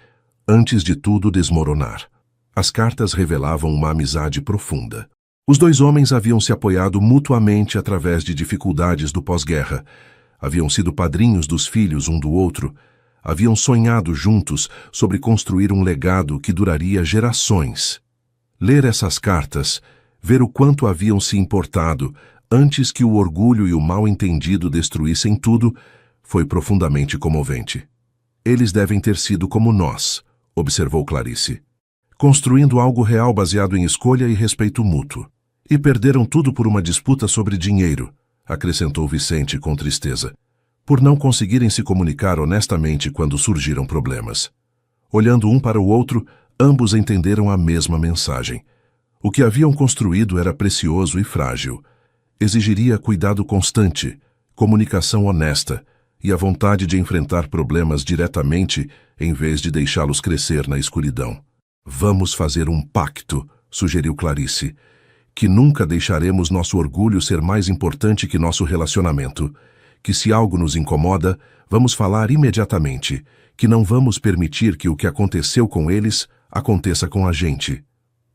antes de tudo desmoronar. As cartas revelavam uma amizade profunda. Os dois homens haviam se apoiado mutuamente através de dificuldades do pós-guerra, haviam sido padrinhos dos filhos um do outro, haviam sonhado juntos sobre construir um legado que duraria gerações. Ler essas cartas, ver o quanto haviam se importado antes que o orgulho e o mal-entendido destruíssem tudo, foi profundamente comovente. Eles devem ter sido como nós, observou Clarice, construindo algo real baseado em escolha e respeito mútuo. E perderam tudo por uma disputa sobre dinheiro, acrescentou Vicente com tristeza, por não conseguirem se comunicar honestamente quando surgiram problemas. Olhando um para o outro, ambos entenderam a mesma mensagem. O que haviam construído era precioso e frágil. Exigiria cuidado constante, comunicação honesta e a vontade de enfrentar problemas diretamente em vez de deixá-los crescer na escuridão. Vamos fazer um pacto, sugeriu Clarice, que nunca deixaremos nosso orgulho ser mais importante que nosso relacionamento, que se algo nos incomoda, vamos falar imediatamente, que não vamos permitir que o que aconteceu com eles aconteça com a gente.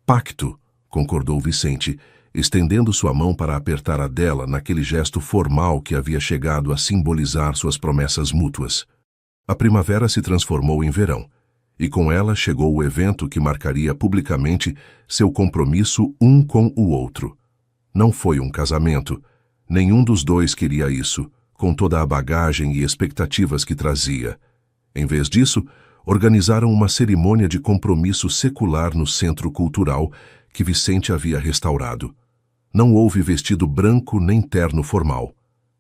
Pacto, concordou Vicente, estendendo sua mão para apertar a dela naquele gesto formal que havia chegado a simbolizar suas promessas mútuas. A primavera se transformou em verão, e com ela chegou o evento que marcaria publicamente seu compromisso um com o outro. Não foi um casamento. Nenhum dos dois queria isso, com toda a bagagem e expectativas que trazia. Em vez disso, organizaram uma cerimônia de compromisso secular no centro cultural que Vicente havia restaurado. Não houve vestido branco nem terno formal.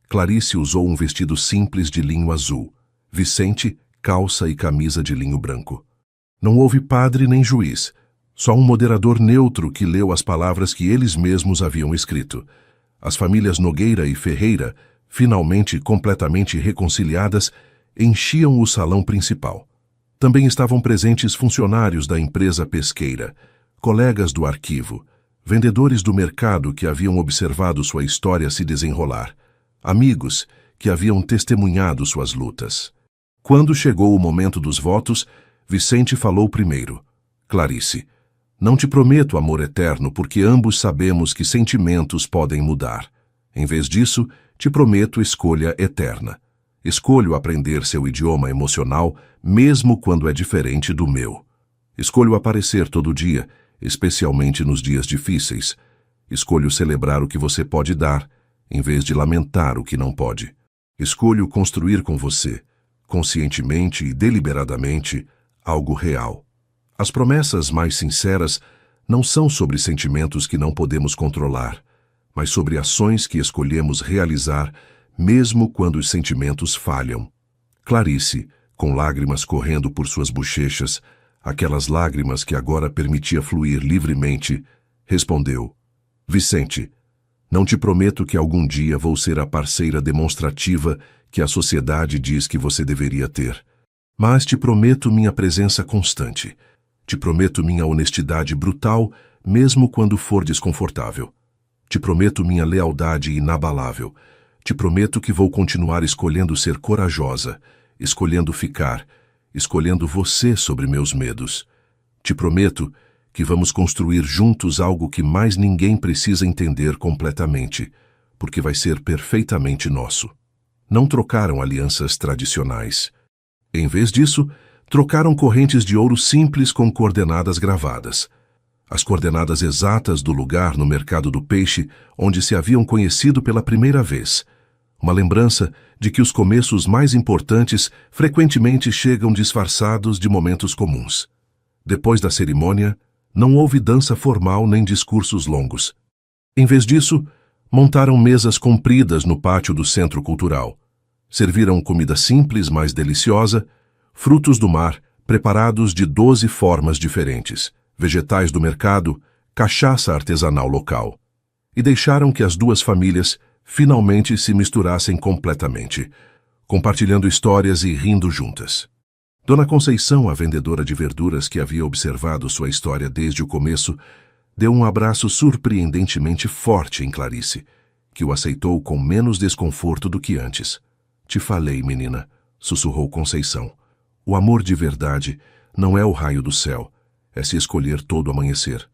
Clarice usou um vestido simples de linho azul. Vicente, calça e camisa de linho branco. Não houve padre nem juiz, só um moderador neutro que leu as palavras que eles mesmos haviam escrito. As famílias Nogueira e Ferreira, finalmente completamente reconciliadas, enchiam o salão principal. Também estavam presentes funcionários da empresa pesqueira, colegas do arquivo, vendedores do mercado que haviam observado sua história se desenrolar, amigos que haviam testemunhado suas lutas. Quando chegou o momento dos votos, Vicente falou primeiro. Clarice, não te prometo amor eterno porque ambos sabemos que sentimentos podem mudar. Em vez disso, te prometo escolha eterna. Escolho aprender seu idioma emocional, mesmo quando é diferente do meu. Escolho aparecer todo dia, especialmente nos dias difíceis. Escolho celebrar o que você pode dar, em vez de lamentar o que não pode. Escolho construir com você, conscientemente e deliberadamente, algo real. As promessas mais sinceras não são sobre sentimentos que não podemos controlar, mas sobre ações que escolhemos realizar, mesmo quando os sentimentos falham. Clarice, com lágrimas correndo por suas bochechas, aquelas lágrimas que agora permitia fluir livremente, respondeu: Vicente, não te prometo que algum dia vou ser a parceira demonstrativa que a sociedade diz que você deveria ter. Mas te prometo minha presença constante. Te prometo minha honestidade brutal, mesmo quando for desconfortável. Te prometo minha lealdade inabalável. Te prometo que vou continuar escolhendo ser corajosa, escolhendo ficar, escolhendo você sobre meus medos. Te prometo que vamos construir juntos algo que mais ninguém precisa entender completamente, porque vai ser perfeitamente nosso. Não trocaram alianças tradicionais. Em vez disso, trocaram correntes de ouro simples com coordenadas gravadas. As coordenadas exatas do lugar no mercado do peixe onde se haviam conhecido pela primeira vez. Uma lembrança de que os começos mais importantes frequentemente chegam disfarçados de momentos comuns. Depois da cerimônia, não houve dança formal nem discursos longos. Em vez disso, montaram mesas compridas no pátio do Centro Cultural. Serviram comida simples, mas deliciosa, frutos do mar, preparados de 12 formas diferentes, vegetais do mercado, cachaça artesanal local. E deixaram que as duas famílias finalmente se misturassem completamente, compartilhando histórias e rindo juntas. Dona Conceição, a vendedora de verduras que havia observado sua história desde o começo, deu um abraço surpreendentemente forte em Clarice, que o aceitou com menos desconforto do que antes. Te falei, menina, sussurrou Conceição. O amor de verdade não é o raio do céu, é se escolher todo amanhecer.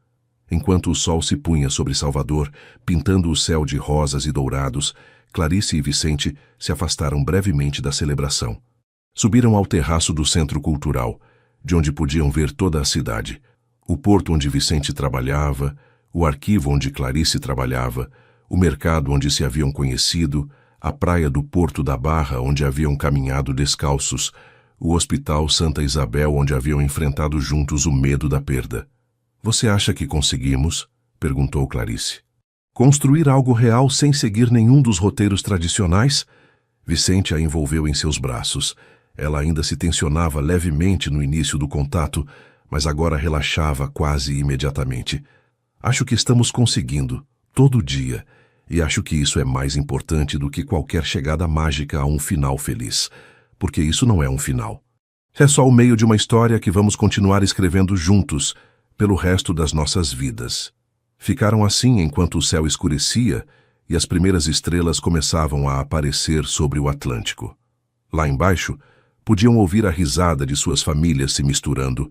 Enquanto o sol se punha sobre Salvador, pintando o céu de rosas e dourados, Clarice e Vicente se afastaram brevemente da celebração. Subiram ao terraço do Centro Cultural, de onde podiam ver toda a cidade. O porto onde Vicente trabalhava, o arquivo onde Clarice trabalhava, o mercado onde se haviam conhecido, a praia do Porto da Barra onde haviam caminhado descalços, o Hospital Santa Isabel onde haviam enfrentado juntos o medo da perda. Você acha que conseguimos? Perguntou Clarice. Construir algo real sem seguir nenhum dos roteiros tradicionais? Vicente a envolveu em seus braços. Ela ainda se tensionava levemente no início do contato, mas agora relaxava quase imediatamente. Acho que estamos conseguindo, todo dia, e acho que isso é mais importante do que qualquer chegada mágica a um final feliz, porque isso não é um final. É só o meio de uma história que vamos continuar escrevendo juntos, pelo resto das nossas vidas. Ficaram assim enquanto o céu escurecia e as primeiras estrelas começavam a aparecer sobre o Atlântico. Lá embaixo, podiam ouvir a risada de suas famílias se misturando,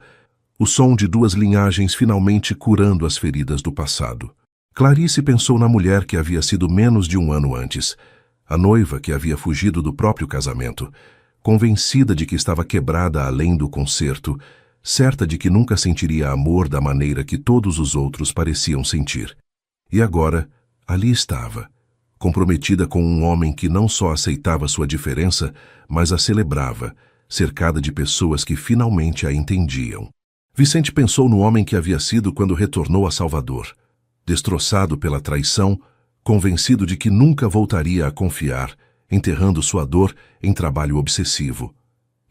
o som de duas linhagens finalmente curando as feridas do passado. Clarice pensou na mulher que havia sido menos de um ano antes, a noiva que havia fugido do próprio casamento, convencida de que estava quebrada além do concerto, certa de que nunca sentiria amor da maneira que todos os outros pareciam sentir. E agora, ali estava, comprometida com um homem que não só aceitava sua diferença, mas a celebrava, cercada de pessoas que finalmente a entendiam. Vicente pensou no homem que havia sido quando retornou a Salvador, destroçado pela traição, convencido de que nunca voltaria a confiar, enterrando sua dor em trabalho obsessivo.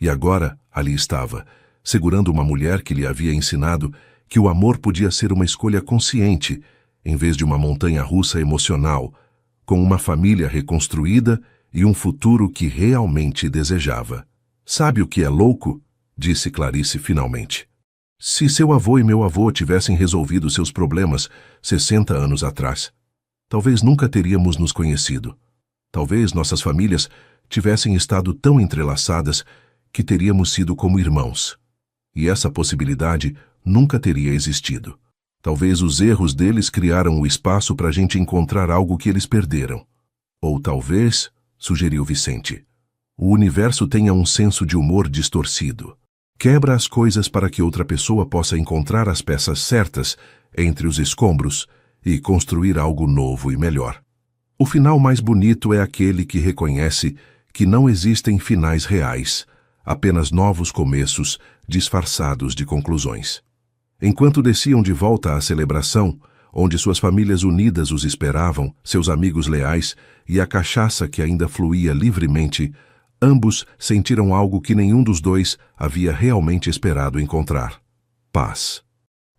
E agora, ali estava, segurando uma mulher que lhe havia ensinado que o amor podia ser uma escolha consciente, em vez de uma montanha-russa emocional, com uma família reconstruída e um futuro que realmente desejava. Sabe o que é louco? Disse Clarice finalmente. Se seu avô e meu avô tivessem resolvido seus problemas 60 anos atrás, talvez nunca teríamos nos conhecido. Talvez nossas famílias tivessem estado tão entrelaçadas que teríamos sido como irmãos. E essa possibilidade nunca teria existido. Talvez os erros deles criaram o espaço para a gente encontrar algo que eles perderam. Ou talvez, sugeriu Vicente, o universo tenha um senso de humor distorcido. Quebra as coisas para que outra pessoa possa encontrar as peças certas entre os escombros e construir algo novo e melhor. O final mais bonito é aquele que reconhece que não existem finais reais, apenas novos começos disfarçados de conclusões. Enquanto desciam de volta à celebração, onde suas famílias unidas os esperavam, seus amigos leais e a cachaça que ainda fluía livremente, ambos sentiram algo que nenhum dos dois havia realmente esperado encontrar: paz.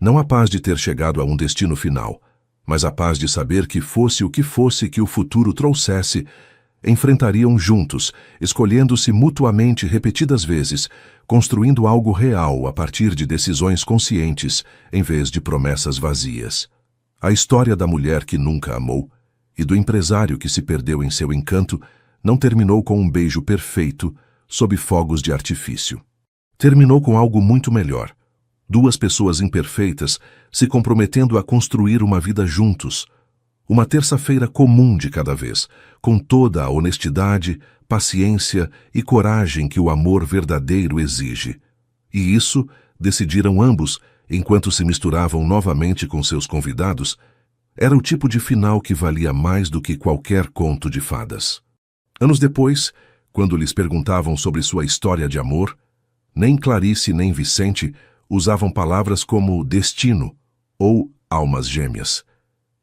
Não a paz de ter chegado a um destino final, mas a paz de saber que fosse o que fosse que o futuro trouxesse, enfrentariam juntos, escolhendo-se mutuamente repetidas vezes, construindo algo real a partir de decisões conscientes, em vez de promessas vazias. A história da mulher que nunca amou e do empresário que se perdeu em seu encanto não terminou com um beijo perfeito sob fogos de artifício. Terminou com algo muito melhor. Duas pessoas imperfeitas se comprometendo a construir uma vida juntos. Uma terça-feira comum de cada vez, com toda a honestidade, paciência e coragem que o amor verdadeiro exige. E isso decidiram ambos, enquanto se misturavam novamente com seus convidados. Era o tipo de final que valia mais do que qualquer conto de fadas. Anos depois, quando lhes perguntavam sobre sua história de amor, nem Clarice nem Vicente usavam palavras como destino ou almas gêmeas.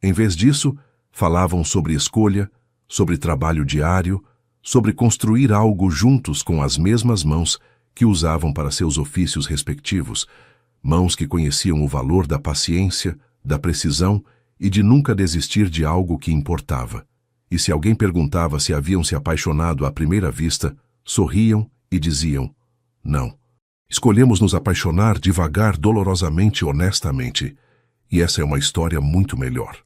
Em vez disso, falavam sobre escolha, sobre trabalho diário, sobre construir algo juntos com as mesmas mãos que usavam para seus ofícios respectivos, mãos que conheciam o valor da paciência, da precisão e de nunca desistir de algo que importava. E se alguém perguntava se haviam se apaixonado à primeira vista, sorriam e diziam: não. Escolhemos nos apaixonar devagar, dolorosamente, honestamente. E essa é uma história muito melhor.